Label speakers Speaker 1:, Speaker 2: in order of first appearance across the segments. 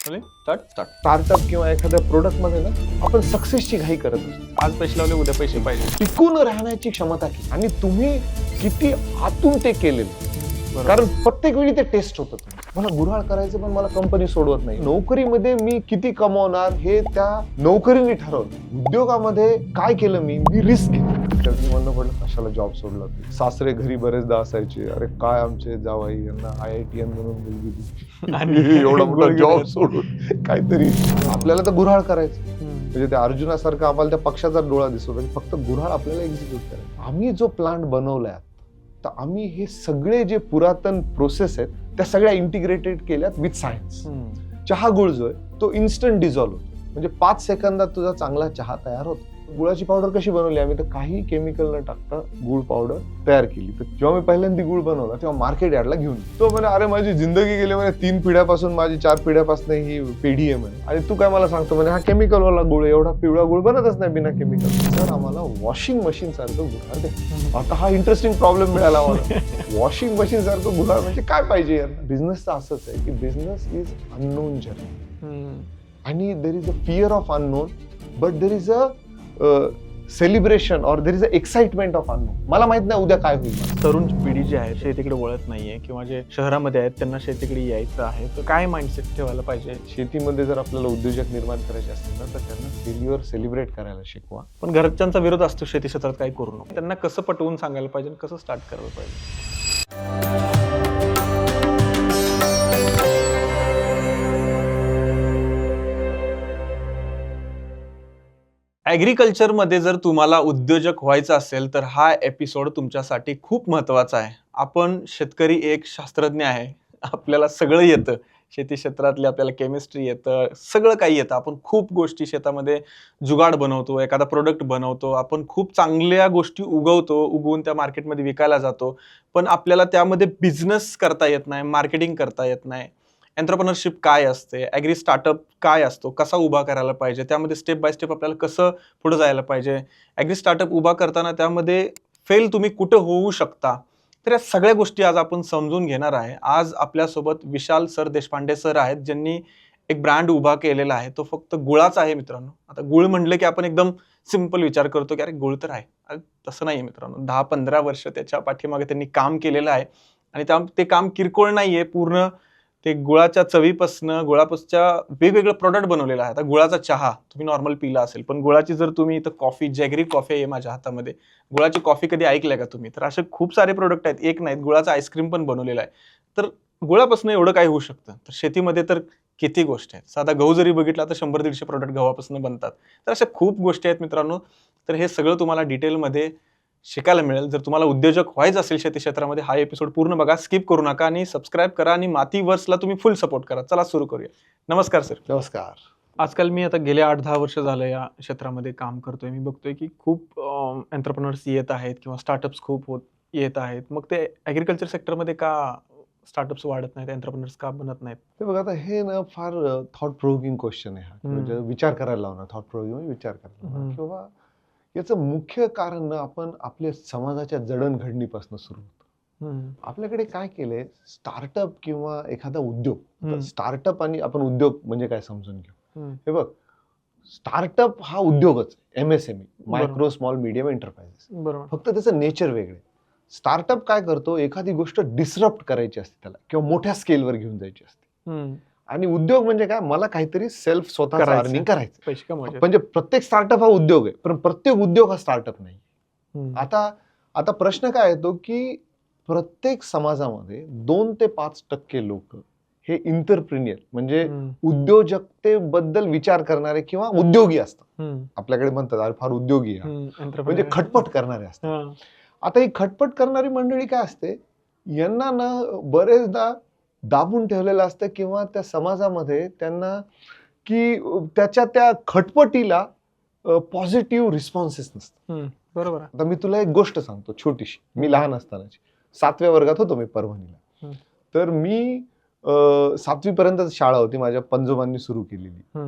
Speaker 1: Startup किंवा एखाद्या product मध्ये ना आपण सक्सेसची घाई करत असतो.
Speaker 2: आज पैसे लावले उद्या पैसे पाहिजे.
Speaker 1: टिकून राहण्याची क्षमता किती आणि तुम्ही किती आतून ते केलेलं. कारण प्रत्येक वेळी ते टेस्ट होतं. मला गुऱ्हाळ करायचं पण मला कंपनी सोडवत नाही. नोकरीमध्ये मी किती कमवणार हे त्या नोकरीने ठरवलं. उद्योगामध्ये काय केलं मी रिस्क घेतली. कधी म्हणणं पडलं कशाला जॉब सोडला. सासरे घरी बरेचदा असायचे, अरे काय आमचे जावई यांना IITN म्हणून मुलगी दिली आणि एवढा मोठा जॉब सोडून काहीतरी. आपल्याला तर गुऱ्हाळ करायचं. म्हणजे त्या अर्जुनासारखं आम्हाला त्या पक्षाचा डोळा दिसत होता, फक्त गुऱ्हाळ आपल्याला एक्झिक्यूट करायचं. आम्ही जो प्लांट बनवलाय तर आम्ही हे सगळे जे पुरातन प्रोसेस आहेत त्या सगळ्या इंटिग्रेटेड केल्यात विथ सायन्स. चहा गुळ जो आहे तो इन्स्टंट डिझॉल्व्ह होतो. म्हणजे 5 सेकंदात तुझा चांगला चहा तयार होतो. गुळाची पावडर कशी बनवली आम्ही, तर काही केमिकल न टाकता गुळ पावडर तयार केली. तर जेव्हा मी पहिल्यांदा गुळ बनवला तेव्हा मार्केट यार्डला घेऊन तो म्हणे, अरे माझी जिंदगी गेली म्हणे, 3 पिढ्यापासून माझी 4 पिढ्यापासून ही पिढी आहे म्हणे, आणि तू काय मला सांगतो म्हणे हा केमिकल वाला गुळ, एवढा पिवळा गुळ बनतच नाही बिना केमिकल. तर आम्हाला वॉशिंग मशीन सारखं गुळ दे. आता हा इंटरेस्टिंग प्रॉब्लेम मिळाला आम्हाला. वॉशिंग मशीन सारखं गुळ म्हणजे काय पाहिजे यार. बिझनेसचं असंच आहे की बिझनेस इज अननोन जर्नी आणि there is a fear of unknown but there is a celebration और there is a excitement of unknown. मला माहित नाही उद्या काय होईल.
Speaker 2: तरुण पिढी जी आहे शेतीकडे वळत नाहीये किंवा जे शहरामध्ये आहेत त्यांना शेतीकडे यायचं आहे, तर काय माइंडसेट ठेवायला पाहिजे?
Speaker 1: शेतीमध्ये जर आपल्याला उद्योजक निर्माण करायचे असतील ना तर त्यांना फेल्युअर सेलिब्रेट करायला शिकवा.
Speaker 2: पण घरच्यांचा विरोध असतो शेती क्षेत्रात काही करू नको. त्यांना कसं पटवून सांगायला पाहिजे, कसं स्टार्ट करायला पाहिजे? ॲग्रिकल्चरमध्ये जर तुम्हाला उद्योजक व्हायचं असेल तर हा एपिसोड तुमच्यासाठी खूप महत्त्वाचा आहे. आपण शेतकरी एक शास्त्रज्ञ आहे, आपल्याला सगळं येतं. शेती क्षेत्रातले आपल्याला केमिस्ट्री येतं, सगळं काही येतं. आपण खूप गोष्टी शेतामध्ये जुगाड बनवतो, एखादा प्रोडक्ट बनवतो, आपण खूप चांगल्या गोष्टी उगवतो, उगवून त्या मार्केटमध्ये विकायला जातो. पण आपल्याला त्यामध्ये बिझनेस करता येत नाही, मार्केटिंग करता येत नाही. एंटरप्रेन्योरशिप काय असते, ॲग्री स्टार्टअप काय असतो, कसा उभा करायला पाहिजे, त्यामध्ये स्टेप बाय स्टेप आपल्याला कसं पुढे जायला पाहिजे, ॲग्री स्टार्टअप उभा करताना त्यामध्ये फेल तुम्ही कुठं होऊ शकता. तर या सगळ्या गोष्टी आज आपण समजून घेणार आहे. आज आपल्यासोबत विशाल सर देशपांडे सर आहेत, ज्यांनी एक ब्रँड उभा केलेला आहे. तो फक्त गुळाचा आहे मित्रांनो. आता गुळ म्हणलं की आपण एकदम सिंपल विचार करतो की अरे गुळ तर आहे. अरे तसं नाही आहे मित्रांनो. 10-15 वर्ष त्याच्या पाठीमागे त्यांनी काम केलेलं आहे आणि ते काम किरकोळ नाहीये. पूर्ण ते गुळाच्या चवीपासनं गुळापासच्या वेगवेगळं प्रोडक्ट बनवलेलं आहे. आता गुळाचा चहा तुम्ही नॉर्मल पिला असेल, पण गुळाची जर तुम्ही इथं कॉफी, जॅगरी कॉफी आहे माझ्या हातामध्ये, गुळाची कॉफी कधी ऐकलंय का तुम्ही? तर असे खूप सारे प्रोडक्ट आहेत, एक नाहीत. गुळाचा आईस्क्रीम पण बनवलेला आहे. तर गुळापासून एवढं काय होऊ शकतं. तर शेतीमध्ये तर किती गोष्टी आहेत. साधा गहू जरी बघितला तर 100-150 प्रोडक्ट गव्हापासून बनतात. तर अशा खूप गोष्टी आहेत मित्रांनो. तर हे सगळं तुम्हाला डिटेलमध्ये शिकायला मिळेल. जर तुम्हाला उद्योजक व्हायचं असेल शेती क्षेत्रामध्ये, हा एपिसोड पूर्ण बघा, स्किप करू नका आणि सबस्क्राईब करा आणि मातीवर्सला तुम्ही फुल सपोर्ट करा. चला सुरू करूया. नमस्कार सर.
Speaker 1: नमस्कार.
Speaker 2: आजकाल मी आता गेले 8-10 वर्ष झालं या क्षेत्रामध्ये काम करतोय. मी बघतोय की खूप एंटरप्रेन्योर्स येत आहेत किंवा स्टार्टअप्स खूप येत आहेत. मग ते ॲग्रिकल्चर सेक्टरमध्ये का स्टार्टअप्स वाढत नाहीत, एंटरप्रेन्योर्स का बनत नाहीत?
Speaker 1: ते बघा आता हे ना फार थॉट प्रोव्होकिंग क्वेश्चन आहे हा. म्हणजे विचार करायला लावणार. थॉट प्रोव्होकिंग विचार करायला लावणार. किंवा याचं मुख्य कारण ना आपण आपल्या समाजाच्या जडणघडणीपासून सुरू होतो. आपल्याकडे काय केलंय, स्टार्टअप किंवा एखादा उद्योग. स्टार्टअप आणि आपण उद्योग म्हणजे काय समजून घेऊ. हे बघ, स्टार्टअप हा उद्योगच, MSME, micro small medium enterprises.
Speaker 2: बरोबर.
Speaker 1: फक्त त्याचं नेचर वेगळं. स्टार्टअप काय करतो, एखादी गोष्ट डिसरप्ट करायची असते त्याला किंवा मोठ्या स्केलवर घेऊन जायची असते. आणि उद्योग म्हणजे काय, मला काहीतरी सेल्फ स्वतःचं अर्निंग करायचं,
Speaker 2: पैसे कमवायचे.
Speaker 1: म्हणजे प्रत्येक स्टार्टअप हा उद्योग आहे, पण प्रत्येक उद्योग हा स्टार्टअप नाही. आता प्रश्न काय येतो की प्रत्येक समाजामध्ये 2 ते 5% लोक हे इंटरप्रिनियर म्हणजे उद्योजकतेबद्दल विचार करणारे किंवा उद्योगी असतात. आपल्याकडे म्हणतात अरे फार उद्योगी आहे, म्हणजे खटपट करणारे असतात. आता ही खटपट करणारी मंडळी काय असते, यांना ना बरेचदा दाबून ठेवलेलं असतं किंवा त्या समाजामध्ये त्यांना की त्याच्या त्या खटपटीला पॉझिटिव्ह रिस्पॉन्सेस नसतात.
Speaker 2: बरोबर.
Speaker 1: आता मी तुला एक गोष्ट सांगतो छोटीशी. मी लहान असतानाची 7व्या वर्गात होतो मी परभणीला. तर मी 7वी पर्यंत शाळा होती, माझ्या पंजोबांनी सुरू केलेली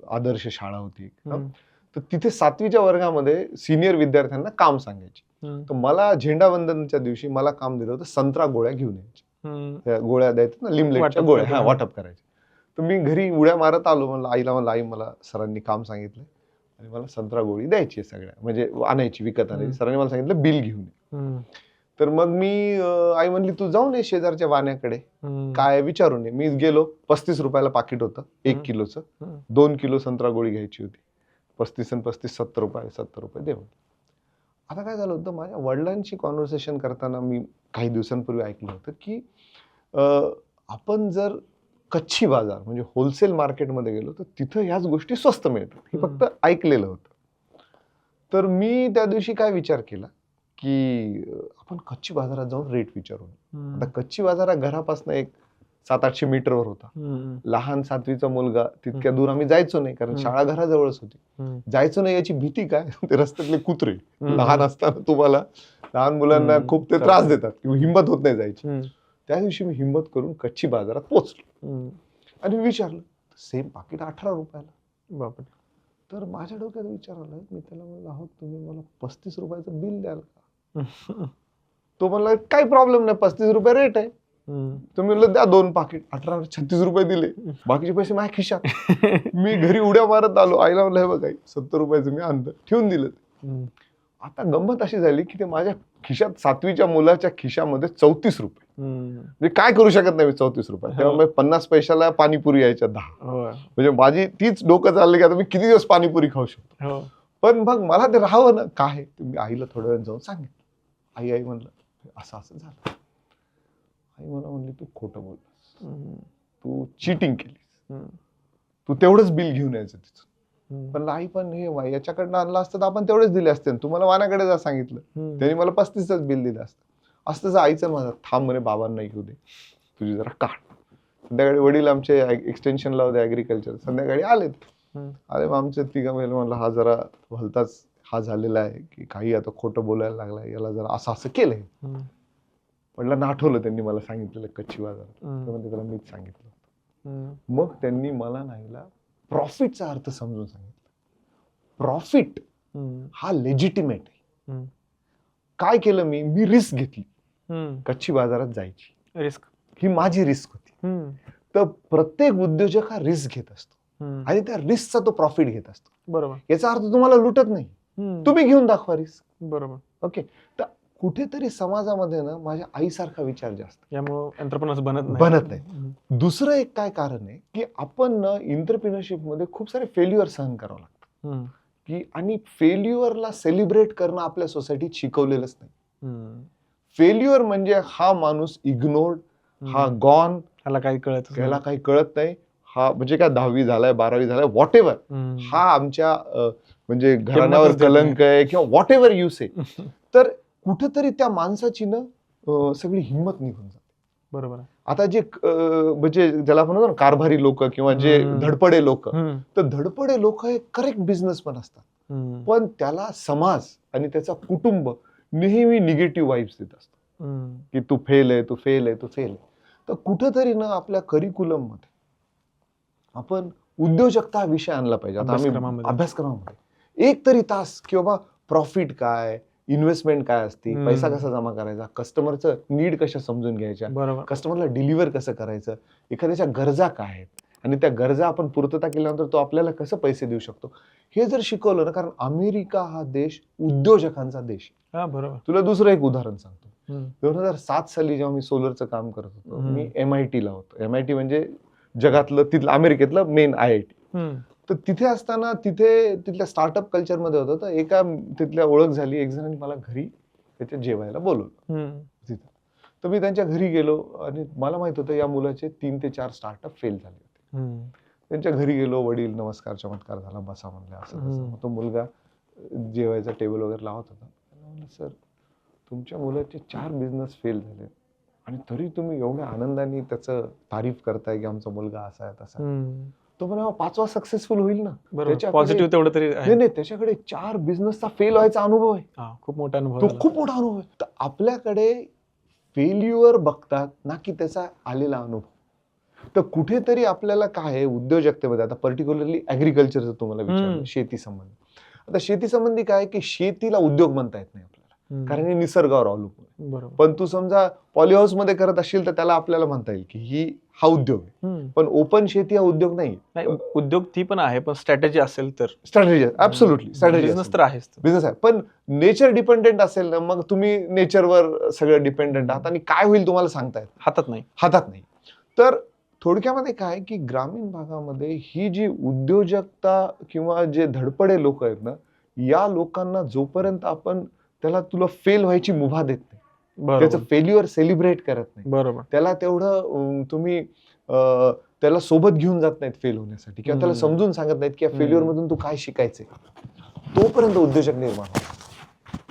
Speaker 1: आदर्श शाळा होती. तर तिथे 7वीच्या वर्गामध्ये सिनियर विद्यार्थ्यांना काम सांगायचे. तर मला झेंडावंदनच्या दिवशी मला काम दिलं होतं संत्रा गोळ्या घेऊन यायचे. त्या गोळ्या द्यायच्या ना, लिमलेटच्या गोळ्या वाटप करायचे. तर मी घरी उड्या मारत आलो, म्हणलं आई मला सरांनी काम सांगितलं आणि मला संत्रा गोळी द्यायची आहे सगळ्या, म्हणजे आणायची, विकत आणायची. सरांनी मला सांगितलं बिल घेऊन ये. तर मग मी आई म्हणली तू जाऊन ये शेजारच्या वाण्याकडे, काय विचारून ये. मी गेलो, 35 रुपयाला पाकिट होतं 1 किलोचं. 2 किलो संत्रा गोळी घ्यायची होती. 35 आणि 35 70 रुपये देऊन. आता काय झालं होतं, माझ्या वडिलांची कॉन्व्हर्सेशन करताना मी काही दिवसांपूर्वी ऐकलं होतं की आपण जर कच्ची बाजार म्हणजे होलसेल मार्केटमध्ये गेलो तर तिथं ह्याच गोष्टी स्वस्त मिळतात, हे फक्त ऐकलेलं होतं. तर मी त्या दिवशी काय विचार केला की आपण कच्ची बाजारात जाऊन रेट विचारू. आता कच्ची बाजारात घरापासून एक 700-800 मीटरवर होता. लहान 7वीचा मुलगा, तितक्या दूर आम्ही जायचो नाही, कारण शाळा घराजवळच होती. जायचो नाही याची भीती काय, ते रस्त्यातले कुत्रे लहान असताना तुम्हाला लहान मुलांना खूप ते त्रास देतात किंवा हिंमत होत नाही जायची. त्या दिवशी मी हिंमत करून कच्ची बाजारात पोहोचलो आणि विचारलं, सेम पाकिट 18 रुपयाला. बापरे. तर माझ्या डोक्यात विचार आला, मी त्याला म्हणलं, अहो तुम्ही मला 35 रुपयाचं बिल द्याल का? तो म्हणला काही प्रॉब्लेम नाही, 35 रुपये रेट आहे. तुम्ही म्हणलं द्या 2 पाकिट. 18 36 रुपये दिले, बाकीचे पैसे माझ्या खिशात. मी घरी उड्या मारत आलो, आईला म्हणलं हे बघ आई 70 रुपयाचं मी आणलं, ठेवून दिलं. आता गंमत अशी झाली की ते माझ्या खिशात 7वीच्या मुलाच्या खिशामध्ये 34 रुपये. म्हणजे काय करू शकत नाही मी 34 रुपये. तेव्हा 50 पैशाला पाणीपुरी यायच्या 10. म्हणजे माझी तीच डोकं चाललं की आता मी किती दिवस पाणीपुरी खाऊ शकतो. पण मग मला ते राहावं ना, काय मी आईला थोड्या वेळ जाऊन सांगितलं. आई म्हणलं असं असं झालं. आई मला म्हणली तू खोटं बोललास, तू चिटिंग केलीस, तू तेवढंच बिल घेऊन यायचं तिथून. पण आई पण हे याच्याकडनं आणलं असतं तर आपण तेवढेच दिले असते, तुम्हाला वानाकडे जा सांगितलं, त्यांनी मला 35च बिल दिलं असतं. असतंच आईचं माझं, थांब म्हणे बाबांना येऊ दे, तुझी जरा काढ. संध्याकाळी वडील आमचे एक्सटेन्शनला होते ऍग्रिकल्चर, संध्याकाळी आलेत. अरे मग आमचे तिघं वेळ म्हणलं हा जरा भलताच हा झालेला आहे की काही आता खोटं बोलायला लागलाय, याला जरा असं असं केलंय. म्हटलं आठवलं त्यांनी मला सांगितलेलं कच्ची बाजारात, म्हणजे त्याला मीच सांगितलं. मग त्यांनी मला नाहीला प्रॉफिटचा अर्थ समजून सांगितलं. प्रॉफिट हा लेजिटिमेट आहे. काय केलं मी रिस्क घेतली, कच्ची बाजारात जायची
Speaker 2: रिस्क, ही
Speaker 1: ही माझी रिस्क होती. तर प्रत्येक उद्योजक हा रिस्क घेत असतो आणि त्या रिस्कचा तो प्रॉफिट घेत असतो.
Speaker 2: बरोबर.
Speaker 1: याचा अर्थ तुम्हाला लुटत नाही, तुम्ही घेऊन दाखवा रिस्क.
Speaker 2: बरोबर.
Speaker 1: ओके. तर कुठेतरी समाजामध्ये ना माझ्या आईसारखा विचार जास्त,
Speaker 2: यामुळे एंटरप्रेन्योर
Speaker 1: बनत नाही. दुसरं एक काय कारण आहे की आपण ना एंटरप्रेन्योरशिप मध्ये खूप सारे फेल्युअर सहन करावं लागतं की, आणि फेल्युअरला सेलिब्रेट करणं आपल्या सोसायटीत शिकवलेलंच नाही. फेल्युअर म्हणजे हा माणूस इग्नोर्ड, हा गॉन,
Speaker 2: त्याला काही
Speaker 1: कळत नाही, हा म्हणजे काय 10वी झालाय 12वी झालाय व्हॉट एव्हर, हा आमच्या म्हणजे घराण्यावर कलंक आहे किंवा व्हॉट एव्हर यू से. तर कुठेतरी त्या माणसाची ना सगळी हिंमत निघून जाते.
Speaker 2: बरोबर.
Speaker 1: आता जे म्हणजे ज्याला आपण म्हणतो ना कारभारी लोक किंवा जे धडपडे लोक, तर धडपडे लोक हे करेक्ट बिझनेसमॅन असतात, पण त्याला समाज आणि त्याचा कुटुंब नेहमी निगेटिव्ह वाईब्स देत असतो की तू फेल आहे, तू फेल आहे, तू फेल आहे. तर कुठेतरी ना आपल्या करिक्युलम मध्ये आपण उद्योजकता हा विषय आणला पाहिजे. आता आम्ही अभ्यासक्रमामध्ये एक तरी तास की बाबा प्रॉफिट काय, इन्व्हेस्टमेंट काय असते, पैसा कसा जमा करायचा, कस्टमरचं नीड कशा समजून घ्यायच्या, कस्टमरला डिलिव्हर कसं करायचं, एखाद्याच्या गरजा काय आहेत आणि त्या गरजा आपण पूर्तता केल्यानंतर तो आपल्याला कसं पैसे देऊ शकतो, हे जर शिकवलं ना. कारण अमेरिका हा देश उद्योजकांचा देश आहे.
Speaker 2: बरोबर.
Speaker 1: तुला दुसरं एक उदाहरण सांगतो. 2007 साली जेव्हा मी सोलरचं काम करत होतो, मी MIT ला होतो. MIT म्हणजे जगातलं तिथलं अमेरिकेतलं मेन IIT. तर तिथे असताना तिथल्या स्टार्टअप कल्चरमध्ये होतं. तर एका तिथल्या ओळख झाली, एक जणांनी मला घरी त्याच्या जेवायला बोलवलं तिथं. तर मी त्यांच्या घरी गेलो आणि मला माहित होतं या मुलाचे 3 ते 4 स्टार्टअप फेल झाले होते. त्यांच्या घरी गेलो, वडील नमस्कार चमत्कार झाला, बसा म्हणले, असं तो मुलगा जेवायचा टेबल वगैरे लावत होता. म्हणलं सर तुमच्या मुलाचे 4 बिझनेस फेल झाले आणि तरी तुम्ही एवढ्या आनंदाने त्याचं तारीफ करताय की आमचा मुलगा असा आहे तसा. तो म्हणे 5वा सक्सेसफुल होईल ना.
Speaker 2: पॉझिटिव्ह तेवढं तरी
Speaker 1: नाही, त्याच्याकडे 4 बिझनेसचा फेल व्हायचा अनुभव आहे.
Speaker 2: खूप मोठा अनुभव,
Speaker 1: तो खूप मोठा अनुभव आहे. तर आपल्याकडे फेल्युअर बघतात ना की त्याचा आलेला अनुभव. तर कुठेतरी आपल्याला काय आहे उद्योजकतेमध्ये, आता पर्टिक्युलरली ऍग्रिकल्चरचं तुम्हाला विचारलं, शेती संबंधी. आता शेती संबंधी काय की शेतीला उद्योग म्हणता येत नाही आपल्याला, कारण हे निसर्गावर अवलंबून आहे.
Speaker 2: बरोबर.
Speaker 1: पण तू समजा पॉलीहाऊस मध्ये करत असशील तर त्याला आपल्याला म्हणता येईल की हा उद्योग आहे. पण ओपन शेती हा उद्योग नाही.
Speaker 2: उद्योग ती पण आहे, पण स्ट्रॅटेजी असेल तर
Speaker 1: स्ट्रॅटेजी ऍब्सोल्युटली स्ट्रॅटेजी
Speaker 2: बिझनेस तर आहेच.
Speaker 1: बिझनेस आहे. पण नेचर डिपेंडेंट असेल ना, मग तुम्ही नेचरवर सगळं डिपेंडेंट आहात आणि काय होईल तुम्हाला सांगता येत
Speaker 2: हातात नाही.
Speaker 1: तर थोडक्यामध्ये काय की ग्रामीण भागामध्ये ही जी उद्योजकता किंवा जे धडपडे लोक आहेत ना, या लोकांना जोपर्यंत आपण तुला फेल व्हायची मुभा देत नाही, त्याचं
Speaker 2: बरोबर
Speaker 1: फेल्युअर सेलिब्रेट करत नाही,
Speaker 2: बरोबर.
Speaker 1: त्याला तेवढं तुम्ही त्याला सोबत घेऊन जात नाहीत फेल होण्यासाठी, किंवा त्याला समजून सांगत नाहीत की या फेल्युअर मधून तू काय शिकायचंय, तोपर्यंत उद्योजक निर्माण होतो.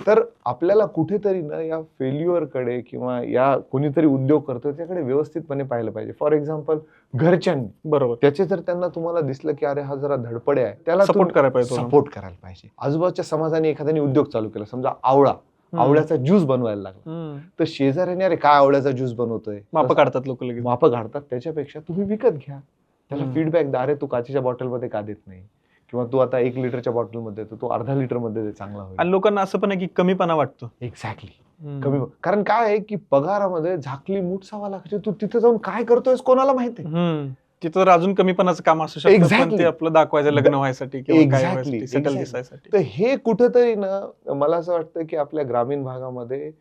Speaker 1: तर आपल्याला कुठेतरी ना या फेल्युअर कडे किंवा या कोणीतरी उद्योग करतो त्याकडे व्यवस्थितपणे पाहिलं पाहिजे. फॉर एक्झाम्पल घरच्यांनी
Speaker 2: बरोबर
Speaker 1: त्याचे जर त्यांना तुम्हाला दिसलं की अरे हा जरा धडपडे आहे, त्याला
Speaker 2: सपोर्ट करायला पाहिजे.
Speaker 1: सपोर्ट करायला पाहिजे. आजूबाजूच्या समाजाने एखाद्याने उद्योग चालू केला, समजा आवळ्याचा ज्यूस बनवायला लागला, तर शेजाऱ्याने अरे काय आवळ्याचा ज्यूस बनवतोय,
Speaker 2: माप काढतात लोक लगेच.
Speaker 1: माप काढतात. त्याच्यापेक्षा तुम्ही विकत घ्या, त्याला फीडबॅक द्या, अरे तू काचेच्या बॉटलमध्ये का देत नाही, किंवा तू आता 1 लिटरच्या बॉटलमध्ये देतो, तू अर्धा लिटर मध्ये दे, चांगला होईल.
Speaker 2: आणि लोकांना असं पण आहे की कमीपणा वाटतो.
Speaker 1: एक्झॅक्टली कमी. कारण काय आहे की पगारामध्ये झाकली मूठ 6 लाखाची, तू तिथे जाऊन काय करतोयस कोणाला माहिती.
Speaker 2: तिथं तर अजून कमीपणाचं काम असू शकतं, पण ते आपलं दाखवायचं लग्न व्हायसाठी किंवा काय व्हायसाठी, सेटल दिसायसाठी.
Speaker 1: तर हे कुठेतरी ना मला असं वाटतं की आपल्या ग्रामीण भागामध्ये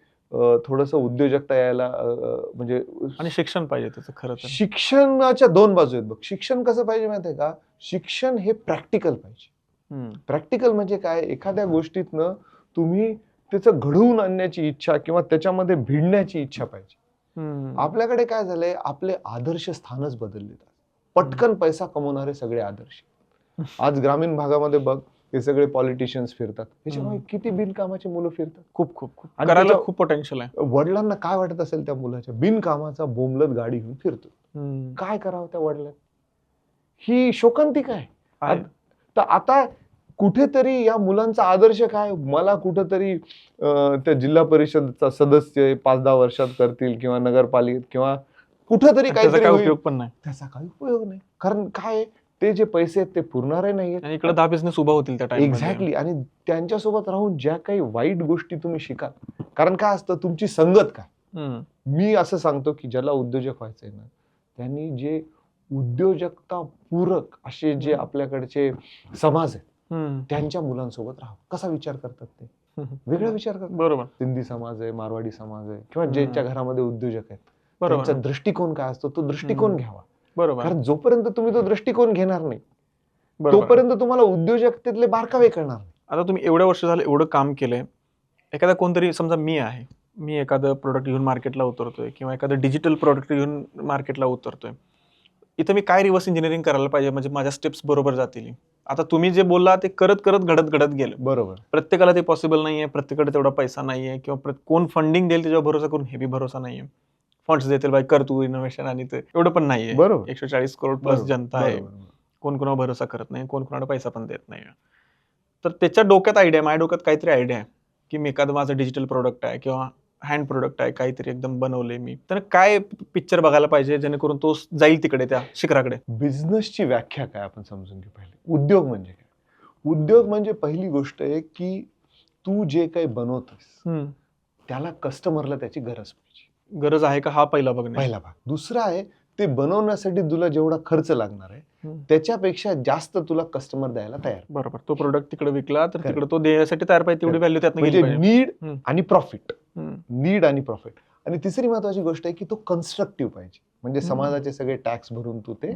Speaker 1: थोडस उद्योजकता यायला म्हणजे
Speaker 2: आणि शिक्षण पाहिजे त्याचं. खरं तर
Speaker 1: शिक्षणाच्या 2 बाजू आहेत बघ. शिक्षण कसं पाहिजे माहितीये का, शिक्षण हे प्रॅक्टिकल पाहिजे. प्रॅक्टिकल म्हणजे काय, एखाद्या गोष्टीतनं तुम्ही त्याचं घडवून आणण्याची इच्छा किंवा त्याच्यामध्ये भिडण्याची इच्छा पाहिजे. आपल्याकडे काय झालंय, आपले आदर्श स्थानच बदलले. पटकन पैसा कमवणारे सगळे आदर्श आज ग्रामीण भागामध्ये बघ, हे सगळे पॉलिटिशियन्स फिरतात, त्याच्यामुळे किती बिनकामाची मुलं फिरतात.
Speaker 2: खूप करायला खूप पोटेन्शियल आहे.
Speaker 1: वडिलांना काय वाटत असेल त्या मुलाच्या, बिनकामाचा बोंबलत गाडी घेऊन फिरतो. काय करावं त्या वडिलांनी, ही शोकांतिका आहे. तर आता कुठेतरी या मुलांचा आदर्श काय, मला कुठेतरी त्या जिल्हा परिषदचा सदस्य 5-10 वर्षात करतील किंवा नगरपालिकेत किंवा कुठेतरी काहीतरी
Speaker 2: उपयोग पण नाही,
Speaker 1: त्याचा काही उपयोग नाही. कारण काय, ते जे पैसे आहेत ते पुरणारे नाहीयेत
Speaker 2: आणि इकडे 10 बिझनेस उभा होतील त्या टाइम.
Speaker 1: एक्झॅक्टली. आणि त्यांच्यासोबत राहून ज्या काही वाईट गोष्टी तुम्ही शिकाल, कारण काय असतं तुमची संगत काय. मी असं सांगतो की ज्याला उद्योजक व्हायचंय ना, त्यांनी जे उद्योजकता पूरक असे जे आपल्याकडचे समाज आहेत त्यांच्या मुलांसोबत राहा. कसा विचार करतात ते, वेगळा विचार करतात.
Speaker 2: बरोबर.
Speaker 1: सिंधी समाज आहे, मारवाडी समाज आहे, किंवा ज्यांच्या घरामध्ये उद्योजक आहेत, त्यांचा दृष्टिकोन काय असतो तो दृष्टिकोन घ्यावा.
Speaker 2: बरोबर.
Speaker 1: कारण जोपर्यंत तुम्ही तो दृष्टिकोन घेणार नाही, तोपर्यंत तुम्हाला उद्योजकतेतले बारकावे कळणार नाही.
Speaker 2: आता तुम्ही एवढ्या वर्ष झालं एवढं काम केलंय, एखादा कोणतरी समजा मी एखादं प्रोडक्ट घेऊन मार्केटला उतरतोय किंवा एखादं डिजिटल प्रोडक्ट घेऊन मार्केटला उतरतोय, इथं मी काय रिव्हर्स इंजिनिअरिंग करायला पाहिजे म्हणजे माझ्या स्टेप्स बरोबर जातील. आता तुम्ही जे बोलला ते करत घडत गेलं.
Speaker 1: बरोबर.
Speaker 2: प्रत्येकाला ते पॉसिबल नाहीये, प्रत्येकाकडे तेवढा पैसा नाहीये, किंवा कोण फंडिंग देईल त्याच्यावर भरोसा करून हे बी भरोसा नाहीये. फंड्स देतील बाय कर तू इनोव्हेशन, आणि ते एवढं पण नाहीये. 140 करोड प्लस जनता आहे, कोण कोणावर भरोसा करत नाही, कोण कोणाला पैसा पण देत नाही. तर त्याच्या डोक्यात आयडिया, माझ्या डोक्यात काहीतरी आयडिया आहे की मी एखादं माझं डिजिटल प्रोडक्ट आहे किंवा हँड प्रोडक्ट आहे, काहीतरी एकदम बनवले मी, तर काय पिक्चर बघायला पाहिजे जेणेकरून तो जाईल तिकडे त्या शिखराकडे.
Speaker 1: बिझनेसची व्याख्या काय आपण समजून घेऊ पहिले. उद्योग म्हणजे काय, उद्योग म्हणजे पहिली गोष्ट आहे की तू जे काही बनवतोस त्याला कस्टमरला त्याची
Speaker 2: गरज आहे का, हा पहिला
Speaker 1: भाग. दुसरा आहे ते बनवण्यासाठी तुला जेवढा खर्च लागणार आहे त्याच्यापेक्षा जास्त तुला कस्टमर द्यायला तयार.
Speaker 2: बरोबर. तो प्रोडक्ट तिकडे विकला तर तिकडे तो देण्यासाठी तयार पाहिजे, तेवढी व्हॅल्यू त्यात
Speaker 1: म्हणजे नीड आणि प्रॉफिट. नीड आणि प्रॉफिट. आणि तिसरी महत्वाची गोष्ट आहे की तो कन्स्ट्रक्टिव्ह पाहिजे, म्हणजे समाजाचे सगळे टॅक्स भरून तू ते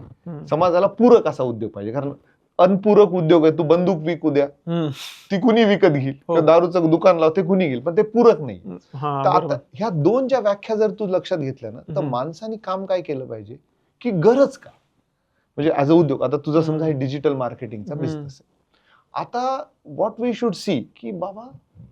Speaker 1: समाजाला पूरक असा उद्योग पाहिजे. कारण अनपूरक उद्योग आहे, तू बंदूक विकू द्या ती कुणी विकत घेईल, दारूचं दुकान लाव ते कुणी घेईल, पण ते पूरक नाही. तर आता ह्या 2 ज्या व्याख्या जर तू लक्षात घेतल्या ना, तर माणसाने काम काय केलं पाहिजे की गरज काय, म्हणजे ऍज अ उद्योग. आता तुझं समजा हे डिजिटल मार्केटिंगचा बिझनेस आहे, आता व्हॉट वी शुड सी की बाबा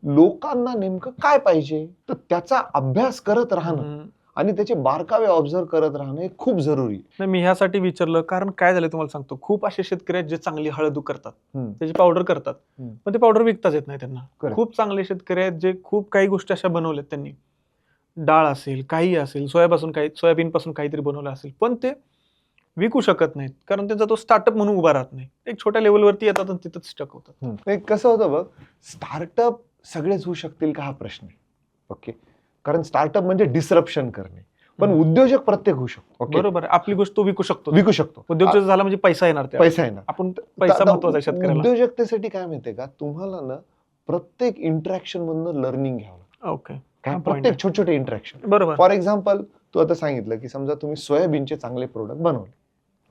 Speaker 1: लोकांना नेमकं काय पाहिजे, तर त्याचा अभ्यास करत राहणं आणि त्याचे बारकावे ऑब्झर्व करत राहणं हे खूप जरुरी आहे.
Speaker 2: मी ह्यासाठी विचारलं कारण काय झालं तुम्हाला सांगतो, खूप असे शेतकरी आहेत जे चांगली हळद करतात, त्याची पावडर करतात, पण ते पावडर विकताच येत नाही त्यांना. खूप चांगले शेतकरी आहेत जे खूप काही गोष्टी अशा बनवल्यात त्यांनी, डाळ असेल, काही असेल, सोयाबीन पासून काहीतरी बनवलं असेल, पण ते विकू शकत नाहीत कारण त्यांचा तो स्टार्टअप म्हणून उभा राहत नाही. एक छोट्या लेवलवरती येतात आणि तिथंच स्टक होतात.
Speaker 1: कसं होतं बघ, स्टार्टअप सगळेच होऊ शकतील का हा प्रश्न आहे. ओके, कारण स्टार्टअप म्हणजे डिसरप्शन करणे, पण उद्योजक प्रत्येक होऊ शकतो. ओके,
Speaker 2: बरोबर आहे. आपली गोष्ट तो विकू शकतो.
Speaker 1: विकू शकतो.
Speaker 2: उद्योजक झाला म्हणजे पैसा येणार त्या
Speaker 1: पैसा येणार.
Speaker 2: आपण पैसा
Speaker 1: आता
Speaker 2: महत्वाचा आहे शेतकऱ्याला.
Speaker 1: उद्योजकतेसाठी काय माहितीये का, तुम्हाला ना प्रत्येक इंटरॅक्शन मधनं लर्निंग घ्यावं लागतं.
Speaker 2: ओके,
Speaker 1: काय
Speaker 2: हा point
Speaker 1: प्रत्येक
Speaker 2: आहे.
Speaker 1: छोटे छोटे इंटरॅक्शन.
Speaker 2: बरोबर,
Speaker 1: फॉर एक्झाम्पल, तू आता सांगितलं की समजा तुम्ही सोयाबीनचे चांगले प्रोडक्ट बनवले,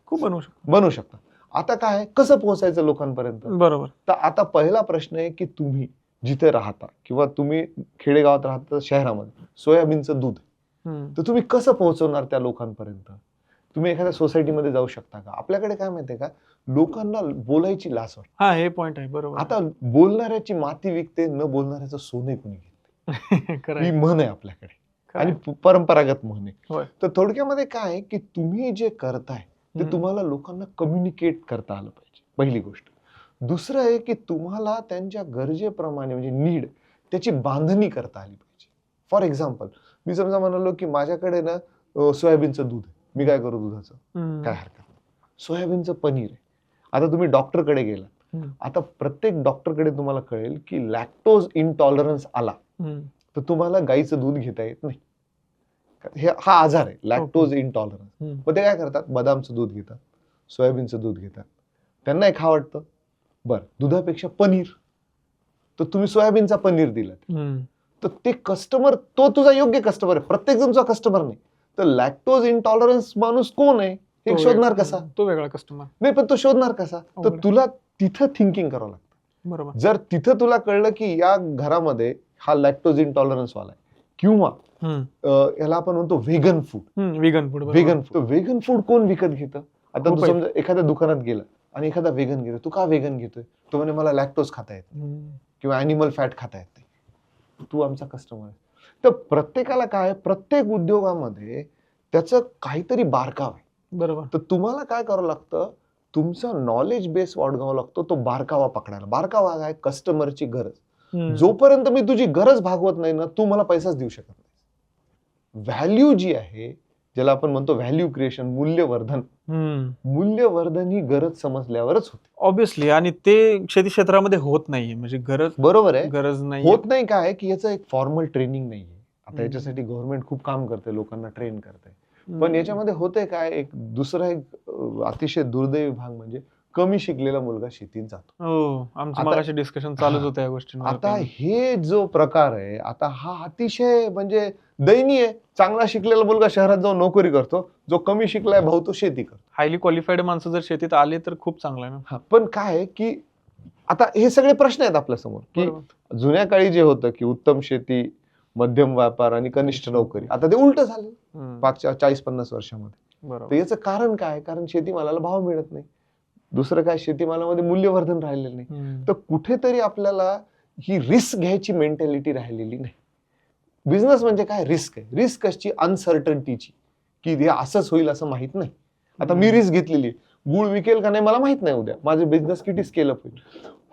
Speaker 2: खूप बनवू शकतो.
Speaker 1: बनवू शकता. आता काय आहे, कसं पोहोचायचं लोकांपर्यंत?
Speaker 2: बरोबर.
Speaker 1: तर आता पहिला प्रश्न आहे की तुम्ही जिथे राहता किंवा तुम्ही खेडेगावात राहता, शहरामध्ये सोयाबीनचं दूध, तर तुम्ही कसं पोहोचवणार त्या लोकांपर्यंत? तुम्ही एखाद्या सोसायटीमध्ये जाऊ शकता का? आपल्याकडे काय माहितीये का, लोकांना बोलायची लाज वाटते.
Speaker 2: हा, हे पॉइंट आहे. बरोबर.
Speaker 1: आता बोलणाऱ्याची माती विकते, न बोलणाऱ्याचं सोने कोणी घेते,
Speaker 2: खरं
Speaker 1: ही
Speaker 2: आहे.
Speaker 1: म्हण आहे आपल्याकडे,
Speaker 2: खरं
Speaker 1: आणि
Speaker 2: आहे.
Speaker 1: परंपरागत म्हण आहे.
Speaker 2: होय.
Speaker 1: तर थोडक्यामध्ये काय आहे की तुम्ही जे करताय ते
Speaker 2: हम्म.
Speaker 1: तुम्हाला लोकांना कम्युनिकेट करता आलं पाहिजे, पहिली गोष्ट. दुसरं आहे की तुम्हाला त्यांच्या गरजेप्रमाणे म्हणजे नीड, त्याची बांधणी करता आली पाहिजे. फॉर एक्झाम्पल, मी समजा म्हणालो की माझ्याकडे ना सोयाबीनचं दूध आहे, मी काय करू दुधाचं? काय हरकत नाही. सोयाबीनचं पनीर आहे. आता तुम्ही डॉक्टरकडे गेला, आता प्रत्येक डॉक्टरकडे तुम्हाला कळेल की लॅक्टोज इंटॉलरन्स आला तर तुम्हाला गाईचं दूध घेता येत नाही. हा आजार आहे, लॅक्टोज इंटॉलरन्स. मग ते काय करतात, बदामचं दूध घेतात, सोयाबीनचं दूध घेतात, त्यांना एक हा वाटतं, बरं दुधापेक्षा पनीर, तर तुम्ही सोयाबीनचा पनीर दिलात, तर ते कस्टमर, तो तुझा योग्य कस्टमर आहे, प्रत्येक जण तुझा कस्टमर नाही. तर लॅक्टोज इंटॉलरन्स माणूस कोण आहे हे शोधणार कसा?
Speaker 2: तो वेगळा कस्टमर
Speaker 1: नाही, पण तो शोधणार कसा? तर
Speaker 2: अवघड.
Speaker 1: तुला तिथं थिंकिंग करावं लागतं.
Speaker 2: बरोबर.
Speaker 1: जर तिथं तुला कळलं की या घरामध्ये हा लॅक्टोज इंटॉलरन्स वाला आहे, किंवा याला आपण म्हणतो vegan food,
Speaker 2: vegan food.
Speaker 1: Vegan food कोण विकत घेतं? आता
Speaker 2: खूप
Speaker 1: तू
Speaker 2: आहे.
Speaker 1: समजा एखाद्या दुकानात गेला आणि एखादा व्हेगन घेतो, तू का व्हेगन घेतोय? तो म्हणे मला लॅक्टोज खाता येत किंवा अॅनिमल फॅट खाता येत नाही. तू आमचा कस्टमर आहे. तर प्रत्येकाला काय, प्रत्येक उद्योगामध्ये त्याचं काहीतरी बारकाव आहे.
Speaker 2: बरोबर.
Speaker 1: तर तुम्हाला काय करावं लागतं, तुमचा नॉलेज बेस वाढवावा लागतो, तो बारकावा पकडायला. बारकावा काय, कस्टमरची गरज. जोपर्यंत मी तुझी गरज भागवत नाही ना, तू मला पैसाच देऊ शकत नाही. व्हॅल्यू जी आहे, ज्याला आपण म्हणतो व्हॅल्यू क्रिएशन, मूल्यवर्धन, मूल्यवर्धन ही गरज समजल्यावरच होते.
Speaker 2: ऑब्विसली, आणि ते शेती क्षेत्रामध्ये होत नाहीये, म्हणजे गरज
Speaker 1: बरोबर आहे,
Speaker 2: गरज नाही
Speaker 1: होत नाही. काय की याचं एक फॉर्मल ट्रेनिंग नाहीये. आता
Speaker 2: हम्म.
Speaker 1: याच्यासाठी गव्हर्नमेंट खूप काम करते, लोकांना ट्रेन करते, पण याच्यामध्ये होते काय, एक दुसरा एक अतिशय दुर्दैवी भाग म्हणजे कमी शिकलेला मुलगा शेतीत जातो.
Speaker 2: हो, आमचं
Speaker 1: आता-
Speaker 2: मगाशी डिस्कशन चालूच होतं या गोष्टींवर.
Speaker 1: आता हे जो प्रकार आहे, आता हा अतिशय म्हणजे दयनीय आहे. चांगला शिकलेला मुलगा शहरात जाऊन नोकरी करतो, जो कमी शिकलाय भाऊ तो शेती करतो.
Speaker 2: हायली क्वालिफाईड माणसं जर शेतीत आले तर खूप चांगलं आहे ना.
Speaker 1: हा, पण काय आहे की आता हे सगळे प्रश्न आहेत आपल्या समोर, की
Speaker 2: बरोबर.
Speaker 1: जुन्या काळी जे होतं की उत्तम शेती, मध्यम व्यापार आणि कनिष्ठ नोकरी, आता ते उलट झालं मागच्या 40-50 वर्षामध्ये. तर
Speaker 2: बरोबर.
Speaker 1: याचं कारण काय, कारण शेतीमालाला भाव मिळत नाही. दुसरं काय, शेतीमालामध्ये मूल्यवर्धन राहिलेलं नाही. तर कुठेतरी आपल्याला ही रिस्क घ्यायची मेंटॅलिटी राहिलेली नाही. बिझनेस म्हणजे काय, रिस्क आहे. रिस्क कशी, अनसर्टन्टीची, की हे असंच होईल असं माहित नाही. आता मी रिस्क घेतलेली आहे, गुळ विकेल का नाही मला माहित नाही, उद्या माझे बिझनेस किती स्केल अप होईल.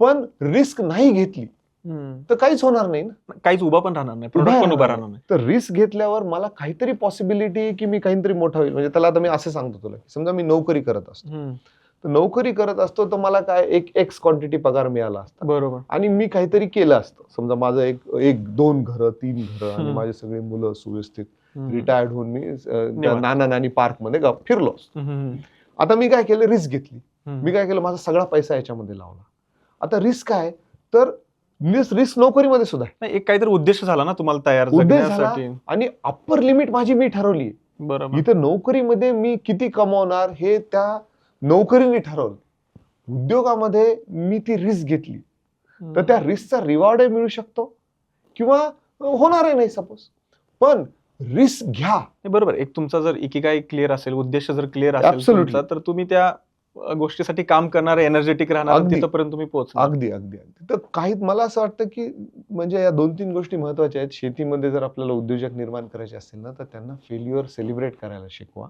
Speaker 1: पण रिस्क नाही घेतली तर काहीच होणार नाही ना,
Speaker 2: काहीच उभा पण राहणार नाही, प्रोडक्ट पण उभा राहणार नाही.
Speaker 1: तर रिस्क घेतल्यावर मला काहीतरी पॉसिबिलिटी आहे की मी काहीतरी मोठा होईल. म्हणजे त्याला आता मी असं सांगतो तुला, की समजा मी नोकरी करत असतो, तर नोकरी करत असतो तर मला काय एक एक्स क्वांटिटी पगार मिळाला असता,
Speaker 2: बरोबर.
Speaker 1: आणि मी काहीतरी केलं असतं. समजा माझं एक 2 घरं 3 घरं आणि माझे सगळे मुलं सुव्यवस्थित रिटायर्ड होऊन मी नाना नानी पार्क मध्ये फिरलो असतो. आता मी काय केलं, रिस्क घेतली. मी काय केलं, माझा सगळा पैसा याच्यामध्ये लावला. आता रिस्क काय, तर रिस्क नोकरीमध्ये सुद्धा आहे.
Speaker 2: नाही, एक काहीतरी उद्देश झाला ना तुम्हाला तयार
Speaker 1: उद्देश
Speaker 2: जगण्यासाठी.
Speaker 1: आणि अप्पर लिमिट माझी मी ठरवली.
Speaker 2: बरोबर.
Speaker 1: इथं नोकरीमध्ये मी किती कमवणार हे त्या नोकरीने ठरवलं. उद्योगामध्ये मी ती रिस्क घेतली, तर त्या रिस्कचा रिवॉर्डही मिळू शकतो किंवा होणारही नाही सपोज. पण रिस्क घ्या.
Speaker 2: नाही, बरोबर. एक तुमचा जर इकिगाई क्लिअर असेल, उद्देश जर क्लिअर असेल
Speaker 1: Absolutely.
Speaker 2: तुमचा, तर तुम्ही त्या गोष्टीसाठी काम करणार, एनर्जेटिक राहणार,
Speaker 1: अगदी.
Speaker 2: तिथपर्यंत तुम्ही पोहोचणार.
Speaker 1: अगदी अगदी अगदी. तर काही मला असं वाटतं की म्हणजे या 2-3 गोष्टी महत्वाच्या आहेत. शेतीमध्ये जर आपल्याला उद्योजक निर्माण करायचे असतील ना, तर त्यांना फेल्युअर सेलिब्रेट करायला शिकवा.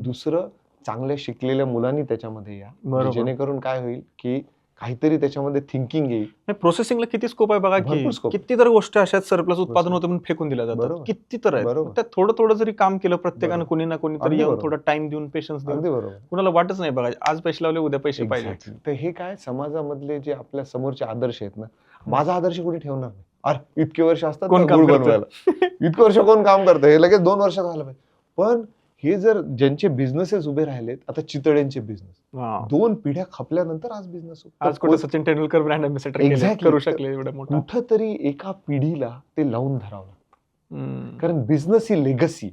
Speaker 1: दुसरं, चांगल्या शिकलेल्या मुलांनी त्याच्यामध्ये या,
Speaker 2: बरोबर.
Speaker 1: जेणेकरून काय होईल की काहीतरी त्याच्यामध्ये थिंकिंग येईल.
Speaker 2: प्रोसेसिंगला किती स्कोप आहे बघा, की
Speaker 1: भरपूर scope.
Speaker 2: किती तर गोष्टी अशा सरप्लस उत्पादन
Speaker 1: बरोबर.
Speaker 2: होतं म्हणून फेकून दिल्या जातात.
Speaker 1: बरोबर.
Speaker 2: किती तर आहेत.
Speaker 1: बरोबर.
Speaker 2: त्यात थोडं थोडं जरी काम केलं प्रत्येकानं,
Speaker 1: बरोबर.
Speaker 2: कोणी ना कोणीतरी
Speaker 1: अगदी
Speaker 2: येऊन
Speaker 1: बरोबर.
Speaker 2: थोडा टाइम देऊन, पेशन्स देऊन,
Speaker 1: अगदी बरोबर.
Speaker 2: कुणाला वाटच नाही बघा आज पैसे लावले उद्या पैसे पाहिजे.
Speaker 1: Exactly. तर हे काय, समाजामधले जे आपल्या समोरचे आदर्श आहेत ना, माझा आदर्श कोणी ठेवणार नाही. अरे इतके वर्ष असतात
Speaker 2: कोण
Speaker 1: ना
Speaker 2: काम
Speaker 1: गुळ
Speaker 2: करतं?
Speaker 1: बनवायला, इतके वर्ष कोण काम करतं, हे लगेच 2 वर्ष झालं पाहिजे. पण हे जर ज्यांचे बिझनेसेस उभे राहिलेत, आता चितळेंचे बिझनेस
Speaker 2: Wow.
Speaker 1: 2 पिढ्या खपल्यानंतर आज बिझनेस
Speaker 2: आज कुठे Sachin Tendulkar brand ambassador
Speaker 1: Exactly.
Speaker 2: करू शकले एवढं मोठं.
Speaker 1: कुठंतरी एका पिढीला ते लावून धरावं लागतं.
Speaker 2: हम्म.
Speaker 1: कारण बिझनेस ही लेगसी,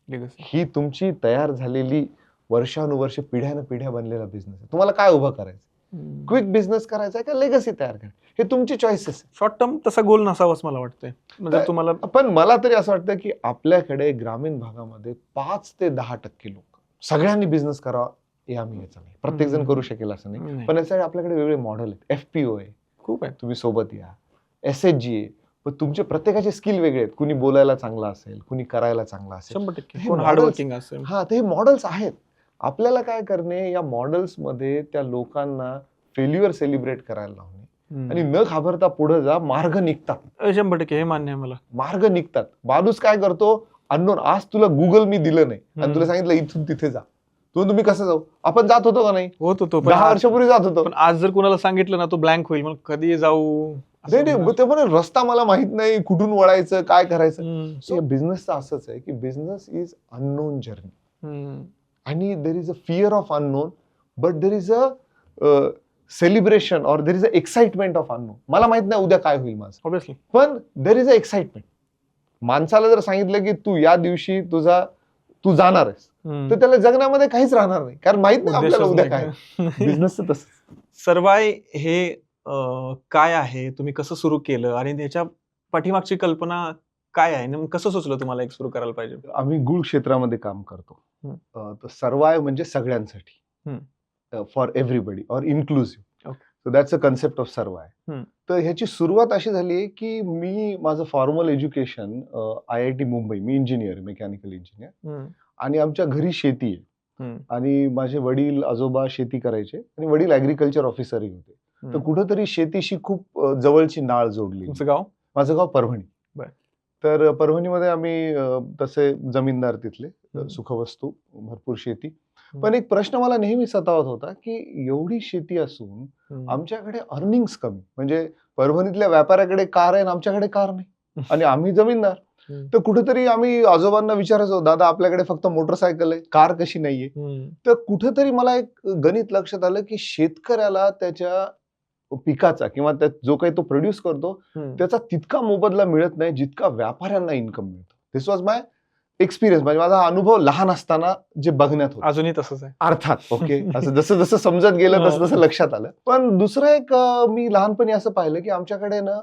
Speaker 2: Legacy.
Speaker 1: ही तुमची तयार झालेली वर्षानुवर्ष पिढ्या बनलेला बिझनेस आहे. तुम्हाला काय उभं करायचं,
Speaker 2: हम्म.
Speaker 1: क्विक बिझनेस करायचा आहे का लेगसी तयार करायची, हे तुमची चॉईसेस.
Speaker 2: शॉर्ट टर्म तसा गोल नसावाच मला वाटतंय. म्हणजे
Speaker 1: तर-
Speaker 2: तुम्हाला
Speaker 1: पण मला तरी असं वाटतं की आपल्याकडे ग्रामीण भागामध्ये 5 ते 10% लोक सगळ्यांनी बिझनेस करावा हे आम्ही याचं नाही, प्रत्येक जण करू शकेल असं नाही.
Speaker 2: नाही.
Speaker 1: पण यासाठी आपल्याकडे वेगळे मॉडेल आहेत. FPO आहे,
Speaker 2: खूप आहे.
Speaker 1: तुम्ही सोबत या. SHG आहे, पण तुमचे प्रत्येकाचे स्किल वेगळे आहेत. कुणी बोलायला चांगला असेल, कुणी करायला चांगला असेल.
Speaker 2: 100%
Speaker 1: हे
Speaker 2: कोण
Speaker 1: models-
Speaker 2: हार्डवर्किंग असेल.
Speaker 1: हा, ते हे मॉडेल्स आहेत. आपल्याला काय करणे, या मॉडेल्स मध्ये त्या लोकांना फेल्युअर सेलिब्रेट करायला लावणे आणि न घाबरता पुढे जा. मार्ग निघतात,
Speaker 2: 100% हे मान्य आहे मला.
Speaker 1: मार्ग निघतात. माणूस काय करतो, अननोन. आज तुला गुगल मी दिलं नाही आणि तुला सांगितलं इथून तिथे जा, तुम्ही कसं जाऊ? आपण जात होतो का नाही?
Speaker 2: होत होतो.
Speaker 1: 10 वर्षापूर्वी जात होतो.
Speaker 2: पण आज जर कुणाला सांगितलं ना तो ब्लँक होईल, मग कधी जाऊ असं
Speaker 1: नाही,
Speaker 2: होणार.
Speaker 1: ते पण रस्ता मला माहित नाही, कुठून वळायचं, काय करायचं.
Speaker 2: हम्म.
Speaker 1: सो बिझनेसचं असंच आहे की business is unknown journey
Speaker 2: hmm.
Speaker 1: आणि there is a fear of unknown, but there is a celebration और there is a excitement of unknown. मला माहित नाही उद्या काय होईल माझं,
Speaker 2: Obviously.
Speaker 1: पण देर इज अ एक्साइटमेंट. माणसाला जर सांगितलं की तू या दिवशी तू जाणार आहेस,
Speaker 2: हम्म.
Speaker 1: तर त्याला जगण्यामध्ये काहीच राहणार नाही, कारण माहित नाही आपल्याला
Speaker 2: उद्देशच
Speaker 1: उद्या
Speaker 2: नाही
Speaker 1: काय.
Speaker 2: का?
Speaker 1: बिझनेसचं तसं.
Speaker 2: सर्वाय हे काय आहे, तुम्ही कसं सुरू केलं आणि त्याच्या पाठीमागची कल्पना काय आहे, नेमकं कसं सुचलं तुम्हाला एक सुरू करायला पाहिजे?
Speaker 1: आम्ही गुळ क्षेत्रामध्ये काम करतो.
Speaker 2: हम्म.
Speaker 1: तर सर्वाय म्हणजे सगळ्यांसाठी,
Speaker 2: हम्म.
Speaker 1: For everybody or inclusive.
Speaker 2: Okay.
Speaker 1: So that's a concept of सर्वाय.
Speaker 2: हम्म.
Speaker 1: तर ह्याची सुरुवात अशी झाली की मी माझं फॉर्मल एज्युकेशन IIT मुंबई, मी इंजिनियर, मेकॅनिकल इंजिनियर,
Speaker 2: हम्म.
Speaker 1: आणि आमच्या घरी शेती आहे
Speaker 2: हम्म.
Speaker 1: आणि माझे वडील आजोबा शेती करायचे आणि वडील ऍग्रिकल्चर ऑफिसरही होते. तर
Speaker 2: हम्म.
Speaker 1: कुठंतरी शेतीशी खूप जवळची नाळ जोडली.
Speaker 2: तुमचं गाव?
Speaker 1: माझं गाव परभणी.
Speaker 2: बरं.
Speaker 1: तर परभणीमध्ये आम्ही तसे जमीनदार तिथले,
Speaker 2: हम्म.
Speaker 1: सुखवस्तू, भरपूर शेती. पण एक प्रश्न मला नेहमी सतावत होता की एवढी शेती असून
Speaker 2: हम्म.
Speaker 1: आमच्याकडे अर्निंग्स कमी. म्हणजे परभणीतल्या व्यापाऱ्याकडे कार आहे आणि आमच्याकडे कार नाही, आणि आम्ही जमीनदार.
Speaker 2: हम्म.
Speaker 1: तर कुठेतरी आम्ही आजोबांना विचारायचो, दादा आपल्याकडे फक्त मोटरसायकल आहे, कार कशी नाहीये?
Speaker 2: हम्म.
Speaker 1: तर कुठेतरी मला एक गणित लक्षात आलं की शेतकऱ्याला त्याच्या पिकाचा किंवा जो काही तो प्रोड्यूस करतो
Speaker 2: हम्म.
Speaker 1: त्याचा तितका मोबदला मिळत नाही जितका व्यापाऱ्यांना इन्कम मिळतो. दिस वॉज माय एक्सपिरियन्स, म्हणजे माझा हा अनुभव लहान असताना जे बघण्यात होता.
Speaker 2: अजूनही तसंच आहे.
Speaker 1: अर्थात ओके, असं जसं जसं समजत गेलं तसं तसं लक्षात आलं. पण दुसरं एक मी लहानपणी असं पाहिलं की आमच्याकडे ना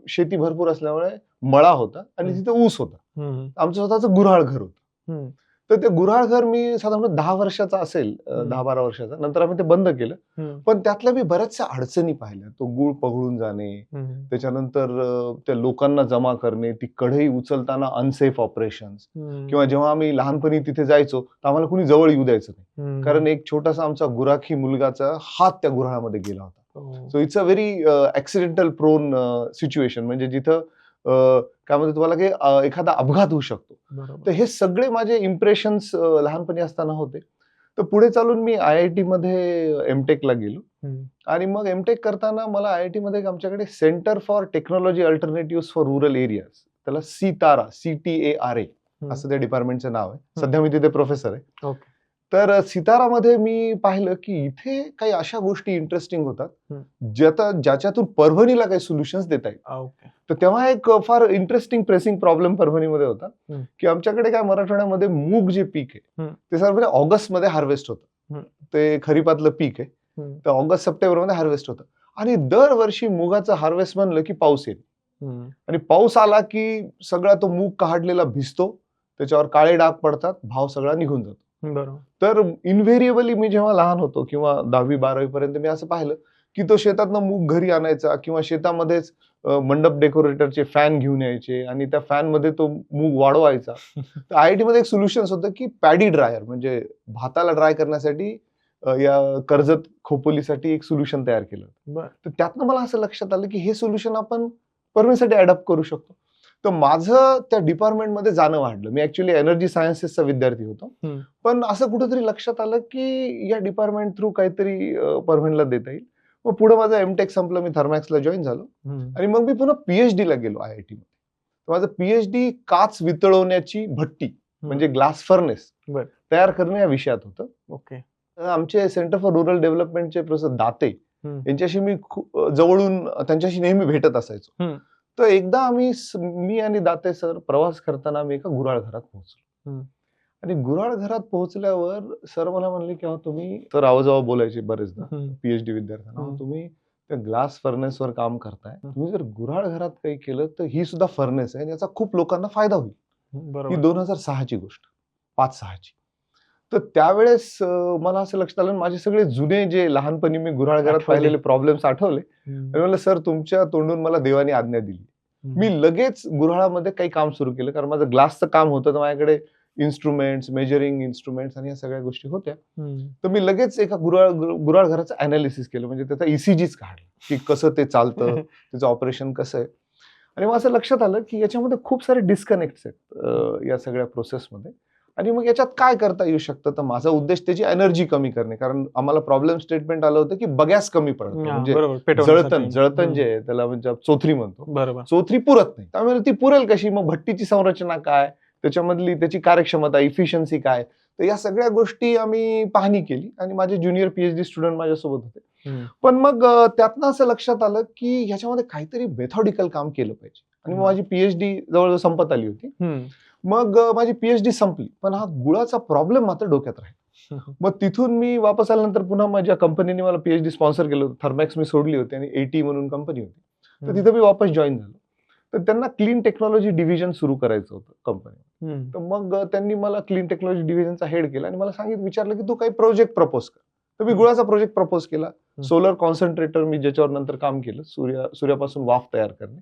Speaker 1: शेती भरपूर असल्यामुळे मळा होता आणि तिथे ऊस होता.
Speaker 2: हम्म.
Speaker 1: आमचं स्वतःचं गुऱ्हाळ घर होतं.
Speaker 2: हम्म.
Speaker 1: तर ते गुऱ्हाळ घर मी साधारण 10 वर्षाचा असेल, 10-12 वर्षाचा. नंतर आम्ही ते बंद केलं.
Speaker 2: हम्म.
Speaker 1: पण त्यातल्या मी बऱ्याचशा अडचणी पाहिल्या. तो गूळ पघळून जाणे,
Speaker 2: हम्म.
Speaker 1: त्याच्यानंतर त्या लोकांना जमा करणे, ती कढई उचलताना अनसेफ ऑपरेशन्स,
Speaker 2: हम्म.
Speaker 1: किंवा जेव्हा आम्ही लहानपणी तिथे जायचो तर आम्हाला कुणी जवळ येऊ द्यायचं नाही,
Speaker 2: हम्म.
Speaker 1: कारण एक छोटासा आमचा गुराखी मुलगाचा हात त्या गुऱ्हाळामध्ये गेला होता.
Speaker 2: हो.
Speaker 1: So it's a very accidental prone situation, म्हणजे जिथं काय म्हणतो तुम्हाला की एखादा अपघात होऊ शकतो.
Speaker 2: बरोबर.
Speaker 1: तर हे सगळे माझे इम्प्रेशन्स लहानपणी असताना होते. तर पुढे चालून मी IIT मध्ये एमटेकला गेलो.
Speaker 2: हम्म.
Speaker 1: आणि मग एमटेक करताना मला IIT मध्ये आमच्याकडे centre for technology alternative for rural areas, त्याला CTARA, CTARA असं त्या डिपार्टमेंटचं नाव आहे. सध्या मी तिथे प्रोफेसर आहे.
Speaker 2: ओके.
Speaker 1: तर सितारामध्ये मी पाहिलं की इथे काही अशा गोष्टी इंटरेस्टिंग होतात ज्याच्यातून परभणीला काही सोल्युशन्स देता येईल.
Speaker 2: ओके.
Speaker 1: तर तेव्हा एक फार इंटरेस्टिंग प्रेसिंग प्रॉब्लेम परभणीमध्ये होता की आमच्याकडे काय मराठवाड्यामध्ये मूग जे पीक आहे ते साधारण ऑगस्टमध्ये हार्वेस्ट होतं. ते खरीपातलं पीक आहे. तर ऑगस्ट सप्टेंबरमध्ये हार्वेस्ट होतं आणि दरवर्षी मुगाचं हार्वेस्ट म्हणलं की पाऊस येईल आणि पाऊस आला की सगळा तो मूग काढलेला भिजतो, त्याच्यावर काळे डाग पडतात, भाव सगळा निघून जातो.
Speaker 2: बरोबर.
Speaker 1: तर इनव्हेरिएबली मी जेव्हा लहान होतो किंवा 10वी-12वी पर्यंत मी असं पाहिलं की तो शेतातनं मूग घरी आणायचा किंवा शेतामध्येच मंडप डेकोरेटरचे फॅन घेऊन यायचे आणि त्या फॅन मध्ये तो मूग वाढवायचा. तर IIT मध्ये एक सोल्युशन होतं की पॅडी ड्रायर, म्हणजे भाताला ड्राय करण्यासाठी या कर्जत खोपोलीसाठी एक सोल्युशन तयार केलं. तर त्यातनं मला असं लक्षात आलं की हे सोल्युशन आपण परभणीसाठी अडॉप्ट करू शकतो. तर माझं त्या डिपार्टमेंटमध्ये जाणं वाढलं. मी ऍक्च्युली एनर्जी सायन्सेसचा विद्यार्थी होतो, पण असं कुठेतरी लक्षात आलं की या डिपार्टमेंट थ्रू काहीतरी परभणीला देता येईल. मग पुढे माझं एमटेक संपलं, मी थर्मॅक्सला जॉईन झालो आणि मग मी पुन्हा पीएचडी ला गेलो IIT मध्ये. माझं पीएचडी काच वितळवण्याची भट्टी म्हणजे ग्लास फर्नेस
Speaker 2: बर.
Speaker 1: तयार करणं या विषयात होतं.
Speaker 2: ओके.
Speaker 1: आमचे सेंटर फॉर रुरल डेव्हलपमेंटचे प्रोफेसर दाते यांच्याशी मी जवळून त्यांच्याशी नेहमी भेटत असायचो. तर एकदा मी आणि दाते सर प्रवास करताना आम्ही एका गुऱ्हाळ घरात पोहोचलो आणि गुऱ्हाळ घरात पोहोचल्यावर सर मला म्हणले की तुम्ही तर आवाजावा बोलायचे बरेचदा पीएचडी विद्यार्थ्यांना, तुम्ही त्या ग्लास फर्नेस वर काम करताय, तुम्ही जर गुऱ्हाळ घरात काही केलं तर ही सुद्धा फर्नेस आहे आणि याचा खूप लोकांना फायदा होईल. ही 2006 ची गोष्ट, 5-6 ची. तर त्यावेळेस मला असं लक्षात आलं, माझे सगळे जुने जे लहानपणी मी गुऱ्हाळ घरात पाहिलेले प्रॉब्लेम्स आठवले आणि म्हणलं सर तुमच्या तोंडून मला देवाने आज्ञा दिली. मी लगेच गुऱ्हाळामध्ये काही काम सुरू केलं, कारण माझं ग्लासचं काम होतं, तर माझ्याकडे इन्स्ट्रुमेंट्स, मेजरिंग इन्स्ट्रुमेंट्स आणि या सगळ्या गोष्टी होत्या. तर मी लगेच एका गुऱ्हाळ घराचं अनालिसिस केलं, म्हणजे त्याचा ECGच काढला की कसं ते चालतं, त्याचं ऑपरेशन कसं आहे. आणि मग असं लक्षात आलं की याच्यामध्ये खूप सारे डिस्कनेक्ट्स आहेत या सगळ्या प्रोसेसमध्ये. आणि मग याच्यात काय करता येऊ शकतं, तर माझा उद्देश त्याची एनर्जी कमी करणे, कारण आम्हाला प्रॉब्लेम स्टेटमेंट आलं होतं की बगॅस कमी पडतं, म्हणजे जळतण जे आहे त्याला म्हणजे चोथरी म्हणतो, चोथरी पुरत नाही. त्यामुळे ती पुरेल कशी, मग भट्टीची संरचना काय, त्याच्यामधली त्याची कार्यक्षमता, इफिशियन्सी काय, तर या सगळ्या गोष्टी आम्ही पाहणी केली आणि माझे ज्युनियर पीएचडी स्टुडंट माझ्यासोबत होते. पण मग त्यातनं असं लक्षात आलं की ह्याच्यामध्ये काहीतरी मेथॉडिकल काम केलं पाहिजे. आणि मग माझी पीएचडी जवळजवळ संपत आली होती. मग माझी पीएचडी संपली, पण हा गुळाचा प्रॉब्लेम मात्र डोक्यात राहिला. मग तिथून मी वापस आल्यानंतर पुन्हा माझ्या कंपनीने मला पीएचडी स्पॉन्सर केलं होतं. थर्मॅक्स मी सोडली होती आणि AT म्हणून कंपनी होती, तर तिथं मी वापस जॉईन झालो. तर त्यांना क्लीन टेक्नॉलॉजी डिव्हिजन सुरू करायचं होतं कंपनी. तर मग त्यांनी मला क्लीन टेक्नॉलॉजी डिव्हिजनचा हेड केला आणि मला विचारलं की तू काही प्रोजेक्ट प्रपोज कर. तर मी गुळाचा प्रोजेक्ट प्रपोज केला. सोलर कॉन्सन्ट्रेटर मी ज्याच्यावर नंतर काम केलं, सूर्यापासून वाफ तयार करणे.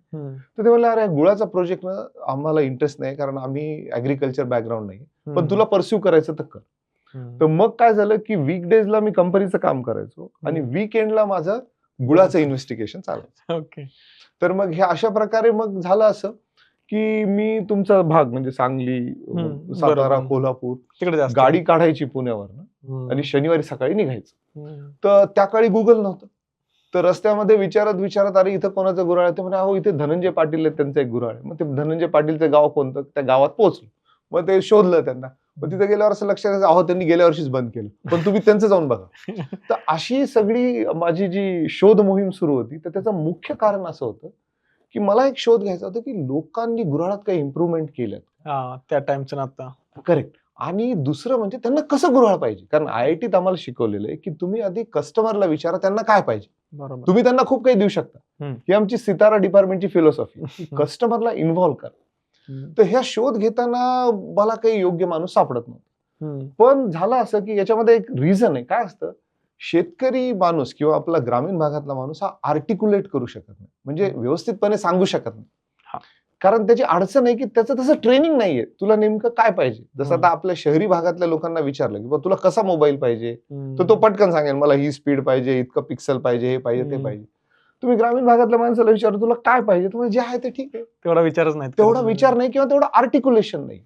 Speaker 1: तर ते म्हणले अरे गुळाचा प्रोजेक्ट ना आम्हाला इंटरेस्ट नाही, कारण आम्ही ऍग्रिकल्चर बॅकग्राऊंड नाही, पण तुला परस्यू करायचं तर कर. तर मग काय झालं की वीकडेजला मी कंपनीचं काम करायचो आणि वीकेंडला माझं गुळाचं इन्व्हेस्टिगेशन चालायचं.
Speaker 2: ओके.
Speaker 1: तर मग हे अशा प्रकारे मग झालं असं की मी तुमचा भाग म्हणजे सांगली, सातारा, कोल्हापूर तिकडे गाडी काढायची पुण्यावर आणि शनिवारी सकाळी निघायचं. तर त्या काळी गुगल नव्हतं, तर रस्त्यामध्ये विचारत अरे इथं कोणाचं गुऱ्हाळ आहे, ते म्हणजे अहो इथे धनंजय पाटील आहेत, त्यांचं एक गुऱ्हाळ आहे. मग ते धनंजय पाटीलचं गाव कोणतं, त्या गावात पोहोचलो. मग ते शोधलं त्यांना. मग तिथे गेल्यावर असं लक्षात यायचं अहो त्यांनी गेल्या वर्षीच बंद केलं, पण तुम्ही त्यांचं जाऊन बघा. तर अशी सगळी माझी जी शोध मोहीम सुरू होती, तर त्याचं मुख्य कारण असं होतं की मला एक शोध घ्यायचा होता की लोकांनी गुऱ्हाळात काही इम्प्रूव्हमेंट केलं
Speaker 2: त्या टाइमचं आता.
Speaker 1: करेक्ट. आणि दुसरं म्हणजे त्यांना कसं गुऱ्हाळ पाहिजे, कारण IITत आम्हाला शिकवलेलं आहे की तुम्ही आधी कस्टमरला विचारा त्यांना काय पाहिजे. तुम्ही त्यांना खूप काही देऊ शकता, ही आमची सितारा डिपार्टमेंटची फिलॉसॉफी, कस्टमरला इन्व्हॉल्व्ह करा. तर ह्या शोध घेताना मला काही योग्य माणूस सापडत नव्हता. पण झालं असं की याच्यामध्ये एक रिझन आहे. काय असतं, शेतकरी माणूस किंवा आपला ग्रामीण भागातला माणूस हा आर्टिक्युलेट करू शकत नाही, म्हणजे व्यवस्थितपणे सांगू शकत नाही, कारण त्याची अडचण आहे की त्याचं तसं ट्रेनिंग नाहीये. तुला नेमकं काय पाहिजे, जसं आता आपल्या शहरी भागातल्या लोकांना विचारलं की तुला कसा मोबाईल पाहिजे, तर तो पटकन सांगेल मला ही स्पीड पाहिजे, इतकं पिक्सल पाहिजे, हे पाहिजे, ते पाहिजे. तुम्ही ग्रामीण भागातल्या माणसाला विचारलं तुला काय पाहिजे, तुम्हाला जे आहे ते ठीक आहे,
Speaker 2: तेवढा विचारच नाही,
Speaker 1: तेवढा विचार नाही किंवा तेवढं आर्टिक्युलेशन नाही.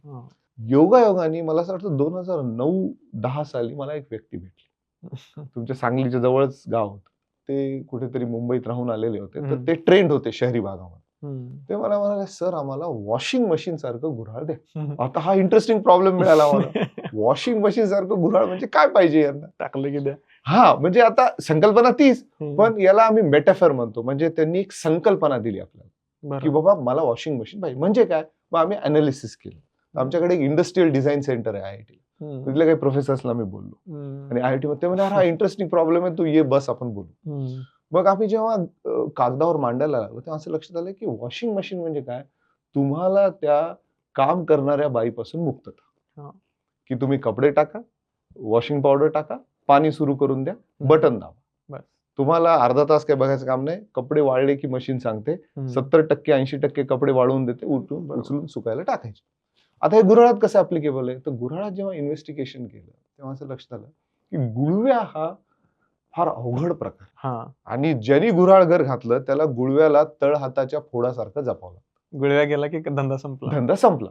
Speaker 1: योगायोगाने मला असं वाटतं 2009-10 साली मला एक व्यक्ती भेटली. तुमच्या सांगलीच्या जवळच गाव होतं, ते कुठेतरी मुंबईत राहून आलेले होते, तर ते ट्रेंड होते शहरी भागामध्ये. ते मला म्हणाले सर आम्हाला वॉशिंग मशीन सारखं गुऱ्हाळ द्या. आता हा इंटरेस्टिंग प्रॉब्लेम मिळाला मला. वॉशिंग मशीन सारखं गुऱ्हाळ म्हणजे काय पाहिजे यांना, टाकलं की द्या. हा म्हणजे आता संकल्पना तीच, पण याला आम्ही मेटाफर म्हणतो, म्हणजे त्यांनी एक संकल्पना दिली आपल्याला की बाबा मला वॉशिंग मशीन पाहिजे म्हणजे काय. मग आम्ही अनालिसिस केलं. आमच्याकडे एक इंडस्ट्रियल डिझाईन सेंटर आहे IIT, तिथल्या काही प्रोफेसर्सला मी बोललो आणि IIT मध्ये ते म्हणजे हा इंटरेस्टिंग प्रॉब्लेम आहे, तू ये बस आपण बोलू. मग आम्ही जेव्हा कागदावर मांडायला लागलो तेव्हा असं लक्षात आलं की वॉशिंग मशीन म्हणजे काय, तुम्हाला त्या काम करणाऱ्या बाईपासून मुक्तता, की तुम्ही कपडे टाका, वॉशिंग पावडर टाका, पाणी सुरू करून द्या, बटन दाबा, तुम्हाला अर्धा तास काही बघायचं काम नाही. कपडे वाळले की मशीन सांगते 70% 80% कपडे वाळवून देते, उचलून सुकायला टाकायचे. आता हे गुऱ्हाळात कसं ऍप्लिकेबल आहे, तर गुऱ्हाळात जेव्हा इन्व्हेस्टिगेशन केलं तेव्हा असं लक्षात आलं की गुळव्या हा फार अवघड प्रकार, आणि ज्यांनी गुऱ्हाळ घर घातलं त्याला गुळव्याला तळ हाताच्या फोडासारखं जपावं लागतं.
Speaker 2: गुळव्या गेला की धंदा संपला.
Speaker 1: धंदा संपला.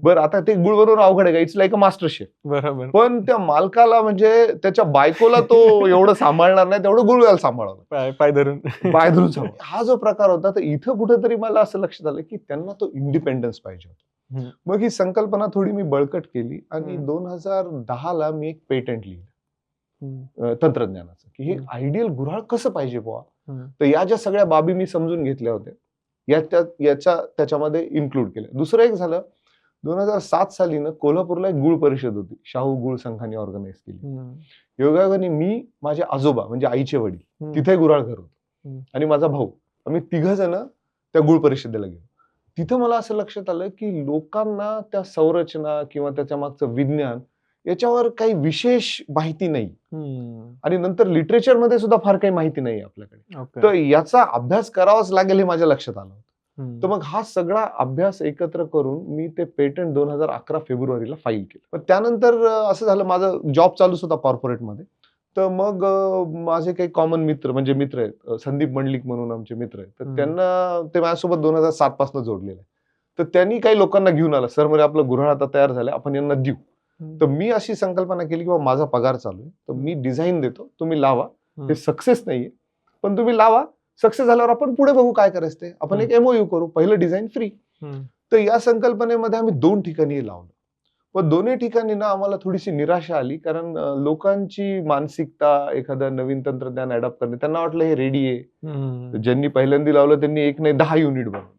Speaker 1: बरं, आता ते गुळ बनवणं अवघड आहे का? It's like a master chef.
Speaker 2: बरोबर.
Speaker 1: पण त्या मालकाला म्हणजे त्याच्या बायकोला तो एवढं सांभाळणार नाही तेवढं गुळव्याला सांभाळावं,
Speaker 2: पाय धरून.
Speaker 1: पाय धरून सांभाळ. हा जो प्रकार होता, तर इथं कुठेतरी मला असं लक्षात आलं की त्यांना तो इंडिपेंडन्स पाहिजे होता. मग ही संकल्पना थोडी मी बळकट केली आणि 2010ला मी एक पेटंट लिहिलं तंत्रज्ञानाचं, की हे आयडियल गुऱ्हाळ कसं पाहिजे बुवा. तर या ज्या सगळ्या बाबी मी समजून घेतल्या होत्या त्याच्यामध्ये इन्क्लूड केलं. दुसरं एक झालं, 2007 साली ना कोल्हापूरला एक गुळ परिषद होती, शाहू गुळ संघाने ऑर्गनाईज केली. योगायोगाने मी, माझे आजोबा म्हणजे आईचे वडील तिथे गुऱ्हाळ घर होतं आणि माझा भाऊ, आम्ही 3 जण त्या गुळ परिषदेला गेलो. तिथं मला असं लक्षात आलं की लोकांना त्या संरचना किंवा त्याच्या मागचं विज्ञान याच्यावर काही विशेष माहिती नाही आणि नंतर लिटरेचर मध्ये सुद्धा फार काही माहिती नाही आपल्याकडे. तर याचा अभ्यास करावाच लागेल हे माझ्या लक्षात आलं होतं. तर मग हा सगळा अभ्यास एकत्र करून मी ते पेटंट 2011 फेब्रुवारीला फाईल केलं. पण त्यानंतर असं झालं, माझा जॉब चालूच होता कॉर्पोरेटमध्ये. तर मग माझे काही कॉमन मित्र म्हणजे मित्र आहेत, संदीप मंडलिक म्हणून आमचे मित्र आहेत, तर त्यांना ते माझ्यासोबत 2007 पासून जोडलेलं आहे. तर त्यांनी काही लोकांना घेऊन आला, सर म्हणजे आपलं गुऱ्हाळ आता तयार झालंय, आपण यांना देऊ. तर मी अशी संकल्पना केली की माझा पगार चालू आहे, तर मी डिझाईन देतो, तुम्ही लावा. हे सक्सेस नाहीये पण तुम्ही लावा, सक्सेस झाल्यावर आपण पुढे बघू काय करायचं ते, आपण एक MOU करू, पहिलं डिझाईन फ्री. तर या संकल्पनेमध्ये आम्ही 2 ठिकाणी लावलं. पण दोन्ही ठिकाणी ना आम्हाला थोडीशी निराशा आली, कारण लोकांची मानसिकता एखादं नवीन तंत्रज्ञान अडॉप्ट करणे, त्यांना वाटलं हे रेडी आहे. ज्यांनी पहिल्यांदा लावलं त्यांनी 1 नाही 10 युनिट बनवले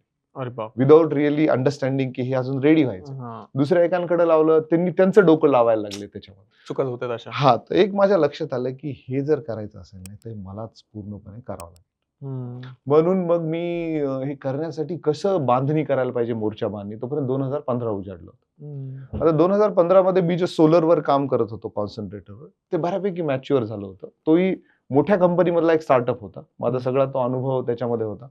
Speaker 1: विदाउट रिअली अंडरस्टँडिंग की हे अजून रेडी व्हायचं. दुसऱ्या एकांकडे लावलं, त्यांनी त्यांचं डोकं लावायला लागले त्याच्यामध्ये,
Speaker 2: चुकत होत्या अशा.
Speaker 1: हा, तर एक माझ्या लक्षात आलं की हे जर करायचं असेल ना तर मलाच पूर्णपणे करावं लागेल. म्हणून मग मी हे करण्यासाठी कसं बांधणी करायला पाहिजे, मोर्चा बांधणी, तोपर्यंत 2015 उजाडलं. आता 2015 मध्ये मी जे सोलरवर काम करत होतो कॉन्सन्ट्रेटरवर, ते बऱ्यापैकी मॅच्युअर झालं होतं. तोही मोठ्या कंपनीमधला एक स्टार्टअप होता. माझा सगळा तो अनुभव त्याच्यामध्ये होता.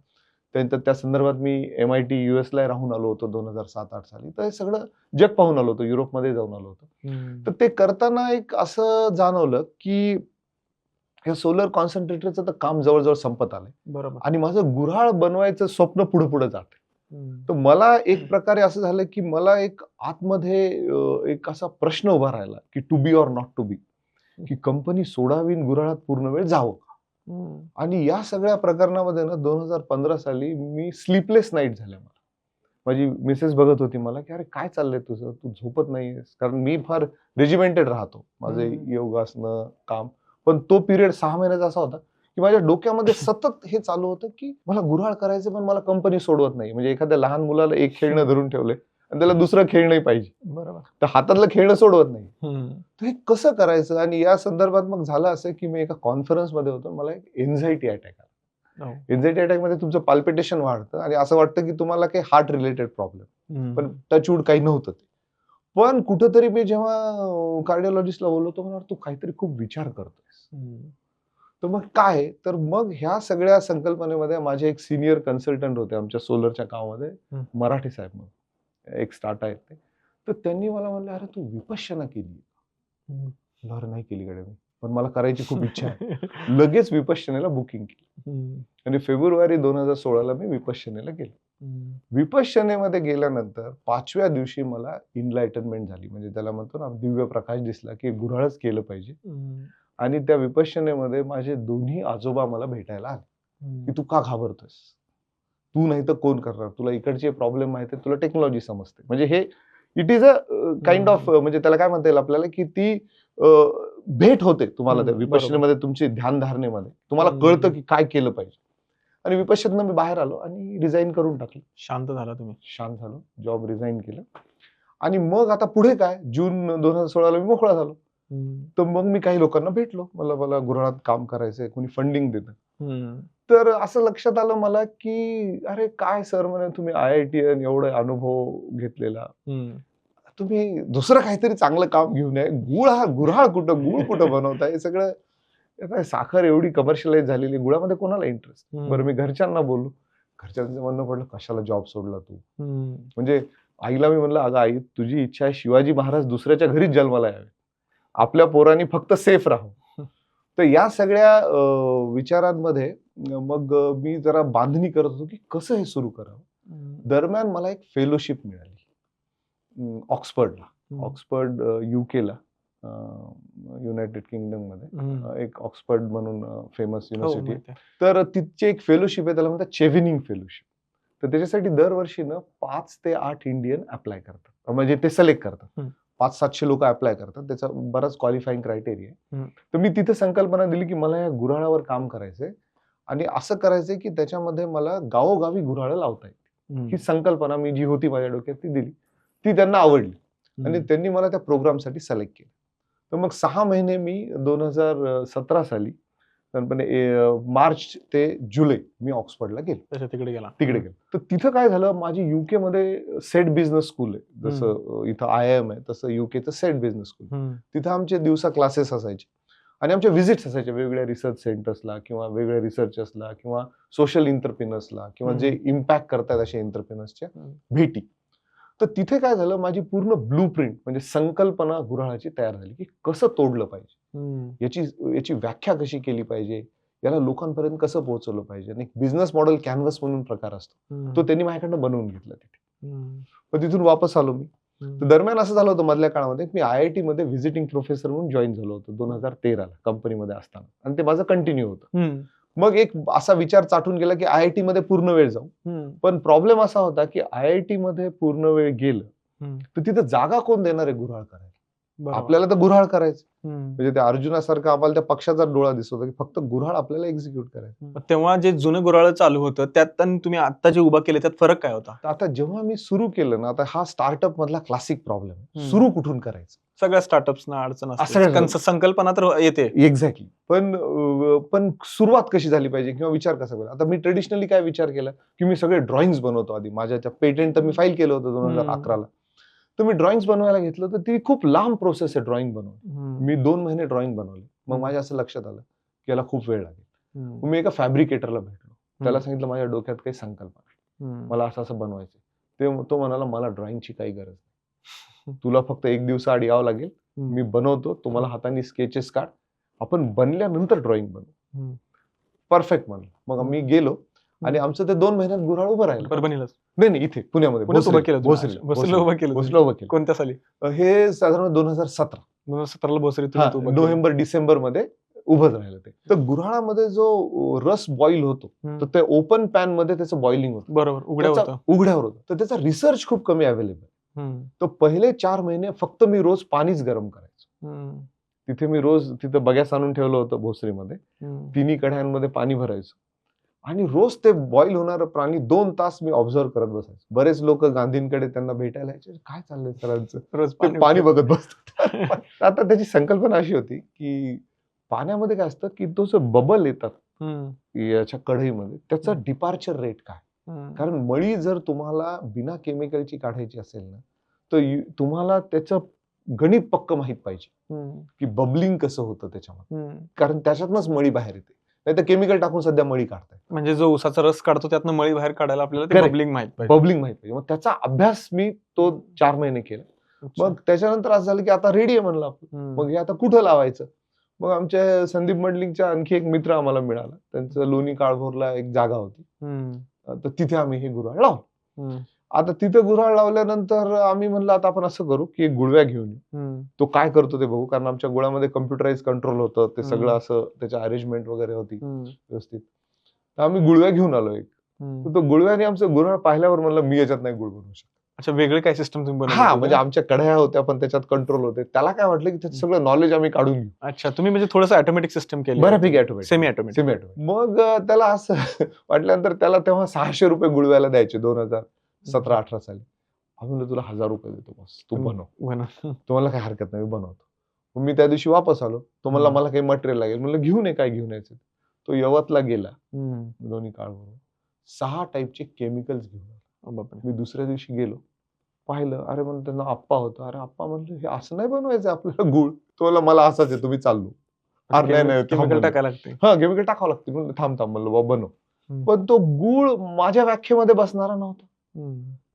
Speaker 1: त्यानंतर त्या संदर्भात मी MIT US ला राहून आलो होतो 2007-8 साली. तर हे सगळं जग पाहून आलो होतो, युरोपमध्ये जाऊन आलो होतो. तर ते करताना एक असं जाणवलं की हे सोलर कॉन्सन्ट्रेटरचं तर काम जवळजवळ संपत आलंय.
Speaker 2: बरोबर.
Speaker 1: आणि माझं गुऱ्हाळ बनवायचं स्वप्न पुढे पुढे जात. तर मला एक प्रकारे असं झालं की मला एक आतमध्ये एक असा प्रश्न उभा राहिला की to be or not to be, की कंपनी सोडावी गुऱ्हाळात पूर्ण वेळ जावं. आणि या सगळ्या प्रकरणामध्ये ना 2015 साली मी स्लीपलेस नाईट झाल्या. मला माझी मिसेस बघत होती मला की अरे काय चाललंय तुझं, तू झोपत नाहीयेस, कारण मी फार रेजिमेंटेड राहतो, माझे योगासनं काम. पण तो पिरियड 6 महिन्याचा असा होता की माझ्या डोक्यामध्ये सतत हे चालू होतं की मला गुऱ्हाळ करायचं पण मला कंपनी सोडवत नाही. म्हणजे एखाद्या लहान मुलाला एक खेळणं धरून ठेवलंय आणि त्याला दुसरं खेळणंही पाहिजे, बरोबर, तर हातातलं खेळणं सोडवत नाही. तर हे कसं करायचं. आणि या संदर्भात मग झालं असं की मी एका कॉन्फरन्स मध्ये होतो, मला एक एन्झायटी अटॅक आला. एन्झायटी अटॅक मध्ये तुमचं पाल्पिटेशन वाढतं आणि असं वाटतं की तुम्हाला काही हार्ट रिलेटेड प्रॉब्लेम, पण टचवूड काही नव्हतं ते. पण कुठंतरी मी जेव्हा कार्डिओलॉजिस्टला बोललो, तो म्हणणार तू काहीतरी खूप विचार करतोयस. तर मग काय, तर मग ह्या सगळ्या संकल्पनेमध्ये माझे एक सिनियर कन्सल्टंट होते आमच्या सोलरच्या कामामध्ये, मराठी साहेब म्हणून, एक स्टार्ट आहेत ते. तर त्यांनी मला म्हणले अरे तू विपश्यना केली. बरं, नाही केली कडे मी, पण मला करायची खूप इच्छा आहे. लगेच विपश्यनेला बुकिंग केली आणि फेब्रुवारी 2016ला मी विपश्यनेला गेलो. विपश्यनेमध्ये गेल्यानंतर 5व्या दिवशी मला इनलाइटनमेंट झाली, म्हणजे त्याला म्हणतो ना दिव्य प्रकाश दिसला की गुऱ्हाळच केलं पाहिजे. आणि त्या विपश्यनेमध्ये माझे दोन्ही आजोबा मला भेटायला आले की तू का घाबरतोस, तू नाही तर कोण करणार, तुला इकडचे प्रॉब्लेम माहिती आहे, तुला टेक्नॉलॉजी समजते. म्हणजे हे it is a kind of, म्हणजे त्याला काय म्हणता येईल आपल्याला, की ती भेट होते तुम्हाला त्या विपश्यनेमध्ये, तुमची ध्यानधारणेमध्ये तुम्हाला कळतं की काय केलं पाहिजे. आणि विपश्यनेतनं मी बाहेर आलो आणि रिझाईन करून टाकलं.
Speaker 2: शांत झाला तुम्ही? शांत
Speaker 1: झालो, जॉब रिझाईन केलं. आणि मग आता पुढे काय, जून 2016ला मी मोकळा झालो. तर मग मी काही लोकांना भेटलो, मला गुऱ्हाळात काम करायचंय, कोणी फंडिंग देतं. तर असं लक्षात आलं मला की अरे काय सर म्हणे, तुम्ही IITN एवढा अनुभव घेतलेला, तुम्ही दुसरं काहीतरी चांगलं काम घेऊन आहे. गुऱ्हाळ कुठं बनवताय, हे सगळं साखर एवढी कमर्शियलाइज झालेली, गुळामध्ये कोणाला इंटरेस्ट. बरं, मी घरच्यांना बोललो, घरच्यांचं म्हणणं पडलं कशाला जॉब सोडला तू. म्हणजे आईला मी म्हणलं अगं आई, तुझी इच्छा आहे शिवाजी महाराज दुसऱ्याच्या घरीच जन्माला यावे, आपल्या पोरांनी फक्त सेफ राहू. तर या सगळ्या विचारांमध्ये मग मी जरा बांधणी करत होतो की कसं हे सुरू करावं. दरम्यान मला एक फेलोशिप मिळाली ऑक्सफर्डला, ऑक्सफर्ड युकेला, युनायटेड किंगडम मध्ये एक ऑक्सफर्ड म्हणून फेमस युनिव्हर्सिटी आहे. तर तिची एक फेलोशिप आहे, त्याला म्हणतात चेव्हनिंग फेलोशिप. तर त्याच्यासाठी दरवर्षी ना 5 ते 8 इंडियन अप्लाय करतात, म्हणजे ते सिलेक्ट करतात. 500-700 लोक अप्लाय करतात, त्याचा बराच क्वालिफाईंग क्रायटेरिया आहे. तर मी तिथे संकल्पना दिली की मला या गुऱ्हाळावर काम करायचंय आणि असं करायचंय की त्याच्यामध्ये मला गावोगावी गुऱ्हाळं लावता येईल. ही संकल्पना मी जी होती माझ्या डोक्यात ती दिली, ती त्यांना आवडली आणि त्यांनी मला त्या प्रोग्रामसाठी सिलेक्ट केलं. तर मग 6 महिने मी 2017 साली मार्च ते जुलै मी ऑक्सफर्डला गेलो, तिकडे गेलो. तर तिथं काय झालं, माझी युके मध्ये सेट बिझनेस स्कूल आहे, जसं इथं IIM आहे तसं युकेचं सेट बिझनेस स्कूल. तिथं आमचे दिवसा क्लासेस असायचे आणि आमच्या व्हिजिट्स असायच्या वेगवेगळ्या रिसर्च सेंटर्सला किंवा वेगवेगळ्या रिसर्चर्सला किंवा सोशल एंटरप्रिनर्सला किंवा जे इम्पॅक्ट करतात अशा एंटरप्रिनर्सच्या भेटी. तर तिथे काय झालं, माझी पूर्ण ब्लू प्रिंट म्हणजे संकल्पना गुऱ्हाळाची तयार झाली की कसं तोडलं पाहिजे, याची व्याख्या कशी केली पाहिजे, याला लोकांपर्यंत कसं पोहोचवलं पाहिजे. आणि एक बिझनेस मॉडेल कॅनव्हास म्हणून प्रकार असतो, तो त्यांनी माझ्याकडनं बनवून घेतला तिथे. मग तिथून वापस आलो मी. तर दरम्यान असं झालं होतं मधल्या काळामध्ये मी IIT मध्ये व्हिजिटिंग प्रोफेसर म्हणून जॉईन झालो होतो 2013ला कंपनीमध्ये असताना, आणि ते माझं कंटिन्यू होतं. मग एक असा विचार चाटून गेला की IIT मध्ये पूर्ण वेळ जाऊ. पण प्रॉब्लेम असा होता की IIT मध्ये पूर्ण वेळ गेलं तर तिथं जागा कोण देणार आहे गुऱ्हाळ करायला. आपल्याला तर गुऱ्हाळ करायचं, म्हणजे त्या अर्जुनासारखं आम्हाला त्या पक्षाचा डोळा दिसत होता की फक्त गुऱ्हाळ आपल्याला एक्झिक्यूट करायचं.
Speaker 2: तेव्हा जे जुनं गुऱ्हाळ चालू होतं त्यात आणि तुम्ही आता जे उभा केले त्यात फरक काय होता?
Speaker 1: आता जेव्हा मी सुरू केलं ना, आता हा स्टार्टअप मधला क्लासिक प्रॉब्लेम, सुरू कुठून करायचं.
Speaker 2: सगळ्या स्टार्टअप्सना अडचण असते, संकल्पना तर येते
Speaker 1: एक्झॅक्टली, पण सुरुवात कशी झाली पाहिजे किंवा विचार कसा केला. आता मी ट्रेडिशनली काय विचार केला की मी सगळे ड्रॉइंग्स बनवतो आधी. माझ्या पेटेंट तर मी फाईल केलं होतं 2011ला. तर मी ड्रॉइंग्स बनवायला घेतलं तर ती खूप लांब प्रोसेस आहे ड्रॉइंग बनवणं. मी 2 महिने ड्रॉइंग बनवले. मग माझ्या असं लक्षात आलं की याला खूप वेळ लागेल. मग मी एका फॅब्रिकेटरला भेटलो, त्याला सांगितलं माझ्या डोक्यात काही संकल्पना, मला असं असं बनवायचं. तो म्हणाला मला ड्रॉइंगची काही गरज नाही, तुला फक्त 1 दिवस आड यावं लागेल, मी बनवतो, तुम्हाला हाताने स्केचेस काढ, आपण बनल्यानंतर ड्रॉइंग बनवू. परफेक्ट म्हणलं. मग मी गेलो आणि आमचं ते 2 महिन्यात गुऱ्हाळ उभं राहिलं.
Speaker 2: परभणीलाच?
Speaker 1: नाही, इथे पुण्यामध्ये भोसरीला उभं केलं.
Speaker 2: कोणत्या साली?
Speaker 1: हे साधारण 2017ला भोसरी, नोव्हेंबर-डिसेंबर मध्ये उभंच राहिलं ते. तर गुऱ्हाळामध्ये जो रस बॉईल होतो तर ते ओपन पॅन मध्ये त्याचं बॉइलिंग होतं.
Speaker 2: बरोबर,
Speaker 1: उघड्यावर होतं. तर त्याचा रिसर्च खूप कमी अवेलेबल. तर पहिले 4 महिने फक्त मी रोज पाणीच गरम करायचो. तिथे मी रोज तिथं बगॅस आणून ठेवलं होतं भोसरीमध्ये, 3 कढयांमध्ये पाणी भरायचं आणि रोज ते बॉईल होणारं पाणी 2 तास मी ऑब्झर्व करत बसायचो. बरेच लोक गांधींकडे त्यांना भेटायला यायचे, काय चाललंय सरांचं, रोज पाणी बघत बसतात. आता त्याची संकल्पना अशी होती की पाण्यामध्ये काय असतं की तो जो बबल येतात याच्या कढईमध्ये त्याचा डिपार्चर रेट काय. कारण मळी जर तुम्हाला बिना केमिकलची काढायची असेल ना तर तुम्हाला त्याचं गणित पक्क माहित पाहिजे की बबलिंग कसं होतं त्याच्यामध्ये, कारण त्याच्यातनच मळी बाहेर येते. नाही तर केमिकल टाकून सध्या मळी काढताय.
Speaker 2: म्हणजे जो उसाचा रस काढतो त्यातनं मळी बाहेर काढायला आपल्याला बबलिंग माहित
Speaker 1: पाहिजे. मग त्याचा अभ्यास मी तो 4 महिने केला. मग त्याच्यानंतर असं झालं की आता रेडी आहे म्हणलं आपण, मग हे आता कुठं लावायचं. मग आमच्या संदीप मंडलिंगचा आणखी एक मित्र आम्हाला मिळाला, त्यांचं लोणी काळभोरला एक जागा होती, तर तिथे आम्ही हे गुऱ्हाळ लावलं. आता तिथे गुऱ्हाळ लावल्यानंतर आम्ही म्हणलं आता आपण असं करू की गुळव्या घेऊन येऊ, तो काय करतो ते बघू, कारण आमच्या गुळामध्ये कम्प्युटराइज कंट्रोल होतं, ते सगळं असं त्याच्या अरेंजमेंट वगैरे होती व्यवस्थित. तर आम्ही गुळव्या घेऊन आलो एक. तर तो गुळव्याने आमचं गुऱ्हाळ पाहिल्यावर म्हणलं मी याच्यात नाही गुळ बनवू शकतो.
Speaker 2: अच्छा, वेगळे काय सिस्टम तुम्ही बनवली?
Speaker 1: हा, म्हणजे आमच्या कढया होत्या पण त्याच्यात कंट्रोल होते. त्याला काय वाटलं की त्याचं सगळं नॉलेज आम्ही काढून घेऊ.
Speaker 2: अच्छा, तुम्ही म्हणजे थोडंसं ऑटोमॅटिक सिस्टम केलं?
Speaker 1: बऱ्यापैकी ऑटोमॅटिक,
Speaker 2: सेमी ऑटोमॅटिक.
Speaker 1: मग त्याला असं वाटल्यानंतर त्याला तेव्हा 600 रुपये गुळव्याला द्यायचे 2017-18 साली. म्हणलं तुला 1000 रुपये देतो बस, तू बनव. तुम्हाला काही हरकत नाही, मी बनवतो. मी त्या दिवशी वापस आलो, तो म्हणला मला काही मटेरियल लागेल. म्हणलं घेऊन ये, काय घेऊन यायचं. तो यवतला गेला, लोणी काळभोर 6 टाईपचे केमिकल्स घेऊन. मी दुसऱ्या दिवशी गेलो, पाहिलं, अरे म्हणलं त्यांना आप्पा होता. अरे आप्पा म्हणलं हे असं नाही बनवायचं आपल्याला गुळ. तो म्हणला मला असाच आहे, तुम्ही चाललो. नाही,
Speaker 2: केमिकल टाकायला लागते.
Speaker 1: हा, केमिकल टाकावं लागते. म्हणलं थांब म्हणलं बाबा बनव. पण तो गुळ माझ्या व्याख्येमध्ये बसणारा नव्हता.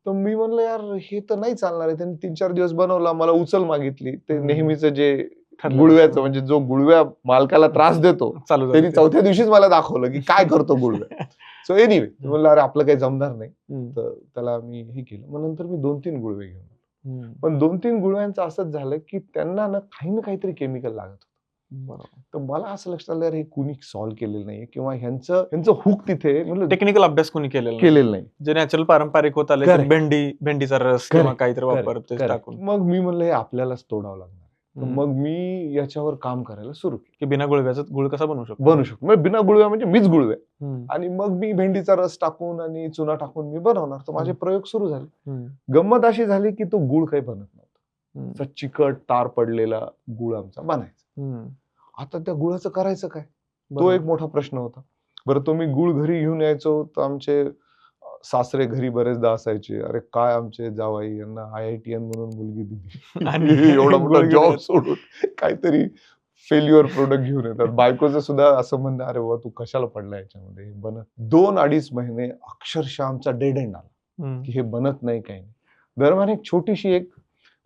Speaker 1: तर मी म्हणलं यार हे तर नाही चालणार आहे. त्यांनी 3-4 दिवस बनवला, मला उचल मागितली. ते नेहमीच जे गुळव्याचं, म्हणजे जो गुळव्या मालकाला त्रास देतो, त्यांनी 4थ्या दिवशीच मला दाखवलं की काय करतो गुळव्या. सो एनिवे म्हणलं अरे आपलं काही जमणार नाही.
Speaker 2: हम्म.
Speaker 1: तर त्याला मी हे केलं. मग नंतर मी 2-3 गुळवे घेऊन आलो.
Speaker 2: हम्म.
Speaker 1: पण 2-3 गुळव्यांचं असंच झालं की त्यांना ना काही ना काहीतरी केमिकल लागत होतं.
Speaker 2: बरोबर.
Speaker 1: तर मला असं लक्षात आलं, अरे हे कुणी सॉल्व्ह केलेलं नाही किंवा ह्यांचं हुक तिथे म्हणलं
Speaker 2: टेक्निकल अभ्यास कोणी केलेला नाही.
Speaker 1: केलेलं नाही.
Speaker 2: जे नॅचरल पारंपरिक होत आले
Speaker 1: Correct.
Speaker 2: भेंडीचा रस किंवा
Speaker 1: Correct.
Speaker 2: काहीतरी
Speaker 1: Correct.
Speaker 2: वापरते
Speaker 1: Correct.
Speaker 2: टाकून.
Speaker 1: मग मी म्हणलं हे आपल्यालाच तोडावं लागणार. तर
Speaker 2: हम्म.
Speaker 1: मग मी याच्यावर काम करायला सुरू केलं.
Speaker 2: की बिना गुळव्याचा गुळ कसा बनवू शकतो.
Speaker 1: बनवू शकतो म्हणजे बिना गुळव्या म्हणजे मीच गुळव्या
Speaker 2: हम्म.
Speaker 1: आणि मग मी भेंडीचा रस टाकून आणि चुना टाकून मी बनवणार. तर माझे प्रयोग सुरू झाले.
Speaker 2: हम्म.
Speaker 1: गंमत अशी झाली की तो गुळ काही बनत नव्हता.
Speaker 2: हम्म.
Speaker 1: असा चिकट तार पडलेला गुळ आमचा बनायचा.
Speaker 2: हम्म.
Speaker 1: आता त्या गुळाचं करायचं काय, तो
Speaker 2: बरोबर.
Speaker 1: एक मोठा प्रश्न होता. बरं तो मी गुळ घरी घेऊन यायचो तर आमचे सासरे घरी बरेचदा असायचे, अरे काय आमचे जावाई यांना IITN म्हणून मुलगी दिली
Speaker 2: आणि
Speaker 1: एवढा
Speaker 2: गुळ
Speaker 1: मोठा
Speaker 2: घेऊन
Speaker 1: जॉब
Speaker 2: येत.
Speaker 1: सोडून काहीतरी फेल्युअर प्रोडक्ट घेऊन येतात. बायकोचं सुद्धा असं म्हणणं, अरे बाबा तू कशाला पडला याच्यामध्ये, हे बनत 2-2.5 महिने अक्षरशः आमचा डेड एंड आला
Speaker 2: हम्म.
Speaker 1: की हे बनत नाही काही नाही. दरम्यान एक छोटीशी एक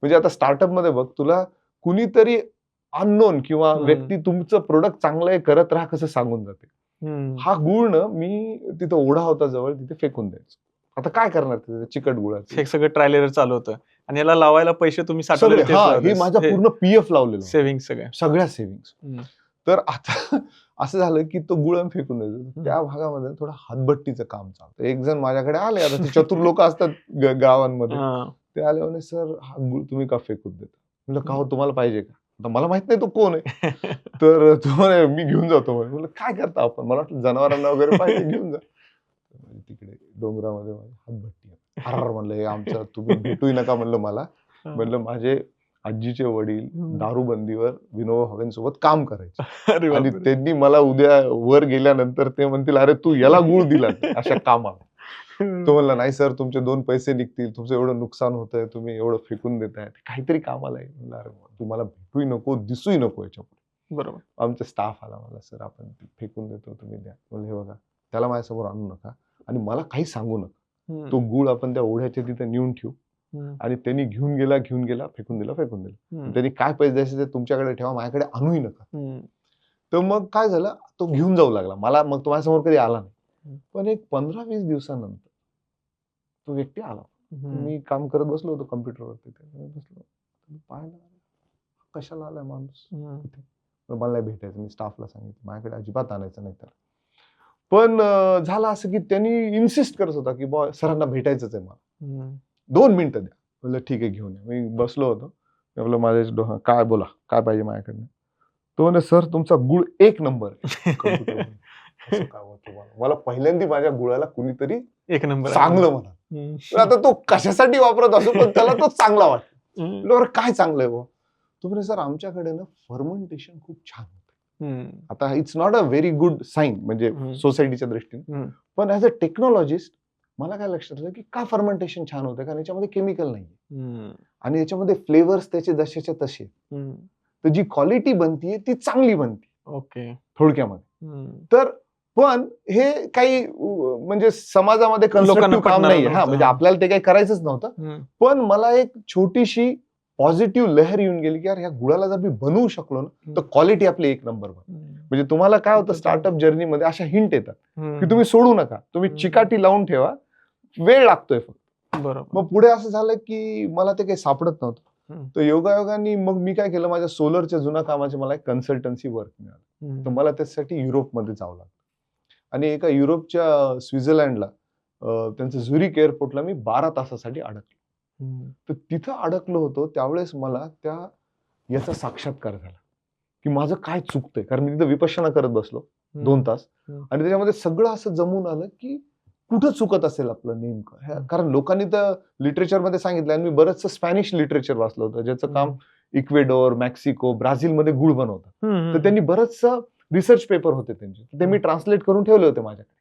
Speaker 1: म्हणजे आता स्टार्टअप मध्ये बघ तुला कुणीतरी अननोन किंवा
Speaker 2: हम्म.
Speaker 1: व्यक्ती तुमचं प्रोडक्ट चांगलं आहे करत राहा कसं सांगून जाते.
Speaker 2: हम्म.
Speaker 1: हा गुळ ना मी तिथं ओढा होता जवळ तिथे फेकून द्यायचो. आता काय करणार तिथे चिकट गुळाचं
Speaker 2: हे सगळं ट्रायल एरर चालू होतं आणि याला लावायला पैसे तुम्ही
Speaker 1: सगळे
Speaker 2: साठवले
Speaker 1: हे माझा पूर्ण PF लावलेलं होतं.
Speaker 2: सेव्हिंग सगळ्या.
Speaker 1: सगळ्या सेव्हिंग्स.
Speaker 2: हम्म.
Speaker 1: तर आता असं झालं की तो गुळ आम्ही फेकून द्यायचो. त्या भागामध्ये थोडं हातभट्टीचं काम चालतं. एक जण माझ्याकडे आले, आता ते चतुर लोक असतात गावांमध्ये,
Speaker 2: हा.
Speaker 1: ते आले म्हणे सर हा गुळ तुम्ही का फेकून देता. म्हणलं का हो तुम्हाला पाहिजे का. आता मला माहित नाही तो कोण आहे. तर तो म्हणे मी घेऊन जातो म्हणे. म्हणलं काय करता आपण, मला वाटलं जनावरांना वगैरे पाहिजे घेऊन जा. तिकडे डोंगरामध्ये माझी हातभट्टी आहे. अरे म्हणलं हे आमचं तुम्ही भेटूही नका म्हणलं मला. म्हणलं माझे आजीचे वडील दारूबंदीवर विनोबा भावेंसोबत काम करायचे
Speaker 2: अरे
Speaker 1: आणि
Speaker 2: बापरे.
Speaker 1: त्यांनी मला उद्या वर गेल्यानंतर ते म्हणतील अरे तू याला गुळ दिला अशा कामाला. तो म्हणला नाही सर तुमचे 2 पैसे निघतील, तुमचं एवढं नुकसान होतंय, तुम्ही एवढं फेकून देताय, काहीतरी कामाला आहे. म्हणलं अरे तुम्हाला भेटूही नको दिसूही नको याच्यापुढे.
Speaker 2: बरोबर.
Speaker 1: आमचा स्टाफ आला, मला सर आपण ते फेकून देतो तुम्ही द्या. म्हणलं हे बघा त्याला माझ्यासमोर आणू नका आणि मला काही सांगू नका.
Speaker 2: हम्म.
Speaker 1: तो गुळ आपण त्या ओढ्याच्या तिथे नेऊन ठेवू
Speaker 2: हम्म.
Speaker 1: आणि त्यांनी घेऊन गेला फेकून दिला.
Speaker 2: हम्म.
Speaker 1: त्यांनी काय पैसे द्यायचे ते तुमच्याकडे ठेवा, माझ्याकडे आणूही नका.
Speaker 2: हम्म.
Speaker 1: तर मग काय झालं, तो घेऊन जाऊ लागला. मला मग तो माझ्यासमोर कधी आला नाही.
Speaker 2: हम्म.
Speaker 1: पण एक 15-20 दिवसानंतर तो व्यक्ती आला.
Speaker 2: हम्म.
Speaker 1: मी काम करत बसलो होतो कम्प्युटरवरती, बसलो पाहिलं कशाला आलाय माणूस
Speaker 2: हम्म.
Speaker 1: इथे. मला नाही भेटायचं. मी स्टाफला सांगितलं माझ्याकडे अजिबात आणायचं नाही त्याला. पण झालं असं की त्यांनी इन्सिस्ट करत होता की बॉ सरांना भेटायचंच आहे मला,
Speaker 2: हम्म.
Speaker 1: 2 मिनिटं द्या. म्हणलं ठीक आहे घेऊन या. मी बसलो होतो. म्हणलं माझ्या काय बोला काय पाहिजे माझ्याकडनं. तो म्हणे सर तुमचा गुळ 1 नंबर आहे कम्प्युटरवर. असं काय होतं मला पहिल्यांदा माझ्या गुळाला कुणीतरी
Speaker 2: एक नंबर
Speaker 1: चांगलं म्हणा.
Speaker 2: हम्म.
Speaker 1: तर आता तो कशासाठी वापरत असो पण त्याला तो चांगला वाटतो.
Speaker 2: हम्म.
Speaker 1: म्हणलं, "अरे काय चांगलं आहे बुवा." तो म्हणे सर आमच्याकडे ना फर्मेंटेशन खूप छान होतं.
Speaker 2: हम्म.
Speaker 1: आता it's not a very good sign म्हणजे
Speaker 2: हम्म.
Speaker 1: सोसायटीच्या दृष्टीने,
Speaker 2: हम्म.
Speaker 1: पण ऍज अ टेक्नॉलॉजिस्ट मला काय लक्षात आलं की का फर्मेंटेशन छान होतं, कारण याच्यामध्ये केमिकल नाही
Speaker 2: हम्म.
Speaker 1: आणि याच्यामध्ये फ्लेवर्स त्याचे जसेच्या तसे,
Speaker 2: हम्म.
Speaker 1: तर जी क्वालिटी बनतीये ती चांगली बनते
Speaker 2: ओके.
Speaker 1: थोडक्यामध्ये.
Speaker 2: हम्म.
Speaker 1: तर पण हे काही म्हणजे समाजामध्ये
Speaker 2: लोकांना
Speaker 1: कन्स्ट्रक्टिव्ह काम
Speaker 2: पटणार
Speaker 1: नाहीये.
Speaker 2: नव्हतं.
Speaker 1: हा म्हणजे आपल्याला ते काही करायचंच नव्हतं.
Speaker 2: हम्म.
Speaker 1: पण मला एक छोटीशी पॉझिटिव्ह लहर येऊन गेली की यार ह्या गुळाला जर मी बनवू शकलो ना तर क्वालिटी आपली 1 नंबर बन.
Speaker 2: हम्म.
Speaker 1: म्हणजे तुम्हाला काय होतं स्टार्टअप जर्नीमध्ये अशा हिंट येतात
Speaker 2: हम्म.
Speaker 1: की तुम्ही सोडू नका, तुम्ही चिकाटी लावून ठेवा, वेळ लागतोय फक्त.
Speaker 2: बरोबर.
Speaker 1: मग पुढे असं झालं की मला ते काही सापडत नव्हतं.
Speaker 2: हम्म.
Speaker 1: तर योगायोगाने मग मी काय केलं, माझ्या सोलरच्या जुन्या कामाचे मला एक कन्सल्टन्सी वर्क मिळालं.
Speaker 2: हम्म.
Speaker 1: तर मला त्यासाठी युरोपमध्ये जावं लागलं आणि एका युरोपच्या स्वित्झर्लंडला त्यांचं झुरिक एअरपोर्टला मी 12 तासासाठी अडकलो.
Speaker 2: हम्म.
Speaker 1: तर तिथं अडकलो होतो त्यावेळेस मला याचा साक्षात्कार झाला की माझं काय चुकतंय, कारण मी तिथं विपश्यना करत बसलो 2 तास आणि त्याच्यामध्ये सगळं असं जमून आलं की कुठं चुकत असेल आपलं नेमकं. कारण लोकांनी तर लिटरेचरमध्ये सांगितलं आणि मी बरंचसं स्पॅनिश लिटरेचर वाचलं होतं ज्याचं काम इक्वेडोर, मेक्सिको, ब्राझीलमध्ये गुळ बनवतात.
Speaker 2: हम्म.
Speaker 1: तर त्यांनी बरंचसं रिसर्च पेपर होते त्यांचे, ते मी ट्रान्सलेट करून ठेवले होते माझ्याकडे.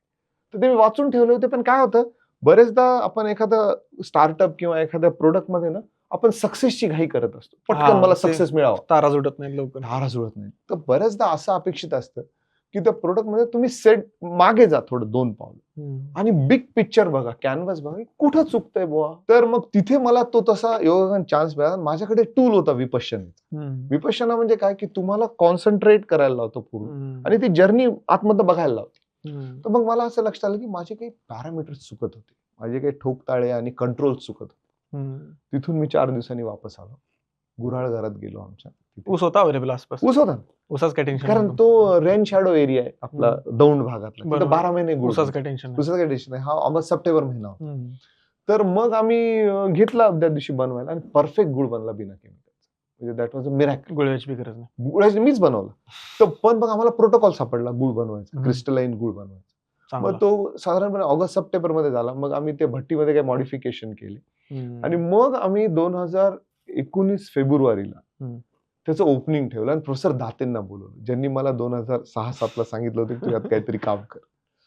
Speaker 1: तर ते मी वाचून ठेवले होते. पण काय होतं, बरेचदा आपण एखादा स्टार्टअप किंवा एखाद्या प्रोडक्ट मध्ये ना आपण सक्सेसची घाई करत असतो, पटकन मला सक्सेस मिळावा,
Speaker 2: तारा जुटत नाही लवकर.
Speaker 1: धारा जुळत नाही. तर बऱ्याचदा असं अपेक्षित असतं की त्या प्रोडक्ट मध्ये तुम्ही सेट मागे जा थोडं 2 पावलं
Speaker 2: हम्म.
Speaker 1: आणि बिग पिक्चर बघा, कॅनव्हास बघा, कुठं चुकतंय बुवा. तर मग तिथे मला तो तसा योगायोगाने चान्स मिळाला. माझ्याकडे टूल होता विपश्यनेचा.
Speaker 2: हम्म.
Speaker 1: विपश्यना म्हणजे काय की तुम्हाला कॉन्सन्ट्रेट करायला लावतो पूर्ण
Speaker 2: हम्म.
Speaker 1: आणि ती जर्नी आतमध्ये बघायला लावते. तर मग मला असं लक्षात आलं की माझे काही पॅरामीटर्स चुकत होते, माझे काही ठोकताळे आणि कंट्रोल चुकत होते. तिथून मी 4 दिवसांनी वापस आलो, गुऱ्हाळ घरात गेलो आमच्या. तिथे
Speaker 2: ऊस होता अवेलेबल आसपास?
Speaker 1: ऊस होता ना.
Speaker 2: ऊसाच काय टेन्शन
Speaker 1: कारण तो रेन शॅडो एरिया आहे आपला दौंड भागातला, तिथं
Speaker 2: बरोबर.
Speaker 1: 12 महिने गुळ
Speaker 2: ऊसाच
Speaker 1: बनतो.
Speaker 2: काय टेन्शन नाही.
Speaker 1: ऊसाचं काही टेन्शन नाही. हा ऑगस्ट सप्टेंबर महिना होता. तर मग आम्ही घेतला त्या दिवशी बनवायला आणि परफेक्ट गुळ बनला बिना केमिकलचा. म्हणजे दॅट वॉज अ मिरॅकल.
Speaker 2: गुळव्याची बी गरज नाही.
Speaker 1: गुळाची मीच बनवला. तर पण मग आम्हाला प्रोटोकॉल सापडला गुळ बनवायचा, क्रिस्टलाइन गुळ बनवायचा. मग
Speaker 2: चांगला.
Speaker 1: तो साधारणपणे ऑगस्ट सप्टेंबर मध्ये झाला. मग आम्ही ते भट्टीमध्ये काही मॉडिफिकेशन केले आणि मग आम्ही 2019 फेब्रुवारीला त्याचं ओपनिंग ठेवलं आणि प्रोफेसर दातेंना बोलवलं, ज्यांनी मला 2006-07 ला सांगितलं होतं की तू यात काहीतरी काम कर.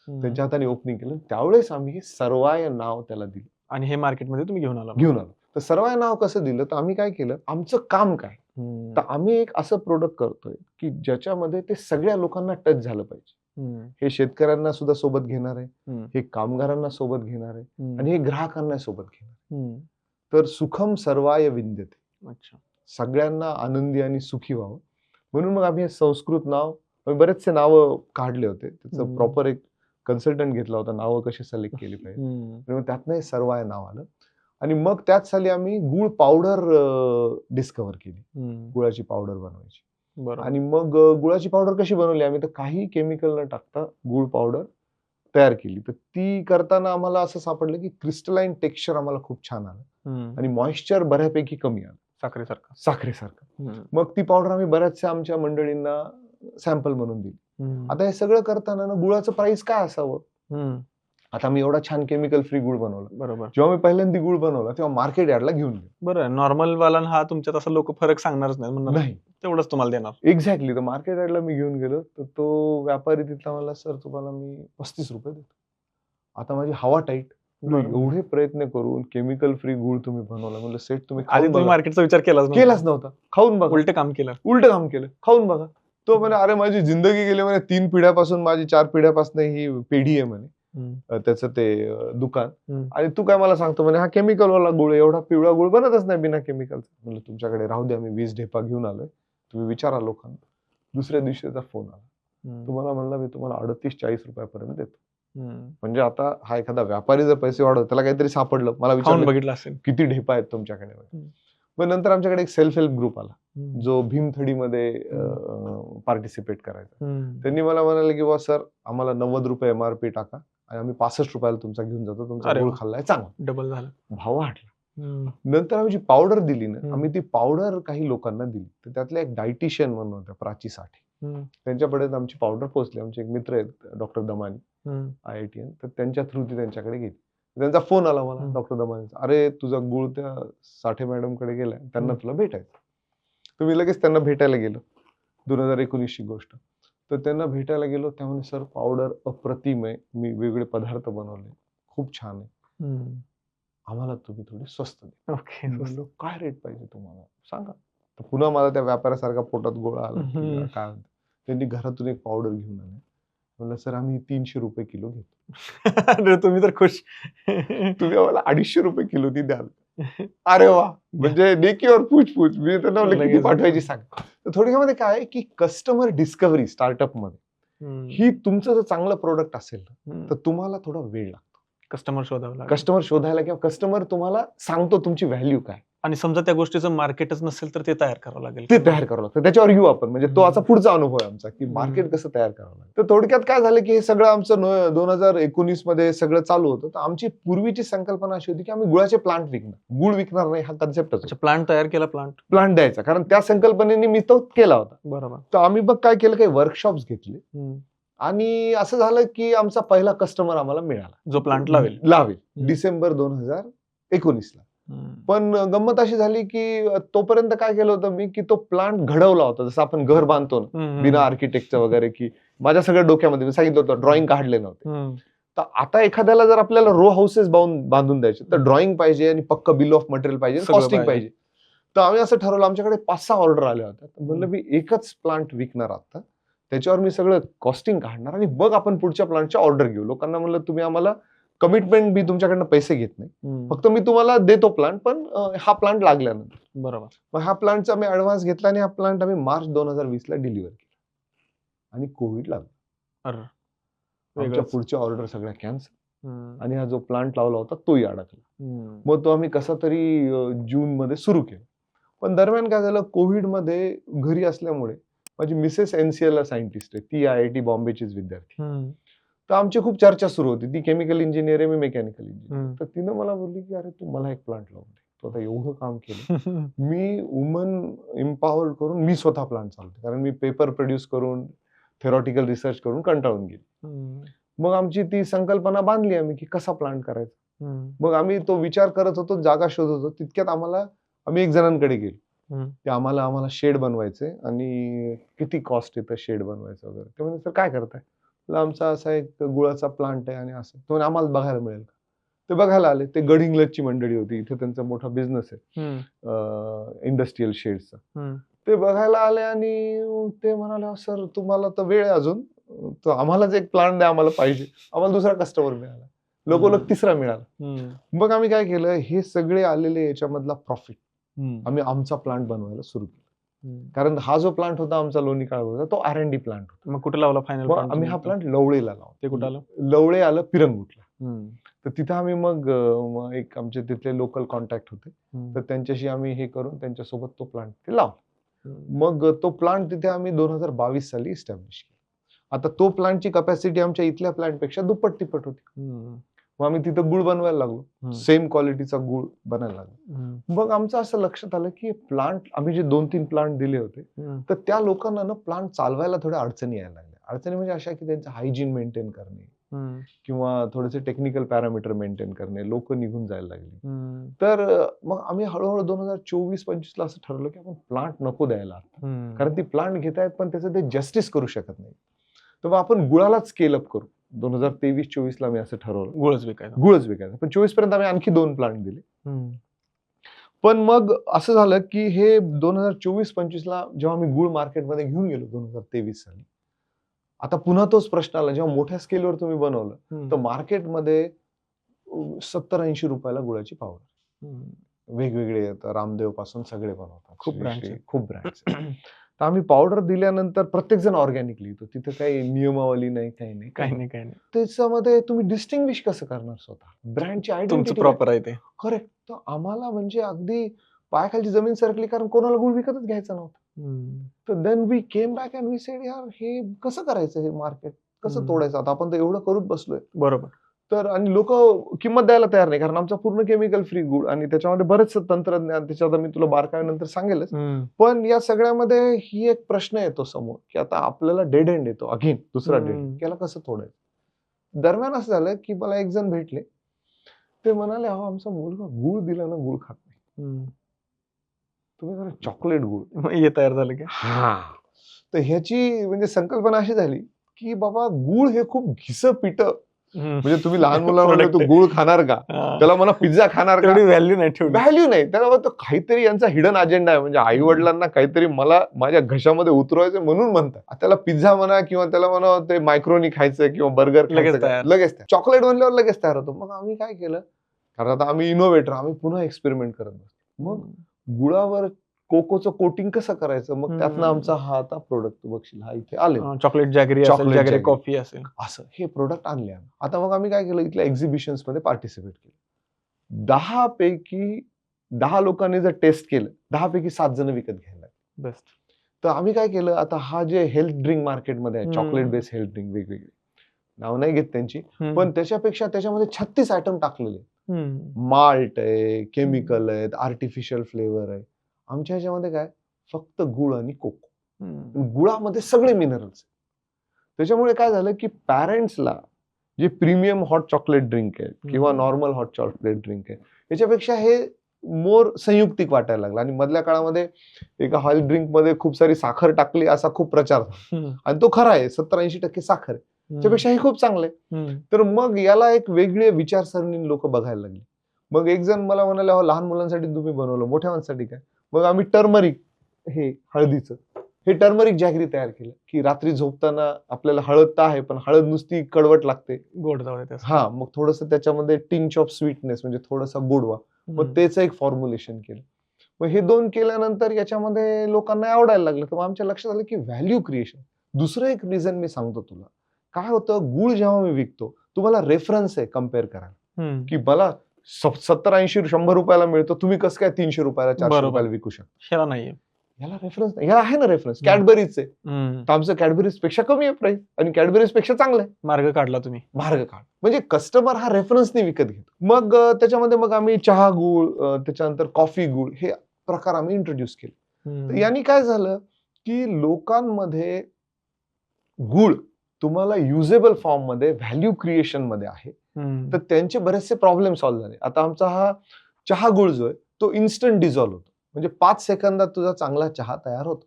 Speaker 1: त्यांच्या हाताने ओपनिंग केलं. त्यावेळेस आम्ही हे सर्वाय नाव त्याला दिलं
Speaker 2: आणि हे मार्केटमध्ये तुम्ही घेऊन आला.
Speaker 1: तर सर्वाय नाव कसं दिलं, तर आम्ही काय केलं, आमचं काम काय, तर आम्ही एक असं प्रोडक्ट करतोय की ज्याच्यामध्ये ते सगळ्या लोकांना टच झालं पाहिजे. हे शेतकऱ्यांना सुद्धा सोबत घेणार आहे, हे कामगारांना सोबत घेणार आहे आणि हे ग्राहकांना सोबत घेणार. तर सुखम सर्वाय विंद्यते,
Speaker 2: अच्छा.
Speaker 1: सगळ्यांना आनंदी आणि सुखी व्हावं म्हणून मग आम्ही हे संस्कृत नाव, बरेचसे नावं काढले होते, त्याचं प्रॉपर एक कन्सल्टंट घेतला होता, नावं कशी सिलेक्ट केली पाहिजे. मग त्यातनं हे सर्वाय नाव आलं आणि मग त्याच साली आम्ही गुळ पावडर डिस्कव्हर केली, गुळाची पावडर बनवायची. आणि मग गुळाची पावडर कशी बनवली आम्ही, तर काही केमिकल न टाकता गुळ पावडर तयार केली. तर ती करताना आम्हाला असं सापडलं की क्रिस्टलाइन टेक्स्चर आम्हाला खूप छान आलं आणि मॉइश्चर बऱ्यापैकी कमी आलं, साखरेसारखं. मग ती पावडर आम्ही बऱ्याचशा आमच्या मंडळींना सॅम्पल म्हणून दिली. आता हे सगळं करताना ना गुळाचं प्राइस काय असावं, आता मी एवढा छान केमिकल फ्री गुळ बनवला.
Speaker 2: बरोबर.
Speaker 1: जेव्हा मी पहिल्यांदा गुळ बनवला तेव्हा मार्केट यार्डला घेऊन गेलो.
Speaker 2: बरं, नॉर्मल वाला हा तुमच्यात असं लोक फरक सांगणारच नाही, म्हणणार
Speaker 1: नाही
Speaker 2: तेवढंच तुम्हाला देणार.
Speaker 1: एक्झॅक्टली. तर मार्केट यार्डला मी घेऊन गेलो, तर तो व्यापारी तिथला मला, सर तुम्हाला मी 35 रुपये देतो. आता माझी हवा टाईट, एवढे प्रयत्न करून केमिकल फ्री गुळ तुम्ही बनवला, म्हणलं सेट तुम्ही
Speaker 2: आधी तुम्ही मार्केटचा विचार
Speaker 1: केलाच नव्हता, खाऊन बघा.
Speaker 2: उलट काम केलं,
Speaker 1: खाऊन बघा. तो म्हणे अरे माझी जिंदगी गेली म्हणे, 3 पिढ्यापासून, माझी 4 पिढ्यापासून ही पिढी आहे म्हणे त्याचं ते दुकान, आणि तू काय मला सांगतो म्हणे हा केमिकल वाला गुळ, एवढा पिवळा गुळ बनतच नाही बिना केमिकलचा. म्हणलं तुमच्याकडे राहू द्या, मी 20 ढेपा घेऊन आलोय, तुम्ही विचारा लोकांना. दुसऱ्या दिवशी त्याचा फोन आला, तुम्हाला म्हणला मी तुम्हाला 38-40 रुपयापर्यंत देतो. म्हणजे आता हा एखादा व्यापारी जर पैसे वाढवतो, त्याला काहीतरी सापडलं, मला विचारलं
Speaker 2: बघितलं असेल
Speaker 1: किती ढेपा आहेत तुमच्याकडे. मग नंतर आमच्याकडे एक सेल्फ हेल्प ग्रुप आला, जो भीमथडीमध्ये पार्टिसिपेट करायचा. त्यांनी मला म्हणाले की सर आम्हाला 90 रुपये MRP टाका आणि आम्ही 65 रुपयाला तुमचा घेऊन जातो, तुमचा गुळ खाल्लाय चांगला,
Speaker 2: डबल झालं,
Speaker 1: भाव वाढला. नंतर आम्ही जी पावडर दिली ना, आम्ही ती पावडर काही लोकांना दिली, तर त्यातले एक डायटिशियन म्हणून होत्या, प्राची साठे, त्यांच्यापर्यंत आमची पावडर पोहोचली. आमचे एक मित्र आहेत डॉक्टर दमानी, IITN, तर त्यांच्या थ्रू ती त्यांच्याकडे गेली. त्यांचा फोन आला मला डॉक्टर दमानीचा, अरे तुझा गुळ त्या साठे मॅडम कडे गेलाय, त्यांना तुला भेटायचं. तुम्ही लगेच त्यांना भेटायला गेलो, 2019 ची गोष्ट. तर त्यांना भेटायला गेलो, त्यामुळे सर पावडर अप्रतिम आहे, मी वेगळे पदार्थ बनवले, खूप छान आहे, आम्हाला तुम्ही थोडी स्वस्त द्या. काय रेट पाहिजे तुम्हाला सांगा. तर पुन्हा मला त्या व्यापाऱ्यासारखा पोटात गोळा आला, काय. त्यांनी घरातून एक पावडर घेऊन आले, म्हणलं सर आम्ही 300 रुपये किलो घेतो.
Speaker 2: तुम्ही तर खुश,
Speaker 1: तुम्ही आम्हाला 250 रुपये किलो ती द्याल. अरे वा, म्हणजे नेकीवर पूछ. मी त्यांना म्हणलं किती पाठवायची सांग. तर थोडक्यामध्ये काय आहे की कस्टमर डिस्कव्हरी स्टार्टअप मध्ये ही, तुमचं जर चांगलं प्रोडक्ट असेल तर तुम्हाला थोडा वेळ लागतो कस्टमर शोधायला, किंवा कस्टमर तुम्हाला सांगतो तुमची व्हॅल्यू काय.
Speaker 2: आणि समजा त्या गोष्टीचं मार्केटच नसेल तर ते तयार करावं लागेल,
Speaker 1: त्याच्यावर येऊ आपण. म्हणजे तो असा पुढचा अनुभव आहे आमचा की मार्केट कसं तयार करावं लागेल. तर थोडक्यात काय झालं की हे सगळं आमचं 2019 मध्ये सगळं चालू होतं. तर आमची पूर्वीची संकल्पना अशी होती की आम्ही गुळाचे प्लांट विकणार, गुळ विकणार नाही, हा कन्सेप्टच.
Speaker 2: प्लांट तयार केला,
Speaker 1: प्लांट द्यायचा, कारण त्या संकल्पनेने मी तो केला होता.
Speaker 2: बरोबर. तर
Speaker 1: आम्ही मग काय केलं, काही वर्कशॉप्स घेतले आणि असं झालं की आमचा पहिला कस्टमर आम्हाला मिळाला,
Speaker 2: जो प्लांट लावेल
Speaker 1: डिसेंबर 2019 ला. पण गंमत अशी झाली की तोपर्यंत काय केलं होतं मी, की तो प्लांट घडवला होता, जसं आपण घर बांधतो ना बिना आर्किटेक्टचं वगैरे, की माझ्या सगळ्या डोक्यामध्ये मी सांगितलं होतं, ड्रॉइंग काढले नव्हते. तर आता एखाद्याला जर आपल्याला रो हाऊसेस बांधून द्यायचे, तर ड्रॉइंग पाहिजे आणि पक्क बिल ऑफ मटेरियल पाहिजे, कॉस्टिंग पाहिजे. तर आम्ही असं ठरवलं, आमच्याकडे 5-6 ऑर्डर आल्या होत्या. म्हणलं मी एकच प्लांट विकणार आता, त्याच्यावर मी सगळं कॉस्टिंग काढणार आणि मग आपण पुढच्या प्लांटच्या ऑर्डर घेऊ. लोकांना म्हणलं तुम्ही आम्हाला कमिटमेंट, मी तुमच्याकडनं पैसे घेत नाही, फक्त मी तुम्हाला देतो प्लांट, पण हा प्लांट लागल्यानंतर.
Speaker 2: बरोबर.
Speaker 1: मग हा प्लांटचा मी ऍडव्हान्स घेतला आणि हा प्लांट आम्ही मार्च 2020 ला डिलिव्हर केला आणि कोविड लागला. आमच्या
Speaker 2: वेगळंच.
Speaker 1: पुढच्या ऑर्डर सगळ्या कॅन्सल
Speaker 2: हम्म.
Speaker 1: आणि हा जो प्लांट लावला होता तोही अडकला.
Speaker 2: हम्म.
Speaker 1: मग तो आम्ही कसा तरी जून मध्ये सुरू केला. पण दरम्यान काय झालं, कोविडमध्ये घरी असल्यामुळे माझी मिसेस NCL ला सायंटिस्ट आहे, ती IIT बॉम्बेचीच विद्यार्थी.
Speaker 2: हम्म.
Speaker 1: तर आमची खूप चर्चा सुरू होती. ती केमिकल इंजिनियर आहे, मी मेकॅनिकल इंजिनियर.
Speaker 2: हम्म.
Speaker 1: तर तिनं मला बोलली की अरे तू मला एक प्लांट लावून दे. तो आता एवढं काम केलं. मी वुमन एम्पॉवर्ड करून मी स्वतः प्लांट चालवते, कारण मी पेपर प्रोड्यूस करून थेरॉटिकल रिसर्च करून कंटाळून गेलो.
Speaker 2: हम्म.
Speaker 1: मग आमची ती संकल्पना बांधली आम्ही की कसा प्लांट करायचा.
Speaker 2: हम्म.
Speaker 1: मग आम्ही तो विचार करत होतो, जागा शोधत होतो. तितक्यात आम्ही एक जणांकडे गेलो
Speaker 2: हम्म.
Speaker 1: की आम्हाला शेड बनवायचे आणि किती कॉस्ट येतं शेड बनवायचं वगैरे. ते म्हणजे सर काय करताय? म्हणलं, आमचा असा एक गुळाचा प्लांट आहे आणि असं. तो म्हणे, आम्हाला बघायला मिळेल का? ते बघायला आले. ते गडहिंग्लजची मंडळी होती, इथे त्यांचा मोठा बिझनेस आहे
Speaker 2: हम्म.
Speaker 1: इंडस्ट्रियल शेड्सचा.
Speaker 2: हम्म.
Speaker 1: ते बघायला आले आणि ते म्हणाले सर तुम्हाला तर वेळ आहे अजून, तर आम्हालाच एक प्लांट द्या, आम्हाला पाहिजे. आम्हाला दुसरा कस्टमर मिळाला, लगोलग तिसरा मिळाला.
Speaker 2: हम्म.
Speaker 1: मग आम्ही काय केलं, हे सगळे आलेले याच्यामधला प्रॉफिट
Speaker 2: हम्म.
Speaker 1: आम्ही आमचा प्लांट बनवायला सुरू केला.
Speaker 2: हम्म.
Speaker 1: कारण हा जो प्लांट होता आमचा लोणी काळभोरचा, तो R&D प्लांट होता.
Speaker 2: मग कुठे लावला फायनल?
Speaker 1: मग आम्ही हा प्लांट लवळेला लावला.
Speaker 2: ते कुठं आलं?
Speaker 1: लवळे आलं पिरंगुटला.
Speaker 2: हम्म.
Speaker 1: तर तिथं आम्ही मग एक आमचे तिथले लोकल कॉन्टॅक्ट होते,
Speaker 2: हम्म.
Speaker 1: तर त्यांच्याशी आम्ही हे करून त्यांच्यासोबत तो प्लांट ते लावला.
Speaker 2: हम्म.
Speaker 1: मग तो प्लांट तिथे आम्ही 2022 साली इस्टॅब्लिश केला. आता तो प्लांटची कपॅसिटी आमच्या इथल्या प्लांटपेक्षा दुप्पट तिप्पट होती.
Speaker 2: हम्म.
Speaker 1: मग आम्ही तिथं गुळ बनवायला लागलो,
Speaker 2: हम्म.
Speaker 1: सेम क्वालिटीचा गुळ बनायला लागलो.
Speaker 2: हम्म.
Speaker 1: मग आमचं असं लक्षात आलं की प्लांट आम्ही जे 2-3 प्लांट दिले होते,
Speaker 2: हम्म.
Speaker 1: तर त्या लोकांना ना प्लांट चालवायला थोड्या अडचणी यायला लागल्या. अडचणी म्हणजे अशा की त्यांचं हायजीन मेंटेन करणे
Speaker 2: हम्म.
Speaker 1: किंवा थोडेसे टेक्निकल पॅरामीटर मेंटेन करणे, लोक निघून जायला लागली.
Speaker 2: हम्म.
Speaker 1: तर मग आम्ही हळूहळू 2024-25 ला असं ठरवलं की आपण प्लांट नको द्यायला आता.
Speaker 2: हम्म.
Speaker 1: कारण ती प्लांट घेतायत पण त्याचं ते जस्टिस करू शकत नाही. तर मग आपण गुळालाच स्केल अप करू. 2023-24 ला मी असं ठरवलं,
Speaker 2: गुळच विकायचा.
Speaker 1: गुळच विकायचा. पण 24 पर्यंत आम्ही आणखी 2 प्लांट दिले.
Speaker 2: हम्म.
Speaker 1: पण मग असं झालं की हे 2024-25 ला जेव्हा आम्ही गुळ मार्केटमध्ये घेऊन गेलो 2023 साली, आता पुन्हा तोच प्रश्न आला, जेव्हा मोठ्या स्केलवर तुम्ही बनवलं तर
Speaker 2: हम्म.
Speaker 1: मार्केटमध्ये 70-80 रुपयाला गुळाची पावडर
Speaker 2: हम्म.
Speaker 1: वेगवेगळे येतात, रामदेव पासून सगळे बनवतात,
Speaker 2: खूप
Speaker 1: श्री-
Speaker 2: brands
Speaker 1: श्री-
Speaker 2: आहेत.
Speaker 1: खूप ब्रँड्स. तर आम्ही पावडर दिल्यानंतर प्रत्येक जण ऑर्गॅनिक लिहितो, तिथे काही नियमावली नाही, काही नाही,
Speaker 2: काही नाही काही नाही.
Speaker 1: त्याच्यामध्ये तुम्ही डिस्टिंग्विश कसं करणार स्वतः ब्रँडची
Speaker 2: तुमचं
Speaker 1: आयडेंटिटी?
Speaker 2: प्रॉपर आहे ते.
Speaker 1: करेक्ट. तर आम्हाला म्हणजे अगदी पायाखालची जमीन सरकली, कारण कोणाला गुळ विकतच घ्यायचा नव्हता.
Speaker 2: हम्म.
Speaker 1: तर then we came back and we said यार हे कसं करायचं, हे मार्केट कसं
Speaker 2: हम्म.
Speaker 1: तोडायचं, आता आपण तर एवढं करूच बसलोय.
Speaker 2: बरोबर.
Speaker 1: तर आणि लोक किंमत द्यायला तयार नाही, कारण आमचा पूर्ण केमिकल फ्री गुळ आणि त्याच्यामध्ये बरेच तंत्रज्ञान, त्याच्यात मी तुला बारकाईनंतर सांगेलच.
Speaker 2: हम्म.
Speaker 1: पण या सगळ्यामध्ये ही एक प्रश्न येतो समोर की आता आपल्याला डेड एंड येतो, अगेन दुसरा डेड
Speaker 2: हम्म.
Speaker 1: एंड, याला कसं तोडायचं. दरम्यान असं झालं की मला एक जण भेटले, ते म्हणाले अहो आमचा मुलगा गुळ दिला ना गुळ खात नाही,
Speaker 2: हम्म.
Speaker 1: तुम्ही जरा चॉकलेट गुळ.
Speaker 2: मग हे तयार झालं की?
Speaker 1: हा. तर ह्याची म्हणजे संकल्पना अशी झाली की बाबा गुळ हे खूप घिसं पिठं, म्हणजे तुम्ही लहान मुलांना
Speaker 2: Product
Speaker 1: तू
Speaker 2: आहे.
Speaker 1: गुळ खाणार का,
Speaker 2: हा.
Speaker 1: त्याला म्हणा पिझ्झा खाणार का,
Speaker 2: तेवढी व्हॅल्यू नाही ठेवली.
Speaker 1: व्हॅल्यू नाही. त्याला तो काहीतरी यांचा हिडन अजेंडा आहे, म्हणजे आई वडिलांना काहीतरी मला माझ्या घशामध्ये उतरवायचं म्हणून म्हणतात. त्याला पिझ्झा म्हणा किंवा त्याला म्हणा ते मायक्रोनी खायचं किंवा बर्गर
Speaker 2: लगेच तयार.
Speaker 1: लगेच तयार. चॉकलेट म्हणल्यावर लगेच तयार होतो. मग आम्ही काय केलं, कारण आता आम्ही इनोव्हेटर, आम्ही पुन्हा एक्सपेरिमेंट करत बसतो. मग गुळावर कोकोचं कोटिंग कसं करायचं, मग त्यातनं आमचा हा आता प्रोडक्ट तू बघशील हा इथे आले
Speaker 2: चॉकलेट जॅगरी असेल,
Speaker 1: Chocolate
Speaker 2: जॅगरी
Speaker 1: जॅगरी.
Speaker 2: कॉफी असेल.
Speaker 1: असं हे प्रोडक्ट आणले आम्ही. आता मग आम्ही काय केलं, इथल्या एक्झिबिशन्स मध्ये पार्टिसिपेट केलं. 10 पैकी 10 लोकांनी जर टेस्ट केलं, 10 पैकी 7 जण विकत घ्यायला लागले.
Speaker 2: बेस्ट.
Speaker 1: तर आम्ही काय केलं, आता हा जे हेल्थ ड्रिंक मार्केटमध्ये आहे,
Speaker 2: हम्म.
Speaker 1: चॉकलेट बेस्ड हेल्थ ड्रिंक वेगवेगळे, नाव नाही घेत त्यांची, पण त्याच्यापेक्षा त्याच्यामध्ये 36 आयटम टाकलेले, माल्ट आहे, केमिकल आहेत, आर्टिफिशियल फ्लेवर आहे. आमच्या ह्याच्यामध्ये काय फक्त गुळ आणि कोको, गुळामध्ये सगळे मिनरल्स. त्याच्यामुळे काय झालं की पॅरेंट्सला जे प्रीमियम हॉट चॉकलेट ड्रिंक आहे किंवा नॉर्मल हॉट चॉकलेट ड्रिंक आहे, याच्यापेक्षा हे मोर संयुक्तिक वाटायला लागलं. आणि मधल्या काळामध्ये एका हेल्थ ड्रिंक मध्ये खूप सारी साखर टाकली असा खूप प्रचार झाला, आणि तो खरा आहे, 70-80% साखर आहे, त्यापेक्षा हे खूप चांगलं आहे. तर मग याला एक वेगळी विचारसरणी लोक बघायला लागली. मग एक जण मला म्हणाले अहो लहान मुलांसाठी तुम्ही बनवलं, मोठ्या माणसासाठी काय. मग आम्ही टर्मरिक, हे हळदीचं, हे टर्मरिक जॅगरी तयार केलं की रात्री झोपताना आपल्याला हळद तर आहे, पण हळद नुसती कडवट लागते,
Speaker 2: गोड जाऊ दे.
Speaker 1: हा, मग थोडस त्याच्यामध्ये टिंच ऑफ स्वीटनेस म्हणजे थोडासा गोडवा, मग त्याचं एक फॉर्म्युलेशन केलं. मग हे 2 केल्यानंतर याच्यामध्ये लोकांना आवडायला लागलं. तर मग आमच्या लक्षात आलं की व्हॅल्यू क्रिएशन. दुसरं एक रिझन मी सांगतो तुला, काय होतं, गुळ जेव्हा मी विकतो, तुम्हाला रेफरन्स आहे कम्पेअर करायला, की मला 70-80-100 रुपयाला मिळतो, तुम्ही कसं काय 300 रुपयाला 400
Speaker 2: बरोबर.
Speaker 1: रुपयाला विकू शकता?
Speaker 2: ह्याला नाहीये.
Speaker 1: याला रेफरन्स नाही. याला आहे ना रेफरन्स, कॅडबरीज आहे. तर आमचं कॅडबरीज पेक्षा कमी आहे प्राइस आणि कॅडबरीज पेक्षा चांगलं आहे.
Speaker 2: मार्ग काढला तुम्ही.
Speaker 1: मार्ग काढ, म्हणजे कस्टमर हा रेफरन्सने विकत घेतो. मग त्याच्यामध्ये मग आम्ही चहा गुळ, त्याच्यानंतर कॉफी गुळ हे प्रकार आम्ही इंट्रोड्यूस केले. तर यांनी काय झालं, की लोकांमध्ये गुळ तुम्हाला युजेबल फॉर्म मध्ये, व्हॅल्यू क्रिएशन मध्ये आहे, तर त्यांचे बरेचसे प्रॉब्लेम सॉल्व्ह झाले. आता आमचा हा चहा गुळ जो आहे तो इन्स्टंट डिझॉल्व्ह होतो, म्हणजे 5 सेकंदात तुझा चांगला चहा तयार होतो.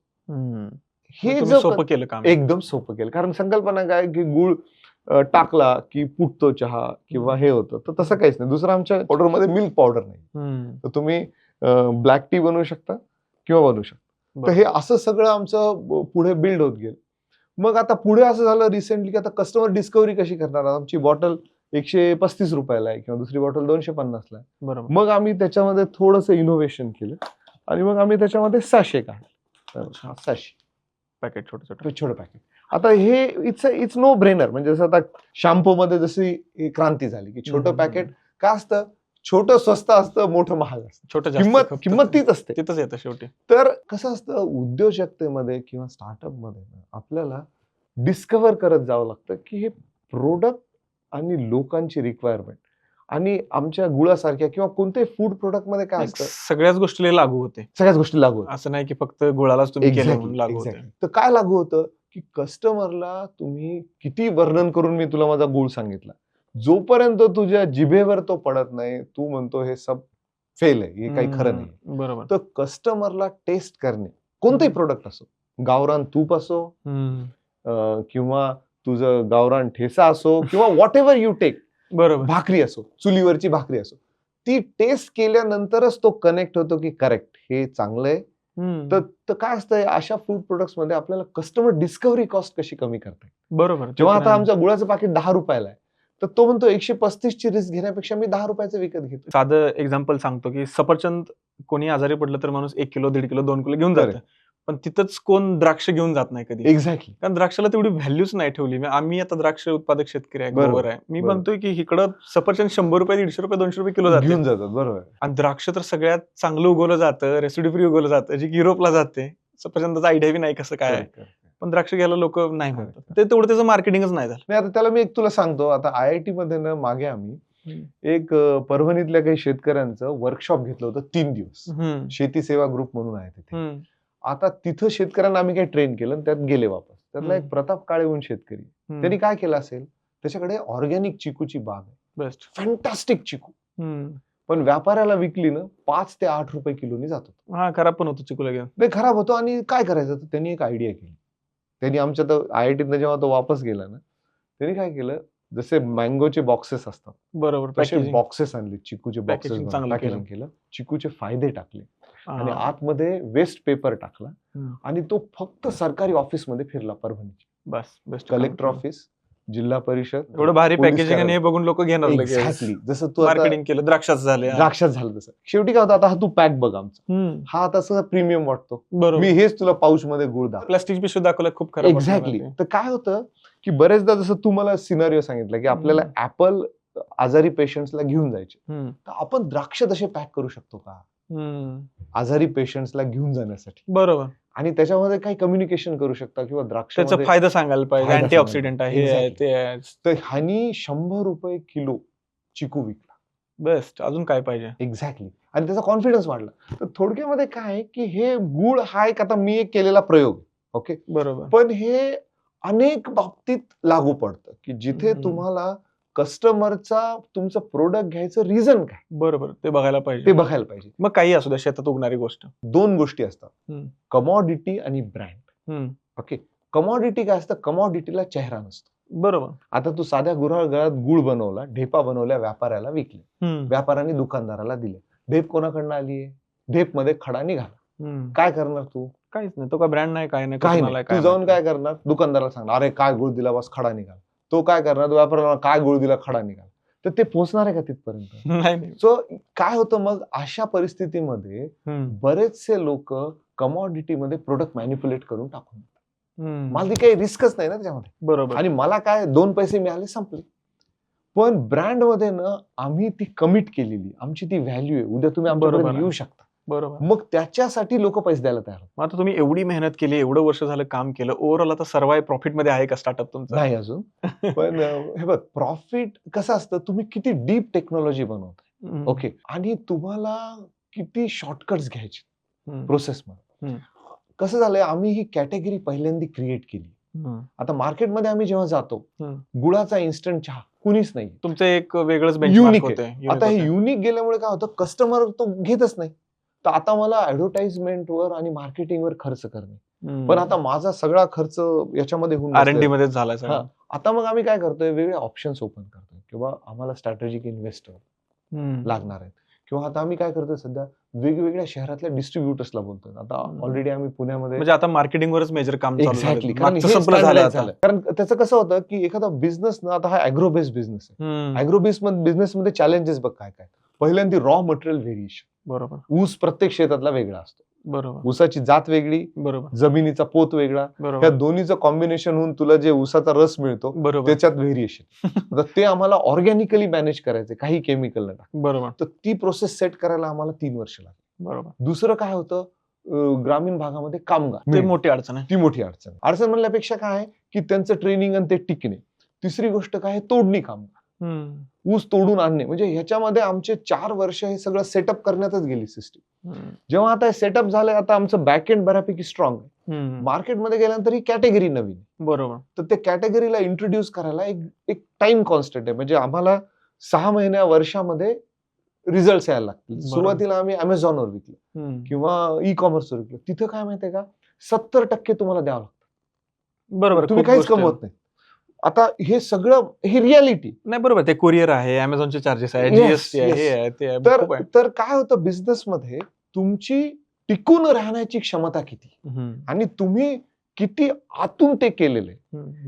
Speaker 1: हे
Speaker 2: तुम्ही
Speaker 1: जो
Speaker 2: सोपं केलं काम.
Speaker 1: एकदम सोपं केलं, कारण संकल्पना काय की गुळ टाकला की फुटतो चहा किंवा हे होतं, तर तसं काहीच नाही. दुसरं, आमच्या पावडरमध्ये मिल्क पावडर नाही, तर तुम्ही ब्लॅक टी बनवू शकता किंवा बनवू शकता. तर हे असं सगळं आमचं पुढे बिल्ड होत गेलं. मग आता पुढे असं झालं रिसेंटली की आता कस्टमर डिस्कव्हरी कशी करणार, आमची बॉटल 135 रुपयाला आहे किंवा दुसरी बॉटल 250 ला आहे.
Speaker 2: बरोबर.
Speaker 1: मग आम्ही त्याच्यामध्ये थोडंसं इनोव्हेशन केलं आणि मग आम्ही त्याच्यामध्ये सॅशे काढले. सॅशे
Speaker 2: पॅकेट छोटं
Speaker 1: छोटं पॅकेट. आता हे इट्स नो ब्रेनर, म्हणजे जसं आता शॅम्पू मध्ये जशी क्रांती झाली की छोटं पॅकेट काय असतं, छोटं स्वस्त असतं, मोठं महाग असतं,
Speaker 2: छोटं
Speaker 1: किंमत तीच असते.
Speaker 2: तिथंच येतं शेवटी.
Speaker 1: तर कसं असतं, उद्योजकतेमध्ये किंवा स्टार्टअप मध्ये आपल्याला डिस्कव्हर करत जावं लागतं की हे प्रोडक्ट आणि लोकांची रिक्वायरमेंट, आणि आमच्या गुळासारख्या किंवा कोणत्याही फूड प्रोडक्ट मध्ये काय असतं,
Speaker 2: सगळ्याच गोष्टीला लागू होते.
Speaker 1: सगळ्याच गोष्टी लागू होतात.
Speaker 2: असं नाही की फक्त गुळालाच तुम्ही केलं म्हणून लागू होते.
Speaker 1: तर काय लागू होतं की कस्टमरला तुम्ही किती वर्णन करून मी तुला माझा गुळ सांगितला, जोपर्यंत तुझ्या जिभेवर तो पडत नाही, तू म्हणतो हे सब फेल आहे, हे काही खरं नाही.
Speaker 2: बरोबर.
Speaker 1: तर कस्टमरला टेस्ट करणे, कोणतेही प्रोडक्ट असो, गावरान तूप असो किंवा तुझं गावरान ठेसा असो किंवा व्हॉट एव्हर यू टेक,
Speaker 2: बरोबर,
Speaker 1: भाकरी असो, चुलीवरची भाकरी असो, ती टेस्ट केल्यानंतरच तो कनेक्ट होतो की करेक्ट हे चांगलं आहे. तर काय असतं, अशा फूड प्रोडक्ट्स मध्ये आपल्याला कस्टमर डिस्कव्हरी कॉस्ट कशी कमी करता येईल.
Speaker 2: बरोबर.
Speaker 1: जेव्हा आता आमच्या गुळाचं पाकिट 10 रुपयाला आहे, तर तो म्हणतो 135 ची रिस्क घेण्यापेक्षा मी 10 रुपयाचं विकत घेतो.
Speaker 2: साधं एक्झाम्पल सांगतो की सफरचंद कोणी आजारी पडलं तर माणूस 1 किलो 1.5 किलो 2 किलो घेऊन जातं, पण तिथंच कोण द्राक्ष घेऊन जात नाही कधी.
Speaker 1: एक्झॅक्टली.
Speaker 2: कारण द्राक्षाला तेवढी व्हॅल्यूच नाही ठेवली. आम्ही आता द्राक्ष उत्पादक शेतकरी आहे,
Speaker 1: बरोबर,
Speaker 2: गोवर आहे. मी
Speaker 1: बरोबर.
Speaker 2: म्हणतोय की इकडं सफरचंद 100 रुपये 150 रुपये 200 रुपये किलो जाते
Speaker 1: घेऊन जातात. बरोबर.
Speaker 2: आणि द्राक्ष तर सगळ्यात चांगलं उगवलं जातं, रेसिडी फ्री उगवलं जातं, जे की युरोपला जाते. सफरचंदाचा आयडिया बी नाही कसं काय आहे. पण द्राक्ष घ्यायला लोक नाही म्हणतात, ते तेवढं त्याचं मार्केटिंगच नाही झालं.
Speaker 1: नाही, आता त्याला मी एक तुला सांगतो, आता IIT मध्ये ना मागे आम्ही एक परभणीतल्या काही शेतकऱ्यांचं वर्कशॉप घेतलं होतं 3 दिवस. शेती सेवा ग्रुप म्हणून आहे तिथे. आता तिथं शेतकऱ्यांना आम्ही काही ट्रेन केलं आणि त्यात गेले वापस. त्यातला एक प्रताप काळे म्हणून शेतकरी, त्यांनी काय केलं असेल, त्याच्याकडे ऑर्गॅनिक चिकूची बाग आहे,
Speaker 2: बेस्ट
Speaker 1: फॅन्टास्टिक चिकू, पण व्यापाऱ्याला विकली ना 5 ते 8 रुपये किलोनी जात होतं.
Speaker 2: हा, खराब पण होतो चिकूला घेऊन.
Speaker 1: नाही, खराब होतो. आणि काय करायचं, तर त्यांनी एक आयडिया केली. त्यांनी आमच्या तर IIT जेव्हा तो वापस गेला ना, त्यांनी काय केलं, जसे मँगोचे बॉक्सेस असतात,
Speaker 2: बरोबर,
Speaker 1: तसे बॉक्सेस आणले, चिकूचे बॉक्सेस,
Speaker 2: चांगलं
Speaker 1: पॅकेजिंग केलं, चिकूचे फायदे टाकले आणि
Speaker 2: हा.
Speaker 1: आतमध्ये वेस्ट पेपर टाकला आणि तो फक्त सरकारी ऑफिस मध्ये फिरला परभणीची.
Speaker 2: बस बेस्ट.
Speaker 1: कलेक्टर ऑफिस, जिल्हा परिषद,
Speaker 2: एवढं भारी
Speaker 1: पोलीस
Speaker 2: पॅकेजिंग आणि हे बघून लोक घेणार लगेच.
Speaker 1: एक्झॅक्टली. जसं तू आता
Speaker 2: मार्केटिंग केलं, द्राक्षाचं झालं.
Speaker 1: द्राक्षात झालं तसं. शेवटी काय होतं, आता हा तू पॅक बघ आमचा, हा आता सगळं प्रीमियम वाटतो,
Speaker 2: बरोबर.
Speaker 1: मी हेच तुला पाऊच मध्ये गुळ दाखव.
Speaker 2: प्लास्टिक पिशवी दाखवलं, खूप खराब.
Speaker 1: एक्झॅक्टली. तर काय होतं की बरेचदा जसं तू मला सिनारिओ सांगितलं की आपल्याला ऍपल आजारी पेशंट्सला घेऊन जायचे, तर आपण द्राक्ष तसे पॅक करू शकतो का आजारी पेशंट्सला घेऊन जाण्यासाठी,
Speaker 2: बरोबर,
Speaker 1: आणि त्याच्यामध्ये काही कम्युनिकेशन करू शकता किंवा द्राक्ष
Speaker 2: त्याचा फायदा सांगायला पाहिजे,
Speaker 1: फायदा
Speaker 2: अँटीऑक्सिडंट आहे, हे आहे,
Speaker 1: Exactly.
Speaker 2: ते आहे.
Speaker 1: तर ह्यानी 100 रुपये किलो चिकू विकला.
Speaker 2: बेस्ट. अजून काय पाहिजे.
Speaker 1: एक्झॅक्टली. आणि त्याचा कॉन्फिडन्स वाढला. तर थोडक्यामध्ये काय आहे की हे गुळ हा एक आता मी एक केलेला प्रयोग, ओके,
Speaker 2: बरोबर,
Speaker 1: पण हे अनेक बाबतीत लागू पडतं की जिथे तुम्हाला कस्टमरचा तुमचं प्रोडक्ट घ्यायचं रिझन काय,
Speaker 2: बरोबर, ते बघायला
Speaker 1: ते
Speaker 2: पाहिजे.
Speaker 1: बघायला पाहिजे.
Speaker 2: मग काही असू द्या, शेतात उगणारी गोष्ट.
Speaker 1: 2 गोष्टी असतात, कमॉडिटी आणि ब्रँड. ओके, कमॉडिटी काय असतं, कमॉडिटीला चेहरा नसतो.
Speaker 2: बरोबर.
Speaker 1: आता तू साध्या गुऱ्हाळ गळ्यात गुळ बनवला, ढेपा बनवल्या, व्यापाऱ्याला विकले, व्यापाऱ्याने दुकानदाराला दिले, ढेप कोणाकडनं आलीये, ढेप मध्ये खडा निघाला, काय करणार तू,
Speaker 2: काहीच नाही. तो काय ब्रँड नाही, काय नाही,
Speaker 1: काय
Speaker 2: कुठून
Speaker 1: नाही.
Speaker 2: आलाय,
Speaker 1: तू जाऊन काय करणार, दुकानदाराला सांगणार अरे काय गुळ दिला, बस खडा निघाला. तो काय करणार, व्यापाऱ्याला काय गुळ दिला, खडा निघाला. तर ते पोहोचणार आहे का तिथपर्यंत.
Speaker 2: नाही.
Speaker 1: सो काय होतं मग अशा परिस्थितीमध्ये बरेचसे लोक कमॉडिटी मध्ये प्रोडक्ट मॅनिप्युलेट करून टाकून देतात. मला ती काही रिस्कच नाही ना त्याच्यामध्ये.
Speaker 2: बरोबर.
Speaker 1: आणि मला काय 2 पैसे मिळाले संपले. पण ब्रँड मध्ये ना आम्ही ती कमिट केलेली, आमची ती व्हॅल्यू आहे. उद्या तुम्ही
Speaker 2: बरोबर
Speaker 1: आमच्याकडे
Speaker 2: आहे.
Speaker 1: येऊ शकता.
Speaker 2: बरोबर.
Speaker 1: मग त्याच्यासाठी लोक पैसे द्यायला तयार होतात.
Speaker 2: मग आता तुम्ही एवढी मेहनत केली, एवढं वर्ष झालं काम केलं, ओव्हरऑल आता सर्वाइव्ह प्रॉफिट मध्ये आहे का स्टार्टअप तुमचं?
Speaker 1: नाही अजून. पण हे बघ, प्रॉफिट कसं असतं, तुम्ही किती डीप टेक्नॉलॉजी बनवताय. ओके. आणि तुम्हाला किती शॉर्टकट्स घ्यायचे प्रोसेसमध्ये. कसं झालंय, आम्ही ही कॅटेगरी पहिल्यांदा क्रिएट केली. आता मार्केटमध्ये आम्ही जेव्हा जातो, गुळाचा इन्स्टंट चहा कुणीच नाही.
Speaker 2: तुमचं एक वेगळंच
Speaker 1: युनिक
Speaker 2: बेंचमार्क
Speaker 1: आहे.
Speaker 2: होते.
Speaker 1: आता हे युनिक गेल्यामुळे काय होतं, कस्टमर तो घेतच नाही. तर आता मला ऍडव्हर्टाइजमेंटवर आणि मार्केटिंगवर खर्च करणे. पण आता माझा सगळा खर्च याच्यामध्ये होऊन
Speaker 2: R&D
Speaker 1: बसलेला.
Speaker 2: मध्येच झालाय सगळं.
Speaker 1: हा. आता मग आम्ही काय करतोय, वेगळे ऑप्शन्स ओपन करतोय किंवा आम्हाला स्ट्रॅटेजिक इन्व्हेस्टर लागणार आहेत. किंवा आता आम्ही काय करतोय, सध्या वेगवेगळ्या शहरातल्या डिस्ट्रीब्युटर्सला बोलतोय. आता ऑलरेडी आम्ही पुण्यामध्ये
Speaker 2: म्हणजे आता मार्केटिंगवरच मेजर काम चालू
Speaker 1: एक्झॅक्टली,
Speaker 2: झालं.
Speaker 1: कारण
Speaker 2: मागचं
Speaker 1: हे
Speaker 2: संपलं झालं
Speaker 1: standardize
Speaker 2: आता.
Speaker 1: झालं. कारण त्याचं कसं होतं की एखादा बिझनेस ना, आता हा अॅग्रो बेस्ड बिझनेस आहे. अॅग्रो बेस्ड बिझनेसमध्ये चॅलेंजेस बघ काय काय. पहिल्यांदा रॉ मटेरियल व्हेरिएशन.
Speaker 2: बरोबर.
Speaker 1: ऊस प्रत्येक शेतातला वेगळा असतो.
Speaker 2: बरोबर.
Speaker 1: ऊसाची जात वेगळी,
Speaker 2: बरोबर.
Speaker 1: जमिनीचा पोत वेगळा. या
Speaker 2: बरोबर.
Speaker 1: दोन्हीचं कॉम्बिनेशन होऊन तुला जे ऊसाचा रस मिळतो
Speaker 2: बरोबर.
Speaker 1: त्याच्यात व्हेरिएशन. तर ते आम्हाला ऑर्गॅनिकली मॅनेज करायचे, काही केमिकल न टाकता.
Speaker 2: बरोबर.
Speaker 1: तर ती प्रोसेस सेट करायला आम्हाला 3 वर्ष लागली.
Speaker 2: बरोबर.
Speaker 1: दुसरं काय होतं, ग्रामीण भागामध्ये कामगार
Speaker 2: ते
Speaker 1: मिळणे.
Speaker 2: मोठी अडचण आहे.
Speaker 1: ती मोठी अडचण. अडचण म्हणल्यापेक्षा काय आहे की त्यांचं ट्रेनिंग आणि ते टिकणे. तिसरी गोष्ट काय आहे, तोडणी कामगार. ऊस तोडून आणणे. म्हणजे ह्याच्यामध्ये आमचे 4 वर्ष हे सगळं सेटअप करण्यातच गेली सिस्टीम. जेव्हा आता सेटअप झालंय, आता आमचं बॅकएंड बऱ्यापैकी स्ट्रॉंग आहे. मार्केटमध्ये गेल्यानंतर ही कॅटेगरी नवीन.
Speaker 2: बरोबर. तर
Speaker 1: त्या कॅटेगरीला इंट्रोड्यूस करायला एक टाइम कॉन्स्टंट आहे. म्हणजे आम्हाला 6 महिन्या वर्षामध्ये रिझल्ट यायला लागतील. सुरुवातीला आम्ही अमेझॉनवर विकलं किंवा ई कॉमर्सवर विकलं. तिथं काय माहितीये का, 70% तुम्हाला द्यावं लागतं.
Speaker 2: बरोबर.
Speaker 1: तुम्ही काहीच कमवत नाही. आता हे सगळं हे रियालिटी
Speaker 2: नाही. बरोबर. ते कुरिअर आहे, अमेझॉनचे चार्जेस आहे, जीएसटी आहे, हे आहे, ते आहे.
Speaker 1: तर काय होतं, बिझनेस मध्ये तुमची टिकून राहण्याची क्षमता किती आणि तुम्ही किती आतून ते केलेले.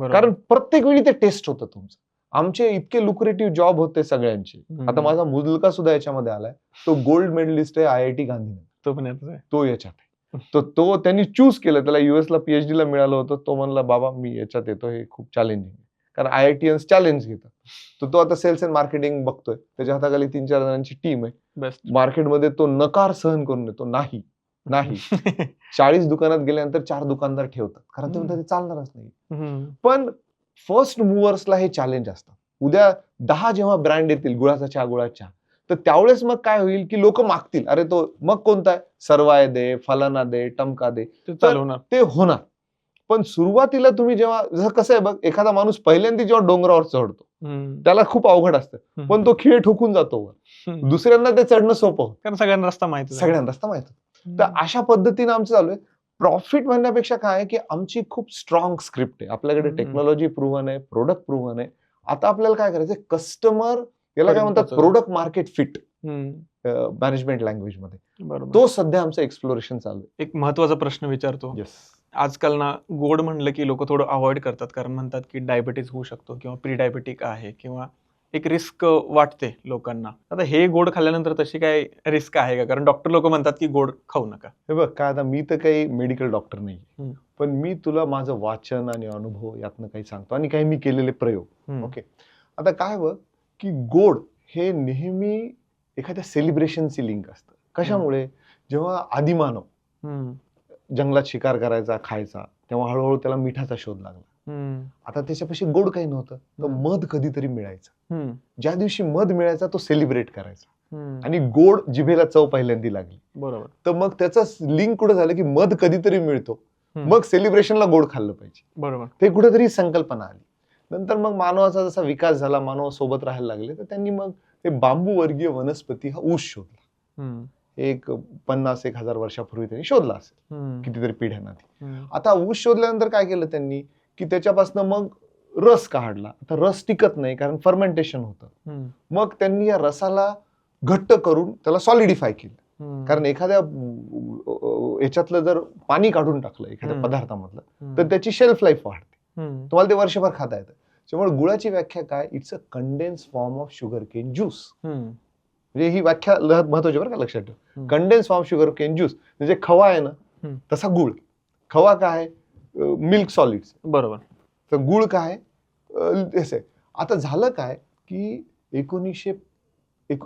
Speaker 1: कारण प्रत्येक वेळी ते टेस्ट होतं तुमचं. आमचे इतके लुक्रेटिव्ह जॉब होते सगळ्यांचे. आता माझा मुलगा सुद्धा याच्यामध्ये आलाय. तो गोल्ड मेडलिस्ट आहे IIT गांधीनगर. तो याच्यात आहे. तो त्यांनी चूज केलं. त्याला US ला PhD ला मिळालं होतं. तो म्हणला, बाबा मी याच्यात येतो, हे खूप चॅलेंजिंग आहे. कारण IITians चॅलेंज घेतात. तर तो आता सेल्स अँड मार्केटिंग बघतोय. त्याच्या हाताखाली 3-4 जणांची टीम आहे. मार्केटमध्ये तो नकार सहन करून येतो. नाही 40 दुकानात गेल्यानंतर 4 दुकानदार ठेवतात. कारण ते चालणारच नाही. पण फर्स्ट मुव्हर्सला हे चॅलेंज असतं. उद्या 10 जेव्हा ब्रँड येतील, गुळाचा चहा, तर त्यावेळेस मग काय होईल की लोक मागतील, अरे तो मग कोणता आहे, सर्वाय दे, फलाना दे, टमका दे, ते होणार. पण सुरुवातीला तुम्ही जेव्हा, जसं कसं आहे बघ, एखादा माणूस पहिल्यांदा जेव्हा डोंगरावर चढतो त्याला खूप अवघड असतं, पण तो खिळे ठोकून जातो वर. दुसऱ्यांना ते चढणं सोपं होतं,
Speaker 2: कारण सगळ्यांना रस्ता माहिती.
Speaker 1: तर अशा पद्धतीने आमचं चालू आहे. प्रॉफिट म्हणण्यापेक्षा काय आहे की आमची खूप स्ट्रॉंग स्क्रिप्ट आहे. आपल्याकडे टेक्नॉलॉजी प्रूव्हन आहे, प्रोडक्ट प्रूव्हन आहे. आता आपल्याला काय करायचं, कस्टमर, याला काय म्हणतात, product market fit management language मध्ये. तो सध्या आमचं एक्सप्लोरेशन चालू आहे.
Speaker 2: एक महत्वाचा प्रश्न विचारतो. आजकाल ना गोड म्हणलं की लोक थोडं अवॉइड करतात, कारण म्हणतात की डायबिटीज होऊ शकतो किंवा प्री डायबेटिक आहे किंवा एक रिस्क वाटते लोकांना. आता हे गोड खाल्ल्यानंतर तशी काय रिस्क आहे का? कारण डॉक्टर लोक म्हणतात की गोड खाऊ नका.
Speaker 1: हे बघ, काय आता मी तर काही मेडिकल डॉक्टर नाही, पण मी तुला माझं वाचन आणि अनुभव यातनं काही सांगतो आणि काही मी केलेले प्रयोग. ओके. आता काय बघ की गोड हे नेहमी एखाद्या सेलिब्रेशनची लिंक असतं. कशामुळे, जेव्हा आदिमानव जंगलात शिकार करायचा, खायचा, तेव्हा हळूहळू त्याला मिठाचा शोध लागला. आता त्याच्यापाशी गोड काही नव्हतं, तर मध कधीतरी मिळायचं. ज्या दिवशी मध मिळायचा तो सेलिब्रेट करायचा आणि गोड जिभेला चव पहिल्यांदा लागली.
Speaker 2: बरोबर.
Speaker 1: तर मग त्याचं लिंक कुठं झालं की मध कधीतरी मिळतो, मग सेलिब्रेशनला गोड खाल्लं पाहिजे.
Speaker 2: बरोबर.
Speaker 1: ते कुठेतरी संकल्पना आली. नंतर मग मानवाचा जसा विकास झाला, मानव सोबत राहायला लागले, तर त्यांनी मग ते बांबू वर्गीय वनस्पती हा ऊस शोधला. एक 50-1000 वर्षापूर्वी त्यांनी शोधला असेल, कितीतरी पिढ्यांआधी. आता ऊस शोधल्यानंतर काय केलं त्यांनी की त्याच्यापासून मग रस काढला. आता रस टिकत नाही कारण फर्मेंटेशन होतं. मग त्यांनी या रसाला घट्ट करून त्याला सॉलिडिफाय केलं. कारण एखाद्या याच्यातलं जर पाणी काढून टाकलं एखाद्या पदार्थामधलं, तर त्याची शेल्फ लाईफ वाढते. तुम्हाला ते वर्षभर खाता येतं. त्यामुळे गुळाची व्याख्या काय, it's a condense form of sugar cane juice. म्हणजे ही व्याख्या महत्वाची बरं का, लक्षात ठेव. Condense form sugar cane juice म्हणजे खवा आहे ना, तसा गुळ. खवा काय, मिल्क सॉलिड्स.
Speaker 2: बरोबर.
Speaker 1: तर गुळ काय आहे. आता झालं काय की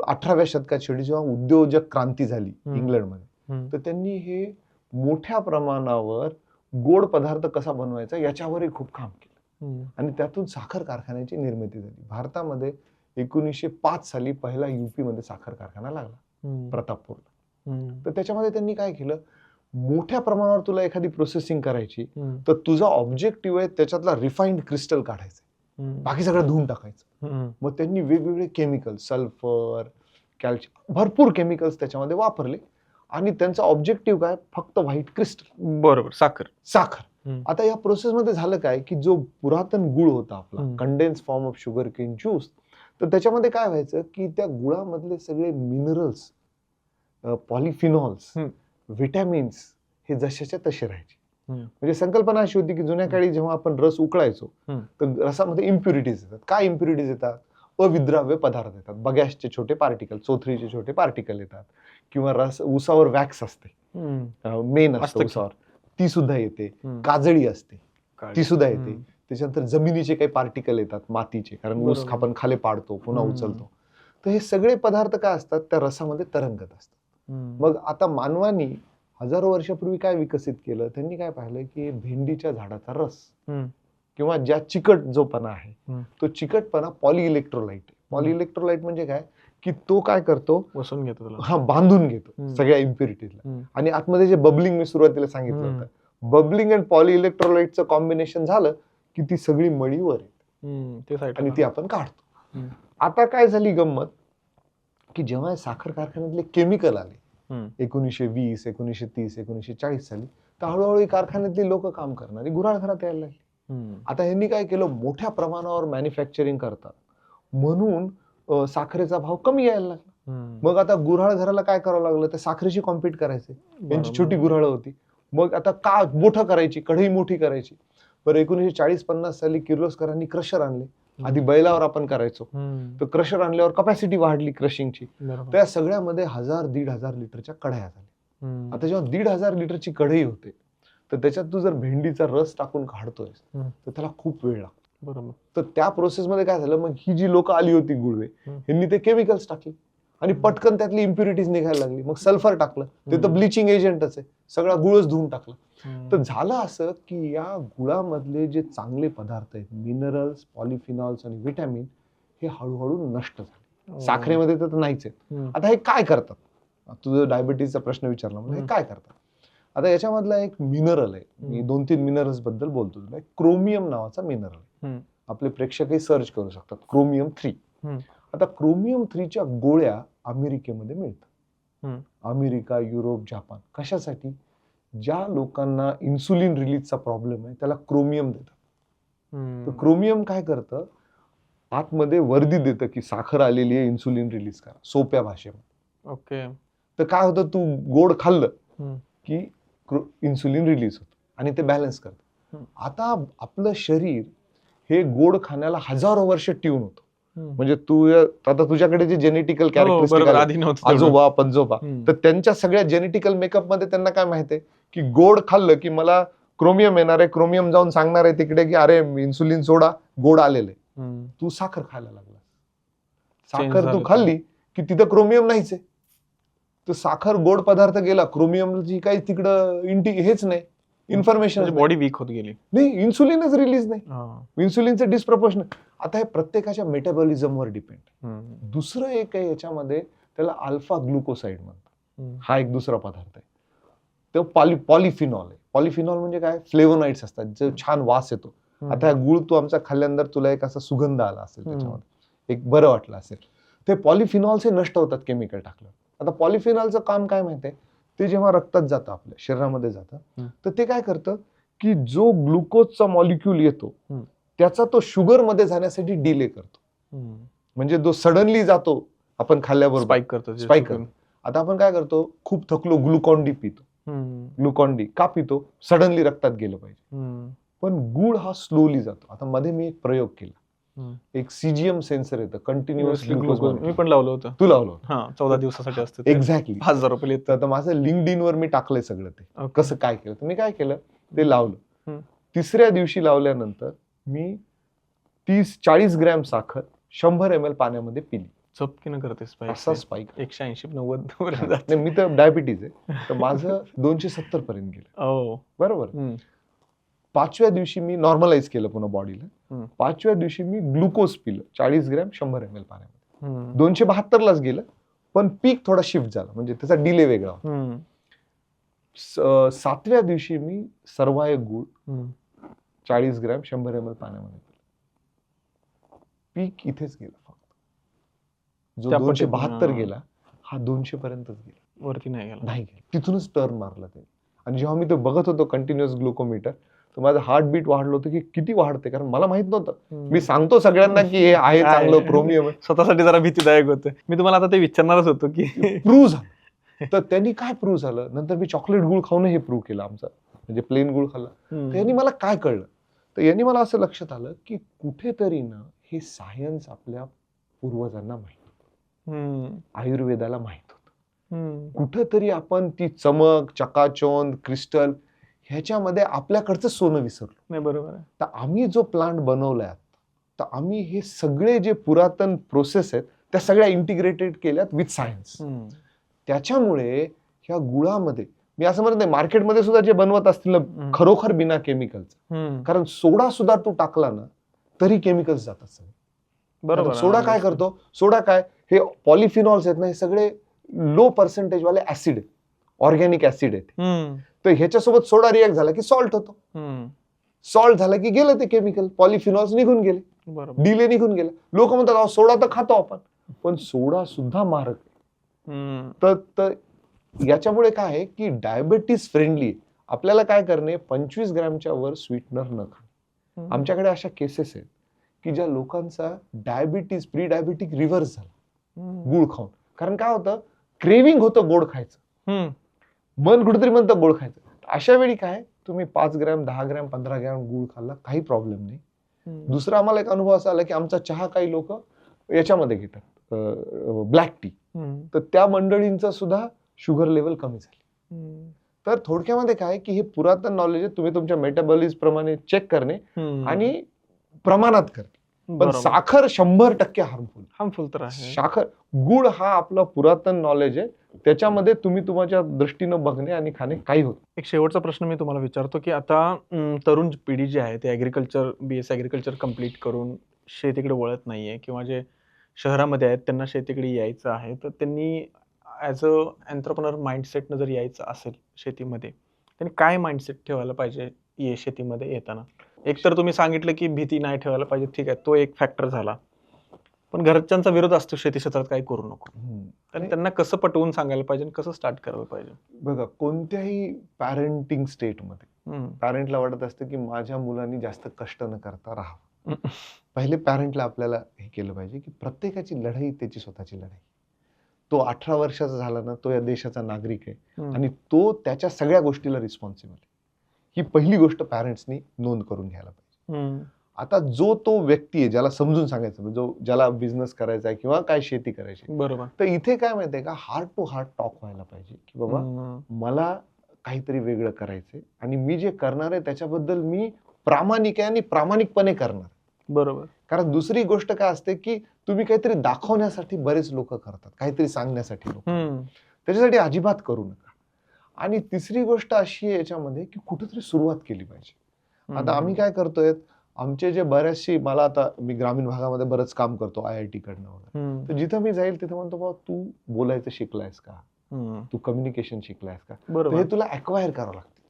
Speaker 1: 18व्या शतकात शेवटी जेव्हा उद्योजक क्रांती झाली इंग्लंडमध्ये, तर त्यांनी हे मोठ्या प्रमाणावर गोड पदार्थ कसा बनवायचा याच्यावरही खूप काम केलं आणि त्यातून साखर कारखान्याची निर्मिती झाली. भारतामध्ये 1905 साली पहिला युपी मध्ये साखर कारखाना लागला प्रतापपूरला. तर त्याच्यामध्ये त्यांनी काय केलं, मोठ्या प्रमाणावर तुला एखादी प्रोसेसिंग करायची तर तुझा ऑब्जेक्टिव्ह आहे त्याच्यातला रिफाईंड क्रिस्टल काढायचं, बाकी सगळं धुवून टाकायचं. मग त्यांनी वेगवेगळे केमिकल, सल्फर, कॅल्शियम, भरपूर केमिकल्स त्याच्यामध्ये वापरले आणि त्यांचा ऑब्जेक्टिव्ह काय, फक्त व्हाईट क्रिस्टल.
Speaker 2: बरोबर, साखर.
Speaker 1: आता या प्रोसेसमध्ये झालं काय की जो पुरातन गुळ होता आपला, condense form of sugar cane juice, तर त्याच्यामध्ये काय व्हायचं की त्या गुळामधले सगळे मिनरल्स, पॉलिफिनॉल्स, व्हिटॅमिन्स हे जशाच्या तसे राहायचे. म्हणजे संकल्पना अशी होती की जुन्या काळी जेव्हा आपण रस उकळायचो तर रसामध्ये इम्प्युरिटीज येतात. काय इम्प्युरिटीज येतात, अविद्राव्य पदार्थ येतात, बगॅसचे छोटे पार्टिकल, चोथरीचे छोटे पार्टिकल येतात, किंवा उसावर वॅक्स असते, मेन असते उसावर, ती सुद्धा येते, काजळी असते ती सुद्धा येते. त्याच्यानंतर जमिनीचे काही पार्टिकल येतात, मातीचे, कारण ऊस आपण खाली पाडतो पुन्हा उचलतो. तर हे सगळे पदार्थ काय असतात त्या रसामध्ये तरंगत असतात. मग आता मानवानी हजारो वर्षापूर्वी काय विकसित केलं, त्यांनी काय पाहिलं की भेंडीच्या झाडाचा रस किंवा ज्या चिकट जो पणा आहे तो चिकटपणा पॉलीइलेक्ट्रोलाइट. पॉलीइलेक्ट्रोलाइट म्हणजे काय की तो काय करतो,
Speaker 2: बसून घेतो,
Speaker 1: बांधून घेतो सगळ्या इम्प्युरिटीजला. आणि आतमध्ये जे बबलिंग मी सुरुवातीला सांगितलं होतं, बबलिंग अँड पॉलीइलेक्ट्रोलाइटचं कॉम्बिनेशन झालं की ती सगळी मळी वर येते आणि ती आपण काढतो. आता काय झाली गंमत की जेव्हा साखर कारखान्यातले केमिकल आले 1920, 1930, 1940 साली, तर हळूहळू कारखान्यातली लोक काम करणारी गुऱ्हाळ घरात यायला लागली. आता यांनी काय केलं, मोठ्या प्रमाणावर मॅन्युफॅक्चरिंग करतात म्हणून साखरेचा भाव कमी यायला लागला. मग आता गुऱ्हाळ घराला काय करावं लागलं, तर साखरेची कॉम्पीट करायचे. यांची छोटी गुऱ्हाळ होती, मग आता का मोठं करायची, कढई मोठी करायची. बरं 1940-50 साली किर्लोस्करांनी क्रशर आणले. आधी बैलावर आपण करायचो, तर क्रशर आणल्यावर कपॅसिटी वाढली क्रशिंगची. त्या सगळ्यामध्ये 1000-1500 लिटरच्या कढया झाल्या. आता जेव्हा 1500 लिटरची कढई होते तर त्याच्यात तू जर भेंडीचा रस टाकून काढतोय तर त्याला खूप वेळ लागतो. बरोबर. तर त्या प्रोसेसमध्ये काय झालं, मग ही जी लोक आली होती गुळवे, यांनी ते केमिकल्स टाकले आणि पटकन त्यातली इम्प्युरिटीज निघायला लागली. मग सल्फर टाकलं, ते तर ब्लिचिंग एजंटच आहे, सगळा गुळच धुवून टाकला. तर झालं असं की या गुळामधले जे चांगले पदार्थ आहेत, मिनरल्स, पॉलिफिनॉल्स आणि व्हिटॅमिन, हे हळूहळू नष्ट झाले. साखरेमध्ये तर नाहीच आहेत. आता हे काय करतात, तुझं डायबिटीजचा प्रश्न विचारला म्हणजे हे काय करतात. आता याच्यामधला एक मिनरल आहे, मी 2-3 मिनरल्स बद्दल बोलतो तुला. क्रोमियम नावाचा मिनरल आहे, आपले प्रेक्षकही सर्च करू शकतात, क्रोमियम 3. आता क्रोमियम 3च्या गोळ्या अमेरिकेमध्ये मिळतात, अमेरिका, युरोप, जपान. कशासाठी, ज्या लोकांना इन्सुलिन रिलीजचा प्रॉब्लेम आहे त्याला क्रोमियम देतात. तर क्रोमियम काय करतं, आतमध्ये वर्दी देतं की साखर आलेली आहे, इन्सुलिन रिलीज करा, सोप्या भाषेमध्ये.
Speaker 2: ओके.
Speaker 1: तर काय होतं, तू गोड खाल्लं की इन्सुलिन रिलीज होतं आणि ते बॅलन्स करतं. आता आपलं शरीर हे गोड खाण्याला हजारो वर्ष ट्यून होतं. म्हणजे तू आता तुझ्याकडे जे जेनेटिकल कॅरेक्टरिस्टिक, आजोबा पंजोबा, तर त्यांच्या सगळ्या जेनेटिकल मेकअप मध्ये त्यांना काय माहितीये की गोड खाल्लं की मला क्रोमियम येणार आहे, क्रोमियम जाऊन सांगणार आहे तिकडे की अरे इन्सुलिन सोडा, गोड आलेलं आहे. तू साखर खायला लागला, साखर तू खाल्ली की तिथं क्रोमियम नाहीच आहे. तर साखर गोड पदार्थ गेला, क्रोमियमची काही तिकडं हेच नाही, इन्फॉर्मेशन.
Speaker 2: बॉडी वीक होत गेली,
Speaker 1: नाही, इन्सुलिनच रिलीज नाही, इन्सुलिनचे डिस्प्रपोर्शन. आता हे प्रत्येकाच्या मेटाबॉलिझमवर डिपेंड. दुसरं एक आहे याच्यामध्ये, त्याला अल्फा ग्लुकोसाइड म्हणतात, हा एक दुसरा पदार्थ आहे. तो पॉलिफिनॉल आहे. पॉलिफिनॉल म्हणजे काय, फ्लेवोनाइड्स असतात, जो छान वास येतो. आता गुळ तू आमचा खाल्ल्यानंतर तुला एक असा सुगंध आला असेल, त्याच्यामध्ये एक बरं वाटलं असेल. ते पॉलिफिनॉल्स हे नष्ट होतात केमिकल टाकलं. आता पॉलिफिनॉलचं काम काय माहितीये, ते जेव्हा रक्तात जातं, आपल्या शरीरामध्ये जातं, तर ते काय करतं की जो ग्लुकोजचा मॉलिक्यूल येतो त्याचा तो शुगर मध्ये जाण्यासाठी डिले करतो. म्हणजे जो सडनली जातो आपण खाल्ल्याबरोबर स्पाइक करतो. आता आपण काय करतो, खूप थकलो, ग्लुकॉन डी पितो. ग्लुकॉन डी का पितो, सडनली रक्तात गेलं पाहिजे. पण गुळ हा स्लोली जातो. आता मध्ये मी एक प्रयोग केला, एक सीजीएम सेन्सर येतं, कंटिन्युअस ग्लुकोज.
Speaker 2: मी पण लावलं होतं.
Speaker 1: तू लावलं होतं?
Speaker 2: 14 दिवसासाठी असतं.
Speaker 1: एक्झॅक्टली
Speaker 2: 5000 रुपये येतं.
Speaker 1: तर माझं लिंक्डइन वर मी टाकलंय सगळं ते कसं काय केलं. तर मी काय केलं, ते लावलं तिसऱ्या दिवशी लावल्यानंतर मी 30-40 ग्रॅम साखर 100 ml पाण्यामध्ये पिली.
Speaker 2: चपकीनं करतेस
Speaker 1: असा स्पाइक.
Speaker 2: 180-90
Speaker 1: नाही, मी तर डायबिटीज आहे, तर माझं 270 पर्यंत गेलं.
Speaker 2: ओ
Speaker 1: बरोबर. 5व्या दिवशी मी नॉर्मलाइज केलं पुन्हा बॉडीला. 5व्या दिवशी मी ग्लुकोज पिलं 40 ग्रॅम 100 ml पाण्यामध्ये. 272लाच गेलं, पण पीक थोडा शिफ्ट झाला, म्हणजे त्याचा डिले वेगळा होता. 7व्या दिवशी मी सर्वायक गुळ 40 ग्रॅम 100 ml पाण्यामध्ये पिलं. पीक इथेच गेलं फक्त. जो
Speaker 2: त्या
Speaker 1: 272 गेला, हा 200 पर्यंतच गेला,
Speaker 2: वरती नाही गेला.
Speaker 1: नाही गेला. तिथूनच टर्न मारला ते. आणि जेव्हा मी ते बघत होतो कंटिन्युअस ग्लुकोमीटर, तर माझं हार्टबीट वाढलं होतं की किती वाढते, कारण मला माहित नव्हतं. मी सांगतो सगळ्यांना की हे आहे चांगलं क्रोमियम,
Speaker 2: स्वतःसाठी जरा भीतीदायक होतं. मी तुम्हाला आता ते विचारणारच होतो की
Speaker 1: प्रूव्ह झालं. तर त्यांनी काय प्रूव्ह झालं, नंतर मी चॉकलेट गुळ खाऊन हे प्रूव्ह केलं आमचं, म्हणजे प्लेन गुळ खाल्ला. तर यांनी मला काय कळलं, तर यांनी मला असं लक्षात आलं की कुठेतरी ना हे सायन्स आपल्या पूर्वजांना माहित होतं, आयुर्वेदाला माहित होतं. कुठेतरी आपण ती चमक, चकाचौंध, क्रिस्टल ह्याच्यामध्ये आपल्याकडचं सोनं विसरलो.
Speaker 2: नाही, बरोबर आहे.
Speaker 1: तर आम्ही जो प्लांट बनवलाय, तर आम्ही हे सगळे जे पुरातन प्रोसेस आहेत त्या सगळ्या इंटिग्रेटेड केल्यात विथ सायन्स. त्याच्यामुळे ह्या गुळामध्ये, मी असं म्हणत नाही मार्केटमध्ये सुद्धा जे बनवत असतील ना खरोखर बिना केमिकलचं, कारण सोडा सुद्धा तू टाकला ना तरी केमिकल्स जातात सगळे.
Speaker 2: बरोबर.
Speaker 1: सोडा काय करतो, सोडा काय, हे पॉलिफिनॉल्स आहेत ना, हे सगळे लो पर्सेंटेज वाले ऍसिड आहेत, ऑर्गॅनिक ऍसिड आहेत. तर ह्याच्यासोबत सोडा रिॲक्ट झाला की सॉल्ट होतो, सॉल्ट झाला की गेलं ते केमिकल, पॉलिफिनॉल्स निघून गेले, डिले निघून गेला. लोक म्हणतात सोडा तर खातो आपण, पण सोडा सुद्धा मारक. तर याच्यामुळे काय आहे की डायबिटीस फ्रेंडली आपल्याला काय करणे, 25 ग्रॅमच्या वर स्वीटनर न खा. आमच्याकडे अशा केसेस आहेत की ज्या लोकांचा डायबिटीस प्री डायबिटिक रिव्हर्स झाला गुळ खाऊन. कारण काय होतं, क्रेविंग होतं गोड खायचं, मन कुठेतरी म्हणतं गोड खायचं. अशा वेळी काय, तुम्ही 5 ग्रॅम 10 ग्रॅम 15 ग्रॅम गुळ खाल्ला काही प्रॉब्लेम नाही. दुसरा आम्हाला एक अनुभव असा आला की आमचा चहा काही लोक याच्यामध्ये घेतात, ब्लॅक टी, तर त्या मंडळींचा सुद्धा शुगर लेवल कमी झाली. तर थोडक्यामध्ये काय की हे पुरातन नॉलेज आहे, तुम्ही तुमच्या मेटाबॉलिझम प्रमाणे चेक करणे आणि प्रमाणात करणे. पण साखर 100% हार्मफुल
Speaker 2: तर आहे.
Speaker 1: साखर, गुळ हा आपला पुरातन नॉलेज आहे, त्याच्यामध्ये तुम्ही तुमच्या दृष्टीनं बघणे आणि खाणे काही होत.
Speaker 2: एक शेवटचा प्रश्न मी तुम्हाला विचारतो की आता तरुण पिढी जी आहे ते BS ॲग्रिकल्चर कम्प्लीट करून शेतीकडे वळत नाहीये, किंवा जे शहरामध्ये आहेत त्यांना शेतीकडे यायचं आहे, तर त्यांनी ॲज अ एंटरप्रेनर माइंडसेटनं जर यायचं असेल शेतीमध्ये, त्यांनी काय माइंडसेट ठेवायला पाहिजे शेतीमध्ये येताना? एक तर तुम्ही सांगितलं की भीती नाही ठेवायला पाहिजे, ठीक आहे, तो एक फॅक्टर झाला. पण घरच्यांचा विरोध असतो शेती क्षेत्रात काही करू नको, तर त्यांना कसं पटवून सांगायला पाहिजे, कसं स्टार्ट करायला पाहिजे?
Speaker 1: बघा, कोणत्याही पॅरेंटिंग स्टेटमध्ये पॅरेंटला वाटत असतं की माझ्या मुलांनी जास्त कष्ट न करता राहावं. पहिले पॅरेंटला आपल्याला हे केलं पाहिजे की प्रत्येकाची लढाई त्याची स्वतःची लढाई. तो 18 वर्षाचा झाला ना, तो या देशाचा नागरिक आहे आणि तो त्याच्या सगळ्या गोष्टीला रिस्पॉन्सिबल आहे. ही पहिली गोष्ट पॅरेंट्सनी नोंद करून घ्यायला पाहिजे. आता जो तो व्यक्ती आहे ज्याला समजून सांगायचं, ज्याला बिझनेस करायचा आहे किंवा काय शेती करायची,
Speaker 2: बरोबर,
Speaker 1: तर इथे काय माहितीये का, हार्ट टू हार्ट टॉक व्हायला पाहिजे की बाबा मला काहीतरी वेगळं करायचंय आणि मी जे करणार आहे त्याच्याबद्दल मी प्रामाणिक आहे आणि प्रामाणिकपणे करणार.
Speaker 2: बरोबर. कारण
Speaker 1: दुसरी गोष्ट काय असते की तुम्ही काहीतरी दाखवण्यासाठी बरेच लोक करतात, काहीतरी सांगण्यासाठी लोक, त्याच्यासाठी अजिबात करू नका. आणि तिसरी गोष्ट अशी आहे याच्यामध्ये की कुठेतरी सुरुवात केली पाहिजे. आता आम्ही काय करतोय, आमचे जे बऱ्याचशी, मला आता मी ग्रामीण भागामध्ये बरंच काम करतो IIT कडनं वगैरे, तर जिथं मी जाईल तिथं म्हणतो बाबा तू बोलायचं शिकलायस का, तू कम्युनिकेशन शिकलायस का, हे तुला अक्वायर करावं लागते.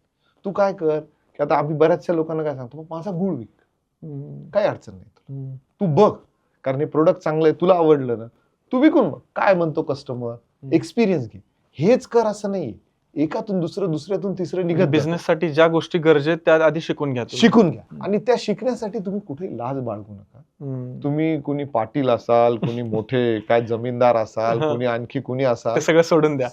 Speaker 1: तू काय कर की आता आम्ही बऱ्याचशा लोकांना काय सांगतो, माझा गुळ विक, काही अडचण नाही, तू बघ, कारण हे प्रोडक्ट चांगलं आहे, तुला आवडलं ना, तू विकून बघ, काय म्हणतो कस्टमर, एक्सपिरियन्स घे. हेच कर असं नाही, एकातून दुसरं, दुसऱ्यातून तिसरं निघत.
Speaker 2: बिझनेस साठी ज्या गोष्टी गरजेच्या त्या आधी शिकून घ्या.
Speaker 1: आणि त्या शिकण्यासाठी तुम्ही कुठे लाज बाळगू नका. तुम्ही कुणी पाटील असाल, कुणी मोठे काय जमीनदार असाल, कुणी आणखी कुणी असाल,
Speaker 2: सगळं सोडून द्या.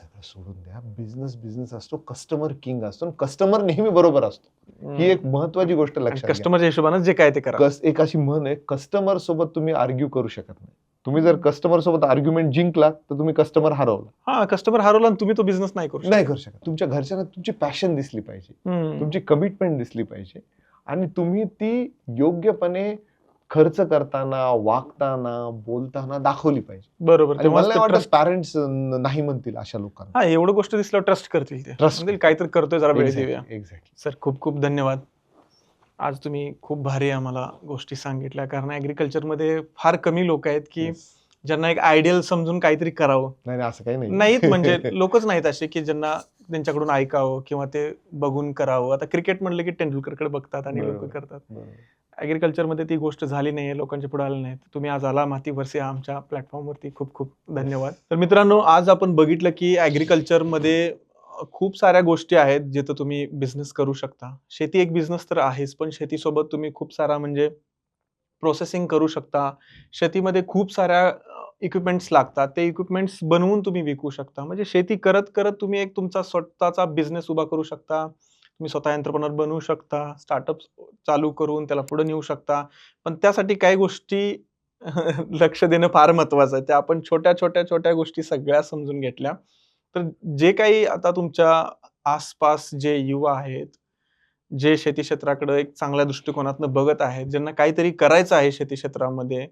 Speaker 1: बिझनेस असतो, कस्टमर किंग असतो, कस्टमर नेहमी बरोबर असतो. ही एक महत्वाची गोष्ट लक्षात घ्या.
Speaker 2: कस्टमरच्या हिशोबाने जे काय ते करा.
Speaker 1: एक अशी म्हण आहे, कस्टमर सोबत तुम्ही आर्ग्यू करू शकत नाही. तुम्ही जर कस्टमर सोबत आर्ग्युमेंट जिंकला तर तुम्ही कस्टमर हरवला.
Speaker 2: कस्टमर हरवला आणि तुम्ही तो बिझनेस नाही करू
Speaker 1: शकत. तुमच्या घरच्यांना तुमची पॅशन दिसली पाहिजे, तुमची कमिटमेंट दिसली पाहिजे आणि तुम्ही ती योग्यपणे खर्च करताना, वागताना, बोलताना दाखवली पाहिजे.
Speaker 2: बरोबर.
Speaker 1: आणि
Speaker 2: तेव्हाच
Speaker 1: मला
Speaker 2: ते
Speaker 1: नाही वाटत
Speaker 2: ट्रस्ट
Speaker 1: पॅरेंट्स नाही म्हणतील अशा लोकांना.
Speaker 2: हा एवढं गोष्ट दिसल्यावर ट्रस्ट करतील ते.
Speaker 1: Trust
Speaker 2: म्हणतील काहीतरी करतोय, जरा वेळ देऊया.
Speaker 1: एक्झॅक्टली.
Speaker 2: सर खूप खूप धन्यवाद. आज तुम्ही खूप भारी आम्हाला गोष्टी सांगितल्या, कारण ॲग्रीकल्चरमध्ये फार कमी लोक आहेत की ज्यांना एक आयडियल समजून काहीतरी करावं.
Speaker 1: नाही नाही, असं काही नाही.
Speaker 2: नाहीत म्हणजे लोकच नाहीत असे की ज्यांना त्यांच्याकडून ऐकावं किंवा ते बघून करावं. आता क्रिकेट म्हणलं की तेंडुलकरकडे बघतात आणि लोक
Speaker 1: बरोबर,
Speaker 2: करतात.
Speaker 1: बरोबर.
Speaker 2: ॲग्रीकल्चरमध्ये ती गोष्ट झाली नाहीये, लोकांच्या पुढे आलं नाही. तुम्ही आज आला मातीवरती आमच्या प्लॅटफॉर्मवरती, खूप खूप धन्यवाद. तर मित्रांनो, आज आपण बघितलं की ॲग्रीकल्चरमध्ये खूप साऱ्या गोष्टी आहेत जिथं तुम्ही बिझनेस करू शकता. शेती एक बिझनेस तर आहेच, पण शेतीसोबत तुम्ही खूप सारा म्हणजे प्रोसेसिंग करू शकता. शेतीमध्ये खूप साऱ्या इक्विपमेंट्स लागतात. ते इक्विपमेंट्स बनवून तुम्ही विकू शकता. म्हणजे शेती करत तुम्ही एक तुमचा स्वतःचा बिझनेस उभा करू शकता. तुम्ही स्वतः एंटरप्रेन्योर बनवू शकता. स्टार्टअप्स चालू करून त्याला पुढे नेऊ शकता. पण त्यासाठी काही गोष्टी लक्ष देणं फार महत्त्वाचं आहे. त्या आपण छोट्या गोष्टी सगळ्या समजून घेतल्या. तर जे काही आता तुमच्या आसपास जे युवा आहेत, जे शेती क्षेत्राकडे एक चांगल्या दृष्टिकोनातनं बघत आहेत, ज्यांना काहीतरी करायचं आहे शेती क्षेत्रामध्ये,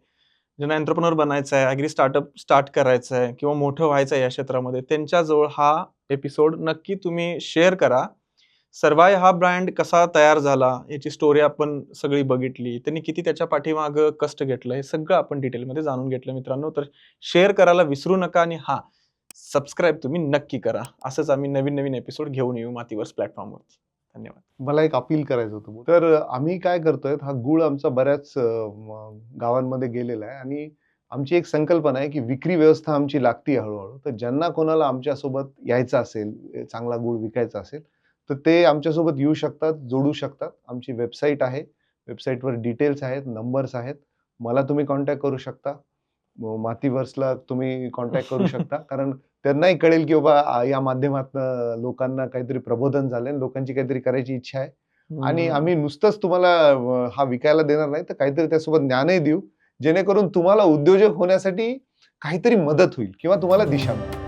Speaker 2: ज्यांना एंटरप्रेन्योर बनायचं आहे, ॲग्री स्टार्टअप स्टार्ट करायचं आहे किंवा मोठं व्हायचं आहे या क्षेत्रामध्ये, त्यांच्याजवळ हा एपिसोड नक्की तुम्ही शेअर करा. सर्वाय हा ब्रँड कसा तयार झाला, याची स्टोरी आपण सगळी बघितली. त्यांनी किती त्याच्या पाठीमागं कष्ट घेतलं, हे सगळं आपण डिटेलमध्ये जाणून घेतलं मित्रांनो. तर शेअर करायला विसरू नका आणि सबस्क्राईब तुम्ही नक्की करा. असंच आम्ही नवीन एपिसोड घेऊन येऊ मातीवर्स प्लॅटफॉर्मवरती. धन्यवाद.
Speaker 1: मला एक अपील करायचं होतं. तर आम्ही काय करतोय, हा गूळ आमचा बऱ्याच गावांमध्ये गेलेला आहे आणि आमची एक संकल्पना आहे की विक्री व्यवस्था आमची लागती हळूहळू. तर ज्यांना कोणाला आमच्यासोबत यायचं असेल, चांगला गूळ विकायचा असेल, तर ते आमच्यासोबत येऊ शकतात, जोडू शकतात. आमची वेबसाईट आहे. वेबसाईटवर डिटेल्स आहेत, नंबर्स आहेत. मला तुम्ही कॉन्टॅक्ट करू शकता. मातीवर्सला तुम्ही कॉन्टॅक्ट करू शकता. कारण त्यांनाही कळेल की बाबा या माध्यमातनं लोकांना काहीतरी प्रबोधन झालंय, लोकांची काहीतरी करायची इच्छा आहे. आणि आम्ही नुसतंच तुम्हाला हा विकायला देणार नाही, तर काहीतरी त्यासोबत ज्ञानही देऊ, जेणेकरून तुम्हाला उद्योजक होण्यासाठी काहीतरी मदत होईल किंवा तुम्हाला दिशा मिळेल.